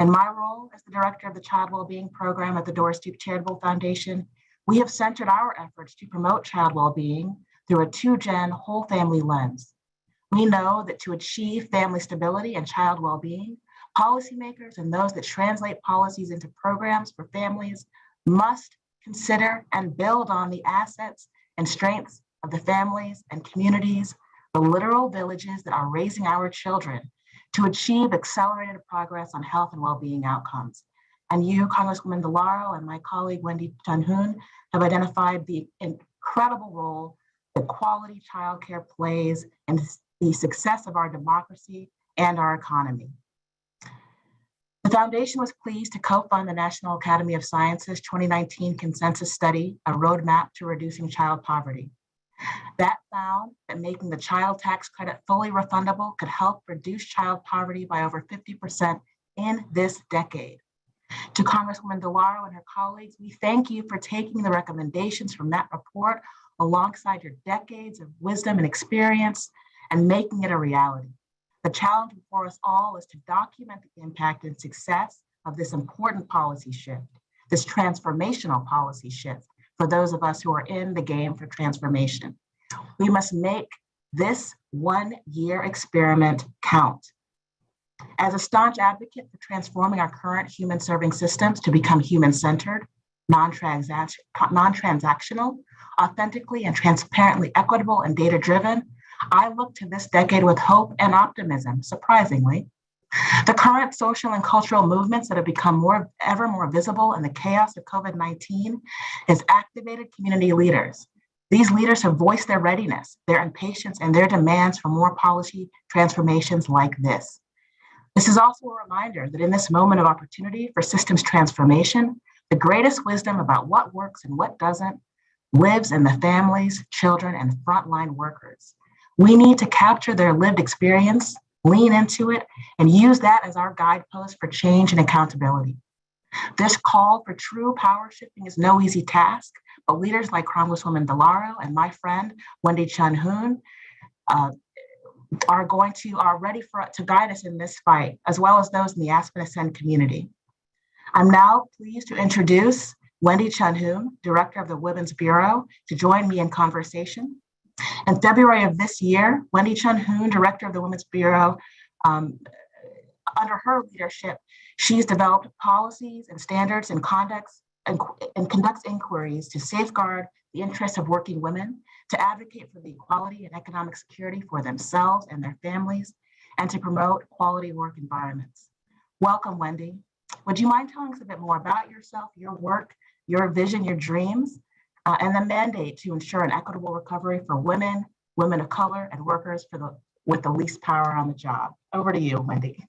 In my role as the director of the Child Wellbeing Program at the Doris Duke Charitable Foundation, we have centered our efforts to promote child well-being through a 2-gen whole family lens. We know that to achieve family stability and child well-being, policymakers and those that translate policies into programs for families must consider and build on the assets and strengths of the families and communities, the literal villages that are raising our children to achieve accelerated progress on health and well-being outcomes. And you, Congresswoman DeLauro, and my colleague, Wendy Chun-Hoon, have identified the incredible role that quality childcare plays in the success of our democracy and our economy. The foundation was pleased to co-fund the National Academy of Sciences 2019 consensus study, A Roadmap to Reducing Child Poverty. That found that making the child tax credit fully refundable could help reduce child poverty by over 50% in this decade. To Congresswoman DeLauro and her colleagues, we thank you for taking the recommendations from that report alongside your decades of wisdom and experience and making it a reality. The challenge before us all is to document the impact and success of this important policy shift, this transformational policy shift for those of us who are in the game for transformation. We must make this 1-year experiment count. As a staunch advocate for transforming our current human-serving systems to become human-centered, non-transactional, authentically and transparently equitable and data-driven, I look to this decade with hope and optimism, surprisingly. The current social and cultural movements that have become ever more visible in the chaos of COVID-19 has activated community leaders. These leaders have voiced their readiness, their impatience, and their demands for more policy transformations like this. This is also a reminder that in this moment of opportunity for systems transformation, the greatest wisdom about what works and what doesn't lives in the families, children, and frontline workers. We need to capture their lived experience, lean into it, and use that as our guidepost for change and accountability. This call for true power shifting is no easy task, but leaders like Congresswoman DeLauro and my friend, Wendy Chun-Hoon, are ready to guide us in this fight, as well as those in the Aspen Ascend community. I'm now pleased to introduce Wendy Chun-Hoon, Director of the Women's Bureau, to join me in conversation. In February of this year, Wendy Chun-Hoon, Director of the Women's Bureau, under her leadership, she's developed policies and standards and conducts and conducts inquiries to safeguard the interests of working women, to advocate for the equality and economic security for themselves and their families, and to promote quality work environments. Welcome, Wendy. Would you mind telling us a bit more about yourself, your work, your vision, your dreams, and the mandate to ensure an equitable recovery for women, women of color, and workers with the least power on the job? Over to you, Wendy.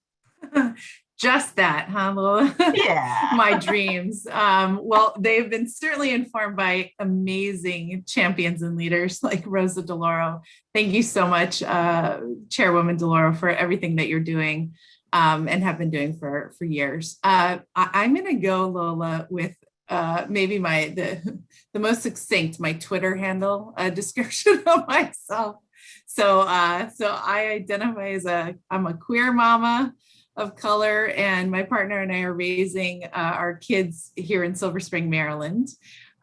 Just that, huh, Lola? Yeah. My dreams. Well, they've been certainly informed by amazing champions and leaders like Rosa DeLauro. Thank you so much, Chairwoman DeLauro, for everything that you're doing and have been doing for years. I'm going to go, Lola, with maybe the most succinct, my Twitter handle description of myself. So I identify as I'm a queer mama of color, and my partner and I are raising our kids here in Silver Spring, Maryland.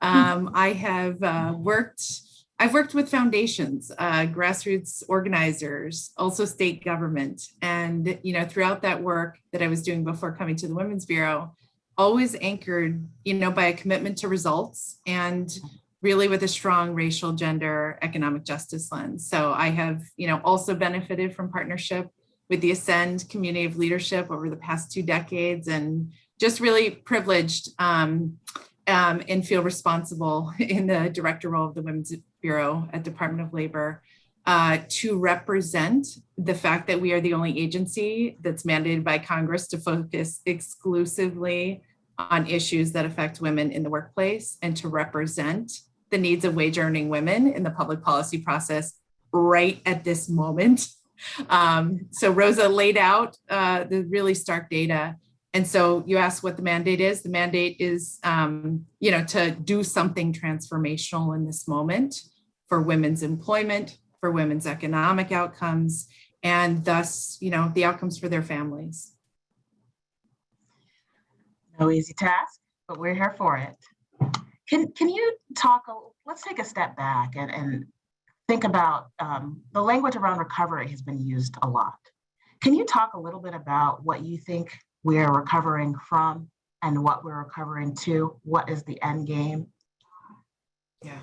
I've worked with foundations, grassroots organizers, also state government. And, throughout that work that I was doing before coming to the Women's Bureau, always anchored, by a commitment to results and really with a strong racial, gender, economic justice lens. So I have, also benefited from partnership with the Ascend community of leadership over the past 2 decades, and just really privileged and feel responsible in the director role of the Women's Bureau at Department of Labor to represent the fact that we are the only agency that's mandated by Congress to focus exclusively on issues that affect women in the workplace, and to represent the needs of wage earning women in the public policy process right at this moment. So Rosa laid out the really stark data. And so you asked what the mandate is. The mandate is, to do something transformational in this moment for women's employment, for women's economic outcomes, and thus, the outcomes for their families. No easy task, but we're here for it. Can you talk, let's take a step back and think about the language around recovery has been used a lot. Can you talk a little bit about what you think we're recovering from and what we're recovering to? What is the end game? Yeah.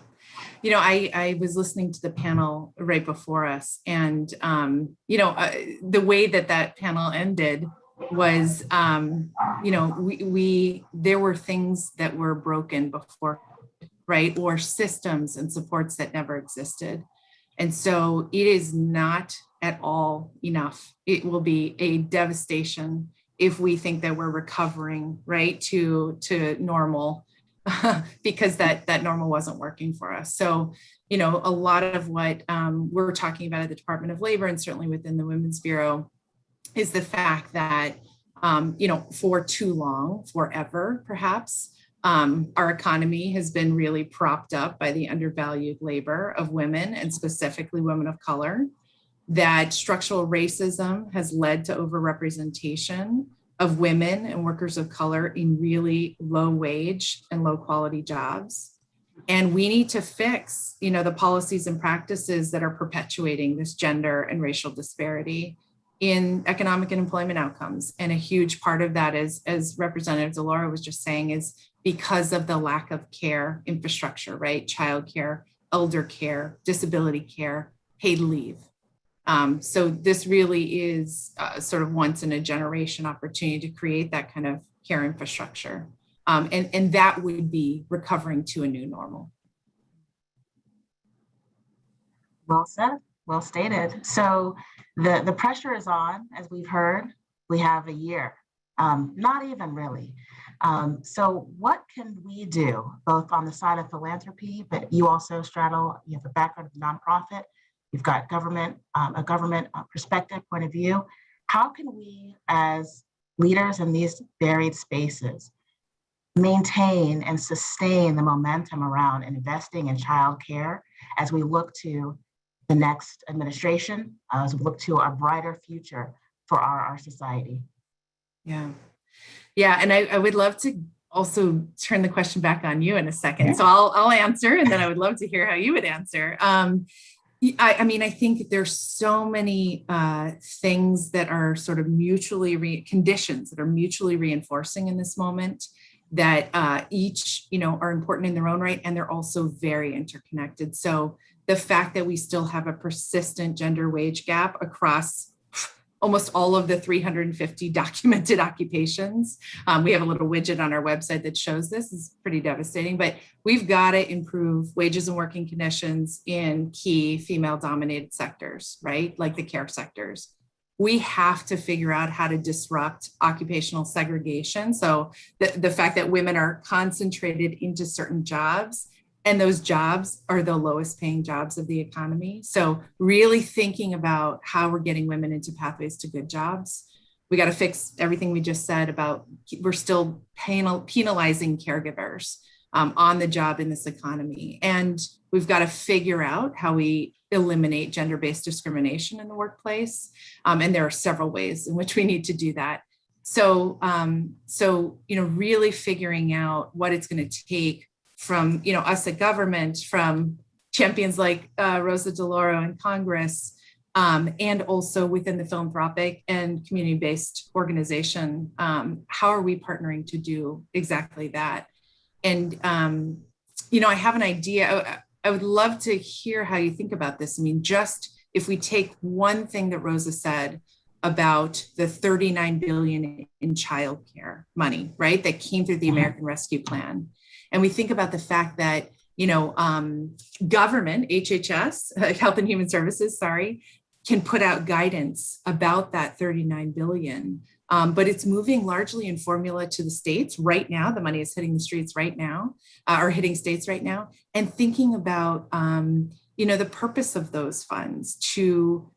I was listening to the panel right before us, and, the way that panel ended was, there were things that were broken before, right? Or systems and supports that never existed. And so it is not at all enough. It will be a devastation if we think that we're recovering, right, to normal, because that normal wasn't working for us. So, a lot of what we're talking about at the Department of Labor, and certainly within the Women's Bureau, is the fact that, for too long, forever, perhaps, our economy has been really propped up by the undervalued labor of women, and specifically women of color, that structural racism has led to overrepresentation of women and workers of color in really low wage and low quality jobs. And we need to fix, the policies and practices that are perpetuating this gender and racial disparity in economic and employment outcomes. And a huge part of that is, as Representative DeLauro was just saying, is because of the lack of care infrastructure, right? Childcare, elder care, disability care, paid leave. So this really is sort of once in a generation opportunity to create that kind of care infrastructure. And that would be recovering to a new normal. Well said, well stated. So the pressure is on, as we've heard. We have a year, not even really. So what can we do, both on the side of philanthropy, but you also straddle, you have a background of nonprofit, you've got government, a government perspective, point of view. How can we, as leaders in these varied spaces, maintain and sustain the momentum around investing in childcare as we look to the next administration, as we look to a brighter future for our society? Yeah, and I would love to also turn the question back on you in a second. Okay. So I'll answer, and then I would love to hear how you would answer. I think there's so many things that are sort of conditions that are mutually reinforcing in this moment, that each, are important in their own right, and they're also very interconnected. So the fact that we still have a persistent gender wage gap across almost all of the 350 documented occupations. We have a little widget on our website that shows this. Is pretty devastating, but we've got to improve wages and working conditions in key female dominated sectors, right? Like the care sectors. we have to figure out how to disrupt occupational segregation. So the fact that women are concentrated into certain jobs, and those jobs are the lowest paying jobs of the economy. So really thinking about how we're getting women into pathways to good jobs. We got to fix everything we just said about we're still penalizing caregivers on the job in this economy. And we've got to figure out how we eliminate gender-based discrimination in the workplace. And there are several ways in which we need to do that. So, really figuring out what it's going to take from, us at government, from champions like Rosa DeLauro in Congress, and also within the philanthropic and community-based organization. How are we partnering to do exactly that? And, I have an idea. I would love to hear how you think about this. I mean, just if we take one thing that Rosa said about the $39 billion in childcare money, right, that came through the American Rescue Plan. And we think about the fact that, government, HHS, Health and Human Services, can put out guidance about that $39 billion. But it's moving largely in formula to the states right now. The money is hitting the streets right now, or hitting states right now. And thinking about, the purpose of those funds to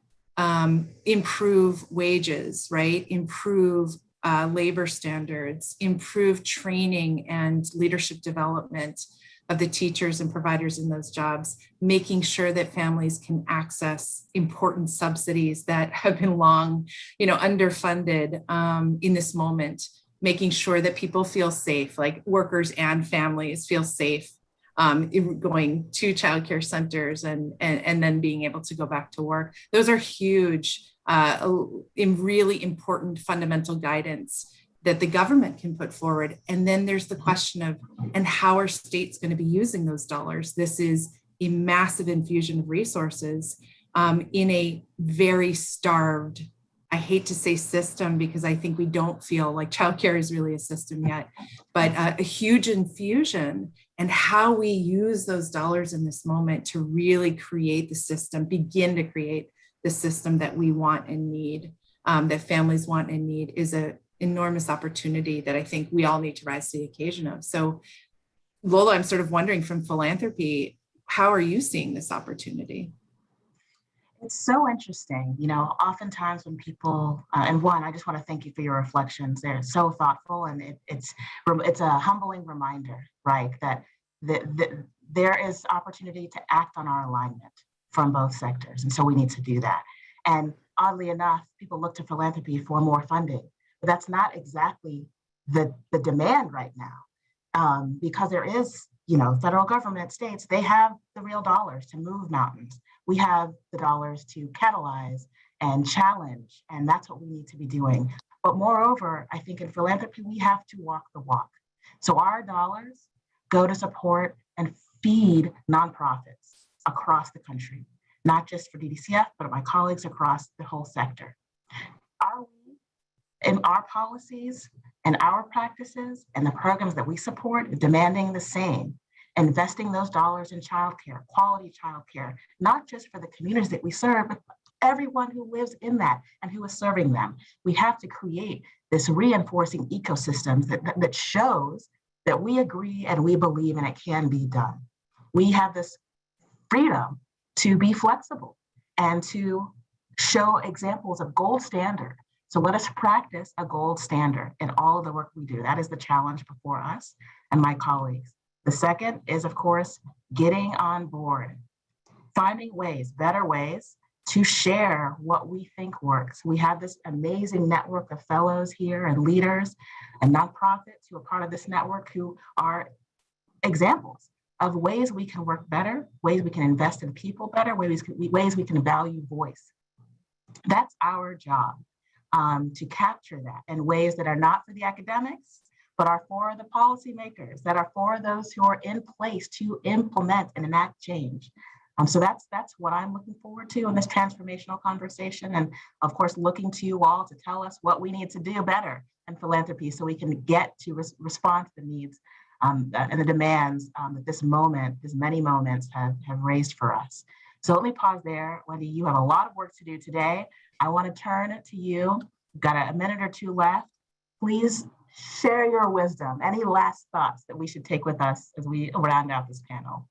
improve wages, right? Improve labor standards, improve training and leadership development of the teachers and providers in those jobs, making sure that families can access important subsidies that have been long, underfunded in this moment, making sure that people feel safe, like workers and families feel safe going to childcare centers and then being able to go back to work. Those are huge, really important fundamental guidance that the government can put forward. And then there's the question of, and how are states going to be using those dollars? This is a massive infusion of resources in a very starved, I hate to say system, because I think we don't feel like childcare is really a system yet, but a huge infusion, and how we use those dollars in this moment to really create the system, begin to create the system that we want and need, that families want and need, is an enormous opportunity that I think we all need to rise to the occasion of. So Lola, I'm sort of wondering, from philanthropy, how are you seeing this opportunity? It's so interesting. Oftentimes when people, and one, I just want to thank you for your reflections. They're so thoughtful, and it's a humbling reminder, right? That there is opportunity to act on our alignment from both sectors. And so we need to do that. And oddly enough, people look to philanthropy for more funding, but that's not exactly the demand right now, because there is, federal government, states, they have the real dollars to move mountains. We have the dollars to catalyze and challenge, and that's what we need to be doing. But moreover, I think in philanthropy, we have to walk the walk. So our dollars go to support and feed nonprofits across the country, not just for DDCF, but my colleagues across the whole sector. Are we, in our policies and our practices and the programs that we support, demanding the same, investing those dollars in childcare, quality childcare, not just for the communities that we serve, but everyone who lives in that and who is serving them? We have to create this reinforcing ecosystem that shows that we agree and we believe and it can be done. We have this freedom to be flexible and to show examples of gold standard. So let us practice a gold standard in all of the work we do. That is the challenge before us and my colleagues. The second is, of course, getting on board, finding ways, better ways to share what we think works. We have this amazing network of fellows here and leaders and nonprofits who are part of this network, who are examples of ways we can work better, ways we can invest in people better, ways we can value voice. That's our job, to capture that in ways that are not for the academics, but are for the policymakers, that are for those who are in place to implement and enact change. So that's what I'm looking forward to in this transformational conversation. And of course, looking to you all to tell us what we need to do better in philanthropy so we can get to respond to the needs and the demands that this many moments have raised for us. So let me pause there. Wendy, you have a lot of work to do today, I want to turn it to you. We've got a minute or two left. Please share your wisdom. Any last thoughts that we should take with us as we round out this panel?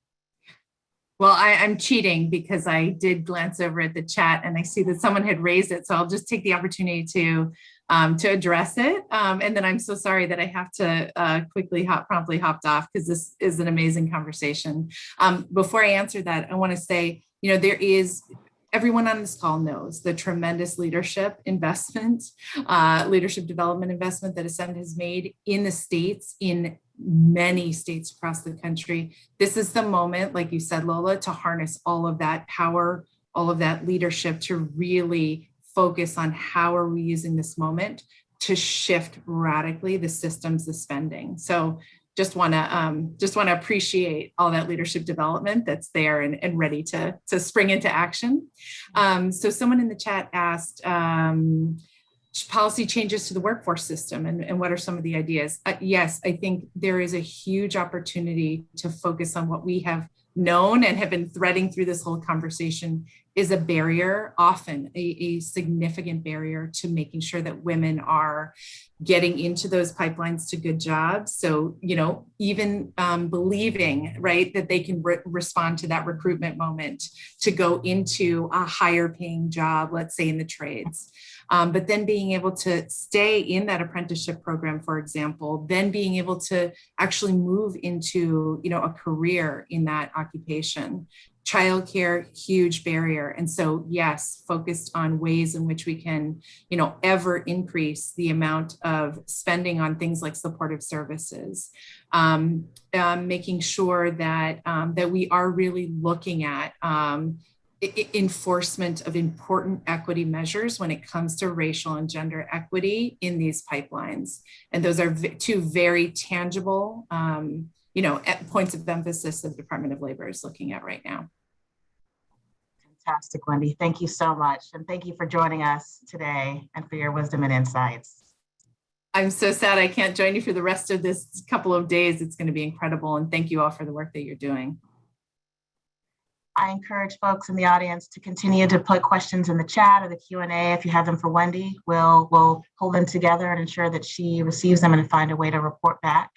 Well, I'm cheating because I did glance over at the chat and I see that someone had raised it. So I'll just take the opportunity to address it. And then I'm so sorry that I have to promptly hopped off because this is an amazing conversation. Before I answer that, I want to say, everyone on this call knows the tremendous leadership investment, leadership development investment that Ascend has made in the states, in many states across the country. This is the moment, like you said, Lola, to harness all of that power, all of that leadership to really focus on how are we using this moment to shift radically the systems, the spending. So just want to appreciate all that leadership development that's there and ready to spring into action. So someone in the chat asked, policy changes to the workforce system and what are some of the ideas? Yes, I think there is a huge opportunity to focus on what we have known and have been threading through this whole conversation is a barrier, often a significant barrier to making sure that women are getting into those pipelines to good jobs. So, even believing, right, that they can respond to that recruitment moment to go into a higher paying job, let's say in the trades. But then being able to stay in that apprenticeship program, for example, then being able to actually move into, a career in that occupation. Childcare, huge barrier. And so, yes, focused on ways in which we can, ever increase the amount of spending on things like supportive services, making sure that, that we are really looking at enforcement of important equity measures when it comes to racial and gender equity in these pipelines. And those are two very tangible, points of emphasis that the Department of Labor is looking at right now. Fantastic, Wendy. Thank you so much. And thank you for joining us today and for your wisdom and insights. I'm so sad I can't join you for the rest of this couple of days. It's going to be incredible. And thank you all for the work that you're doing. I encourage folks in the audience to continue to put questions in the chat or the Q&A. If you have them for Wendy, we'll pull them together and ensure that she receives them and find a way to report back.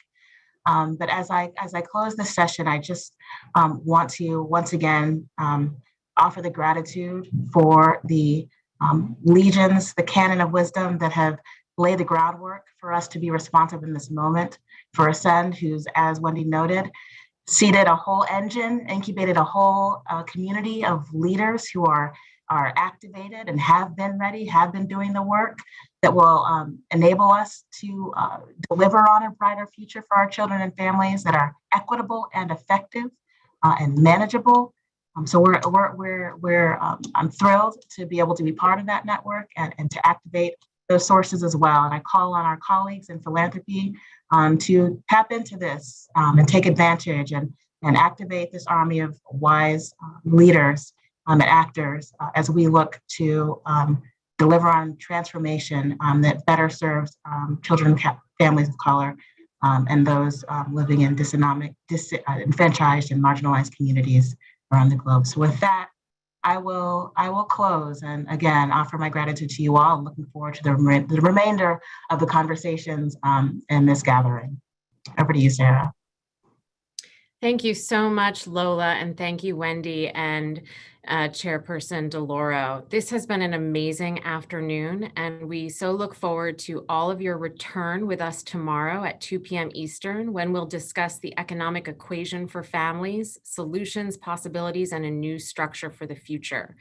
But as I close this session, I just want to once again offer the gratitude for the legions, the canon of wisdom that have laid the groundwork for us to be responsive in this moment. For Ascend, who's, as Wendy noted, seeded a whole engine, incubated a whole community of leaders who are activated and have been ready, have been doing the work that will enable us to deliver on a brighter future for our children and families that are equitable and effective and manageable. So I'm thrilled to be able to be part of that network and to activate those sources as well. And I call on our colleagues in philanthropy to tap into this and take advantage and activate this army of wise leaders and actors as we look to deliver on transformation that better serves children and families of color and those living in disenfranchised and marginalized communities around the globe. So with that, I will close and again offer my gratitude to you all. I'm looking forward to the remainder of the conversations in this gathering. Over to you, Sarah. Thank you so much, Lola, and thank you, Wendy and Chairperson DeLauro. This has been an amazing afternoon, and we so look forward to all of your return with us tomorrow at 2 p.m. Eastern, when we'll discuss the economic equation for families, solutions, possibilities, and a new structure for the future.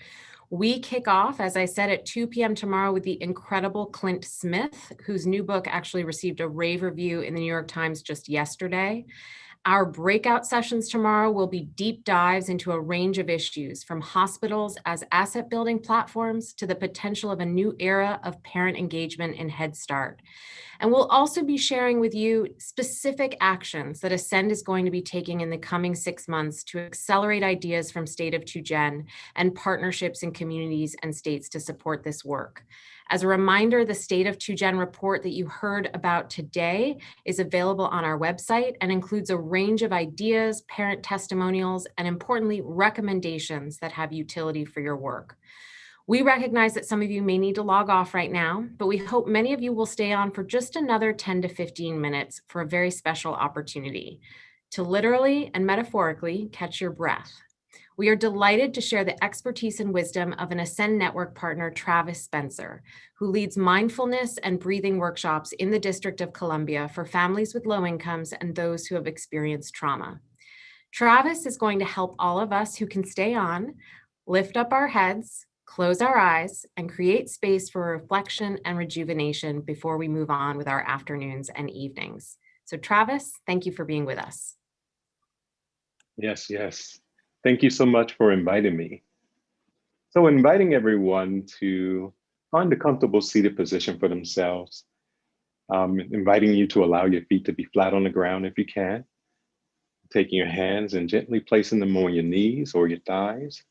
We kick off, as I said, at 2 p.m. tomorrow with the incredible Clint Smith, whose new book actually received a rave review in the New York Times just yesterday. Our breakout sessions tomorrow will be deep dives into a range of issues, from hospitals as asset building platforms to the potential of a new era of parent engagement in Head Start. And we'll also be sharing with you specific actions that Ascend is going to be taking in the coming 6 months to accelerate ideas from State of 2Gen and partnerships in communities and states to support this work. As a reminder, the State of 2Gen report that you heard about today is available on our website and includes a range of ideas, parent testimonials, and importantly, recommendations that have utility for your work. We recognize that some of you may need to log off right now, but we hope many of you will stay on for just another 10 to 15 minutes for a very special opportunity to literally and metaphorically catch your breath. We are delighted to share the expertise and wisdom of an Ascend Network partner, Travis Spencer, who leads mindfulness and breathing workshops in the District of Columbia for families with low incomes and those who have experienced trauma. Travis is going to help all of us who can stay on, lift up our heads, close our eyes, and create space for reflection and rejuvenation before we move on with our afternoons and evenings. So Travis, thank you for being with us. Yes, yes. Thank you so much for inviting me. So inviting everyone to find a comfortable seated position for themselves, inviting you to allow your feet to be flat on the ground if you can, taking your hands and gently placing them on your knees or your thighs.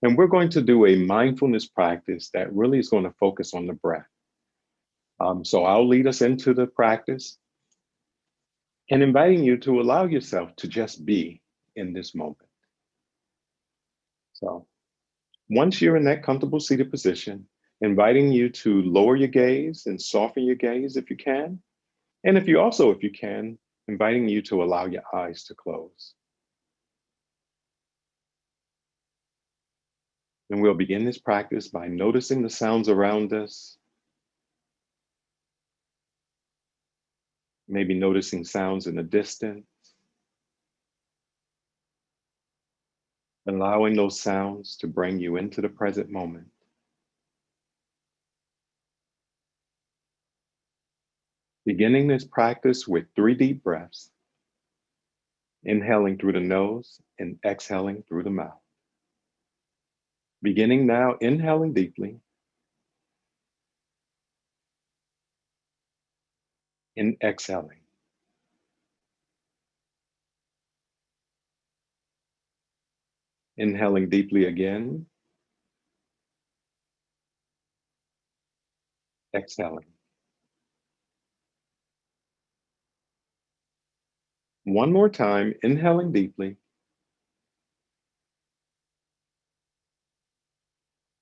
And we're going to do a mindfulness practice that really is going to focus on the breath. So I'll lead us into the practice and inviting you to allow yourself to just be in this moment. So once you're in that comfortable seated position, inviting you to lower your gaze and soften your gaze if you can. And if you can, inviting you to allow your eyes to close. And we'll begin this practice by noticing the sounds around us. Maybe noticing sounds in the distance. Allowing those sounds to bring you into the present moment. Beginning this practice with 3 deep breaths, inhaling through the nose and exhaling through the mouth. Beginning now, inhaling deeply and exhaling. Inhaling deeply again, exhaling. One more time, inhaling deeply,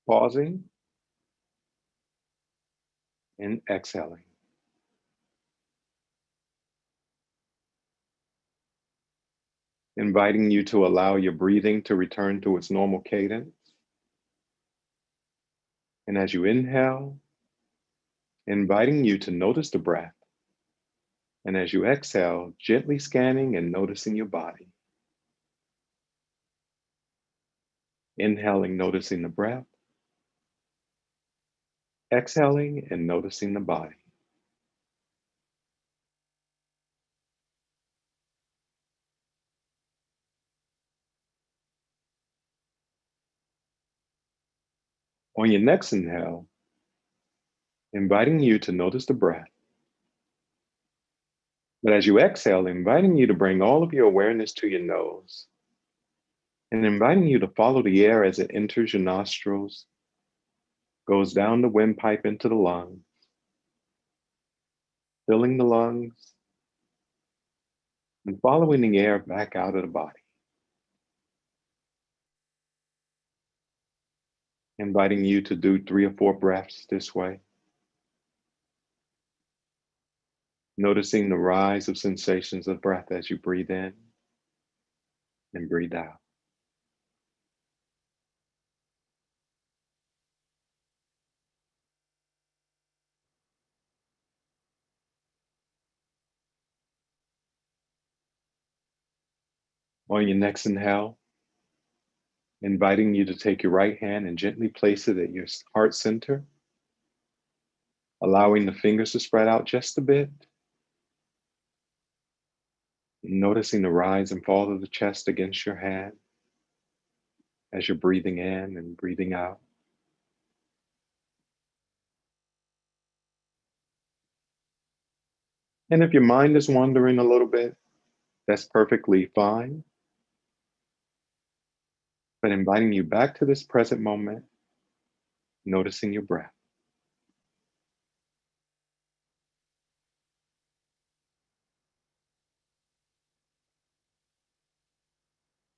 pausing, and exhaling. Inviting you to allow your breathing to return to its normal cadence. And as you inhale, inviting you to notice the breath. And as you exhale, gently scanning and noticing your body. Inhaling, noticing the breath. Exhaling and noticing the body. On your next inhale, inviting you to notice the breath. But as you exhale, inviting you to bring all of your awareness to your nose and inviting you to follow the air as it enters your nostrils, goes down the windpipe into the lungs, filling the lungs, and following the air back out of the body. Inviting you to do 3 or 4 breaths this way. Noticing the rise of sensations of breath as you breathe in and breathe out. On your next inhale, inviting you to take your right hand and gently place it at your heart center, allowing the fingers to spread out just a bit. Noticing the rise and fall of the chest against your hand as you're breathing in and breathing out. And if your mind is wandering a little bit, that's perfectly fine. But inviting you back to this present moment, noticing your breath.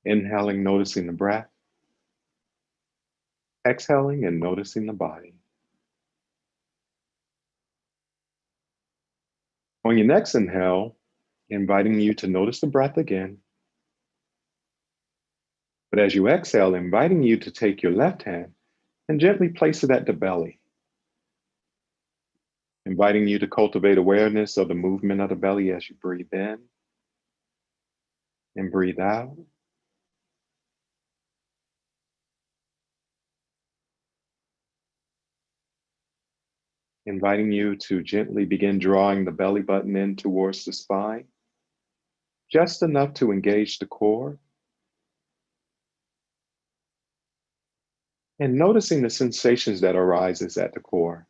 Inhaling, noticing the breath. Exhaling and noticing the body. On your next inhale, inviting you to notice the breath again. But as you exhale, inviting you to take your left hand and gently place it at the belly. Inviting you to cultivate awareness of the movement of the belly as you breathe in and breathe out. Inviting you to gently begin drawing the belly button in towards the spine, just enough to engage the core. And noticing the sensations that arises at the core.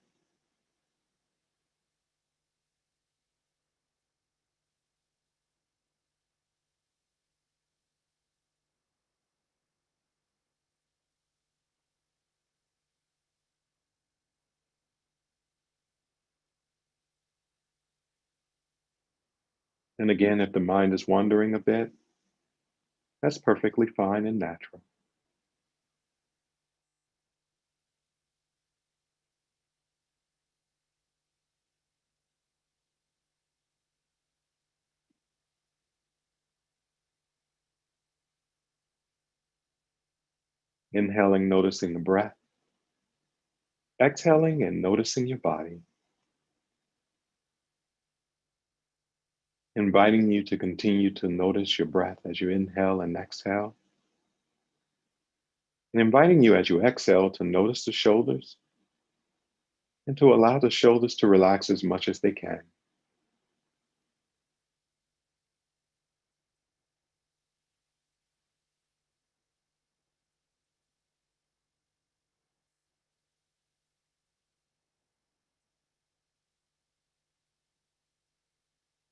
And again, if the mind is wandering a bit, that's perfectly fine and natural. Inhaling, noticing the breath. Exhaling and noticing your body. Inviting you to continue to notice your breath as you inhale and exhale. And inviting you as you exhale to notice the shoulders and to allow the shoulders to relax as much as they can.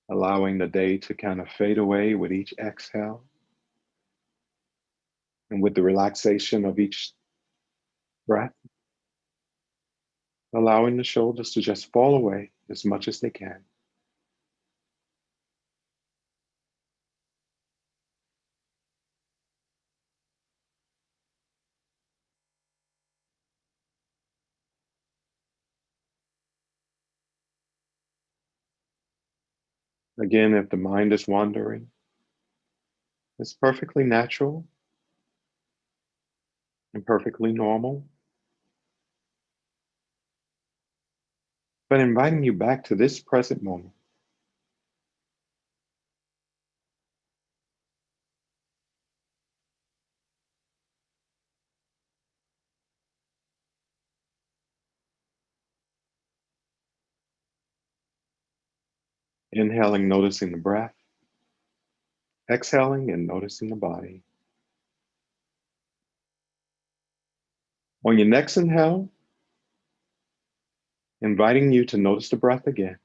Allowing the day to kind of fade away with each exhale. And with the relaxation of each breath, allowing the shoulders to just fall away as much as they can. Again, if the mind is wandering, it's perfectly natural and perfectly normal. But inviting you back to this present moment. Inhaling, noticing the breath. Exhaling and noticing the body. On your next inhale, inviting you to notice the breath again.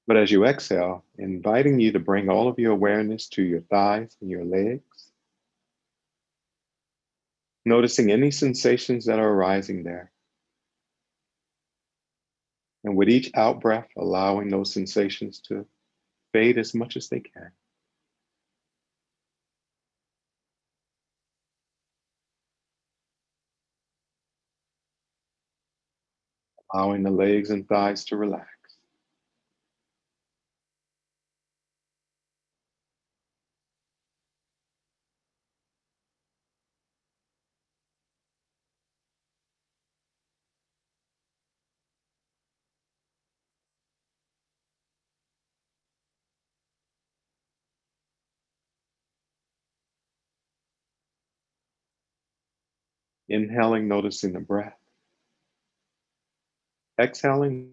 But as you exhale, inviting you to bring all of your awareness to your thighs and your legs. Noticing any sensations that are arising there. And with each out breath, allowing those sensations to fade as much as they can. Allowing the legs and thighs to relax. Inhaling, noticing the breath. Exhaling.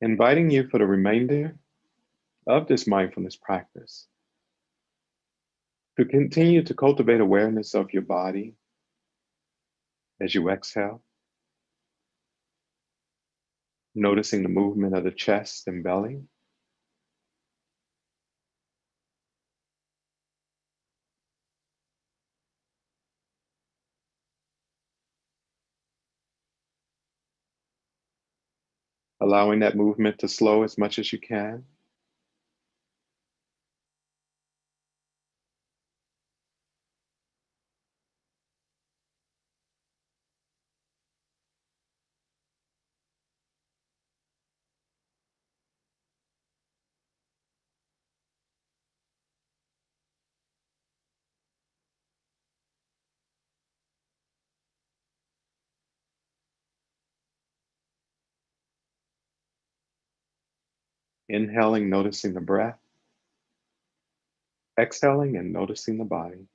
Inviting you for the remainder of this mindfulness practice to continue to cultivate awareness of your body as you exhale, noticing the movement of the chest and belly. allowing that movement to slow as much as you can. Inhaling, noticing the breath. Exhaling and noticing the body.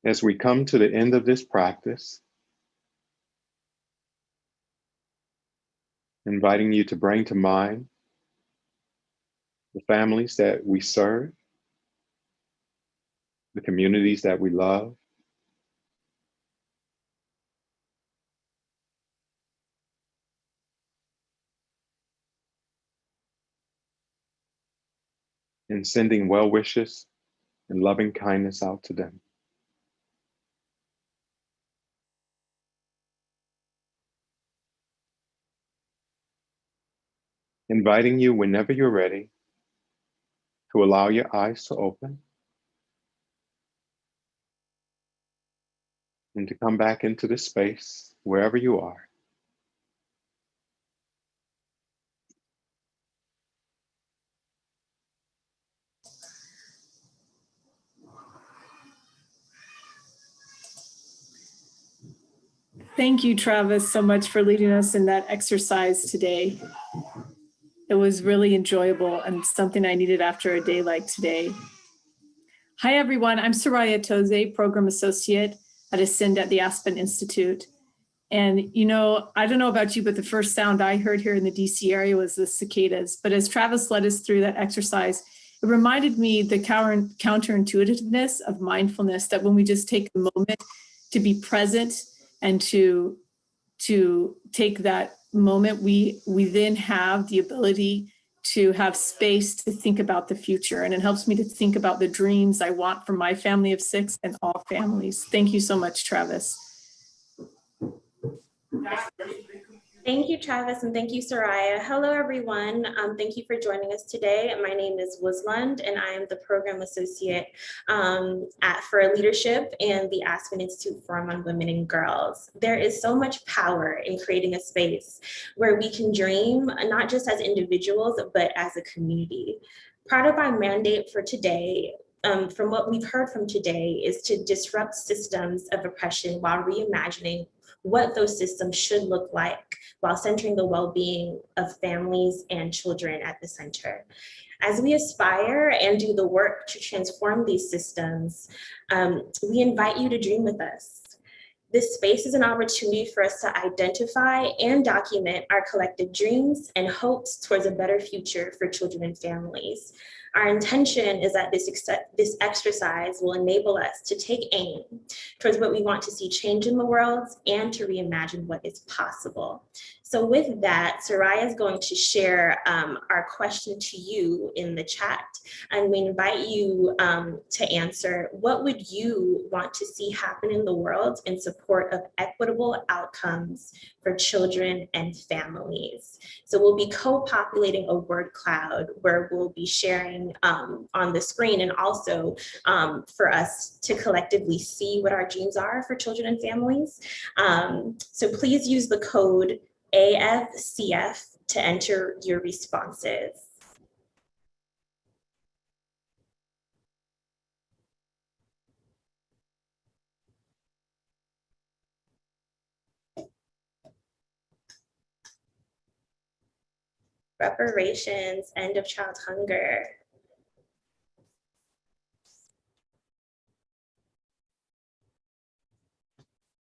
As we come to the end of this practice, inviting you to bring to mind the families that we serve, the communities that we love, and sending well wishes and loving kindness out to them. Inviting you whenever you're ready to allow your eyes to open and to come back into this space wherever you are. Thank you, Travis, so much for leading us in that exercise today. It was really enjoyable and something I needed after a day like today. Hi, everyone. I'm Soraya Toze, Program Associate at Ascend at the Aspen Institute. And, you know, I don't know about you, but the first sound I heard here in the DC area was the cicadas. But as Travis led us through that exercise, it reminded me the counterintuitiveness of mindfulness, that when we just take a moment to be present and to take that moment, we then have the ability to have space to think about the future. And it helps me to think about the dreams I want for my family of 6 and all families. Thank you so much, Travis. Thank you, Travis, and thank you, Soraya. Hello, everyone. Thank you for joining us today. My name is Wuzland, and I am the Program Associate for Leadership and the Aspen Institute Forum on Women and Girls. There is so much power in creating a space where we can dream, not just as individuals, but as a community. Part of our mandate for today, from what we've heard from today, is to disrupt systems of oppression while reimagining what those systems should look like, while centering the well-being of families and children at the center. As we aspire and do the work to transform these systems, we invite you to dream with us. This space is an opportunity for us to identify and document our collective dreams and hopes towards a better future for children and families. Our intention is that this exercise will enable us to take aim towards what we want to see change in the world and to reimagine what is possible. So with that, Soraya is going to share our question to you in the chat, and we invite you to answer, what would you want to see happen in the world in support of equitable outcomes for children and families? So we'll be co-populating a word cloud where we'll be sharing on the screen, and also for us to collectively see what our dreams are for children and families. So please use the code AFCF to enter your responses. Reparations, end of child hunger.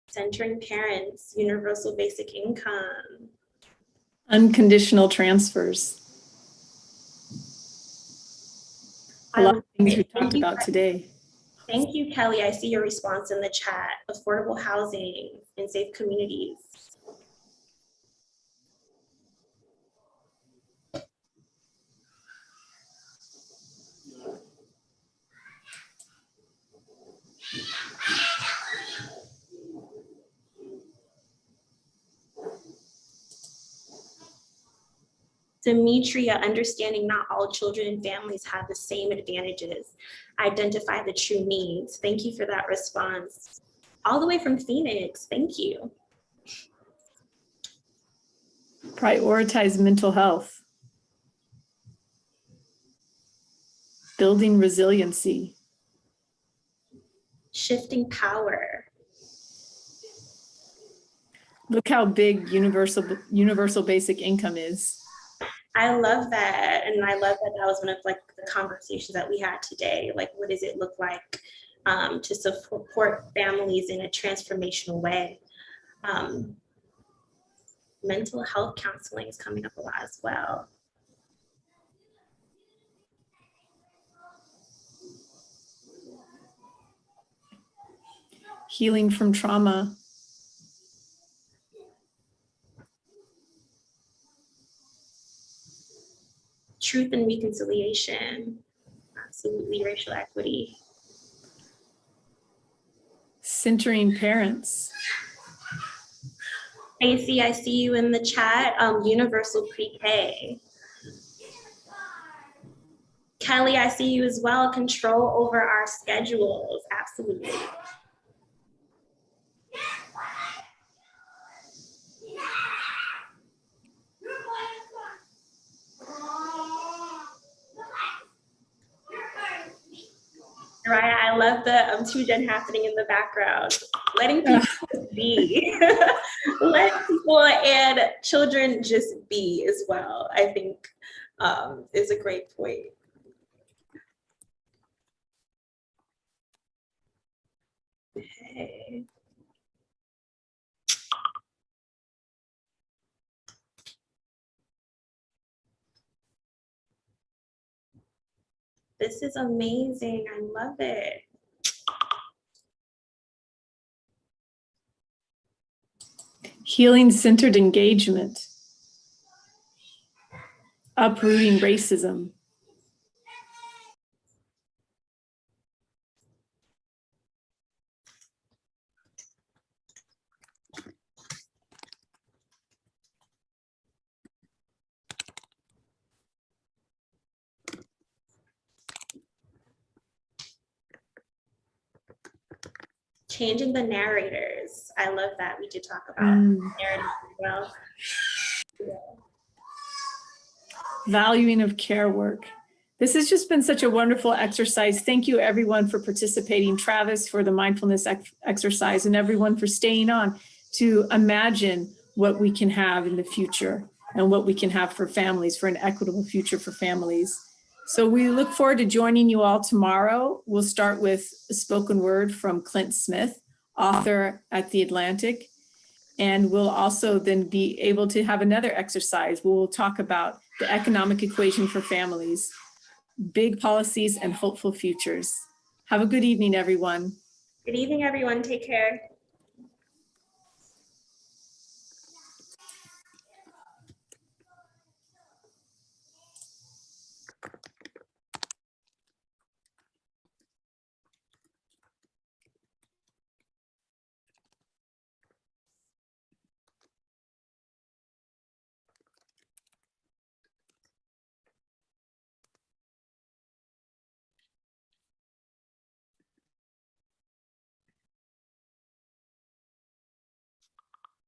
Centering parents, universal basic income. Unconditional transfers. A lot of things we talked about today. Thank you, Kelly. I see your response in the chat. Affordable housing and safe communities. Demetria, understanding not all children and families have the same advantages. Identify the true needs. Thank you for that response. All the way from Phoenix, thank you. Prioritize mental health. Building resiliency. Shifting power. Look how big universal basic income is. I love that. And I love that that was one of like the conversations that we had today. Like, what does it look like to support families in a transformational way? Mental health counseling is coming up a lot as well. Healing from trauma. Truth and reconciliation. Absolutely, racial equity. Centering parents. AC, I see you in the chat. Universal pre-K. Kelly, I see you as well. Control over our schedules. Absolutely. Right, I love the 2-gen happening in the background. Letting people be. Letting people and children just be as well, I think is a great point. Okay. This is amazing. I love it. Healing-centered engagement. Uprooting racism. Changing the narrators. I love that. We did talk about narratives as well. Yeah. Valuing of care work. This has just been such a wonderful exercise. Thank you everyone for participating. Travis for the mindfulness exercise, and everyone for staying on to imagine what we can have in the future and what we can have for families, for an equitable future for families. So we look forward to joining you all tomorrow. We'll start with a spoken word from Clint Smith, author at The Atlantic. And we'll also then be able to have another exercise where we'll talk about the economic equation for families, big policies and hopeful futures. Have a good evening, everyone. Good evening, everyone. Take care.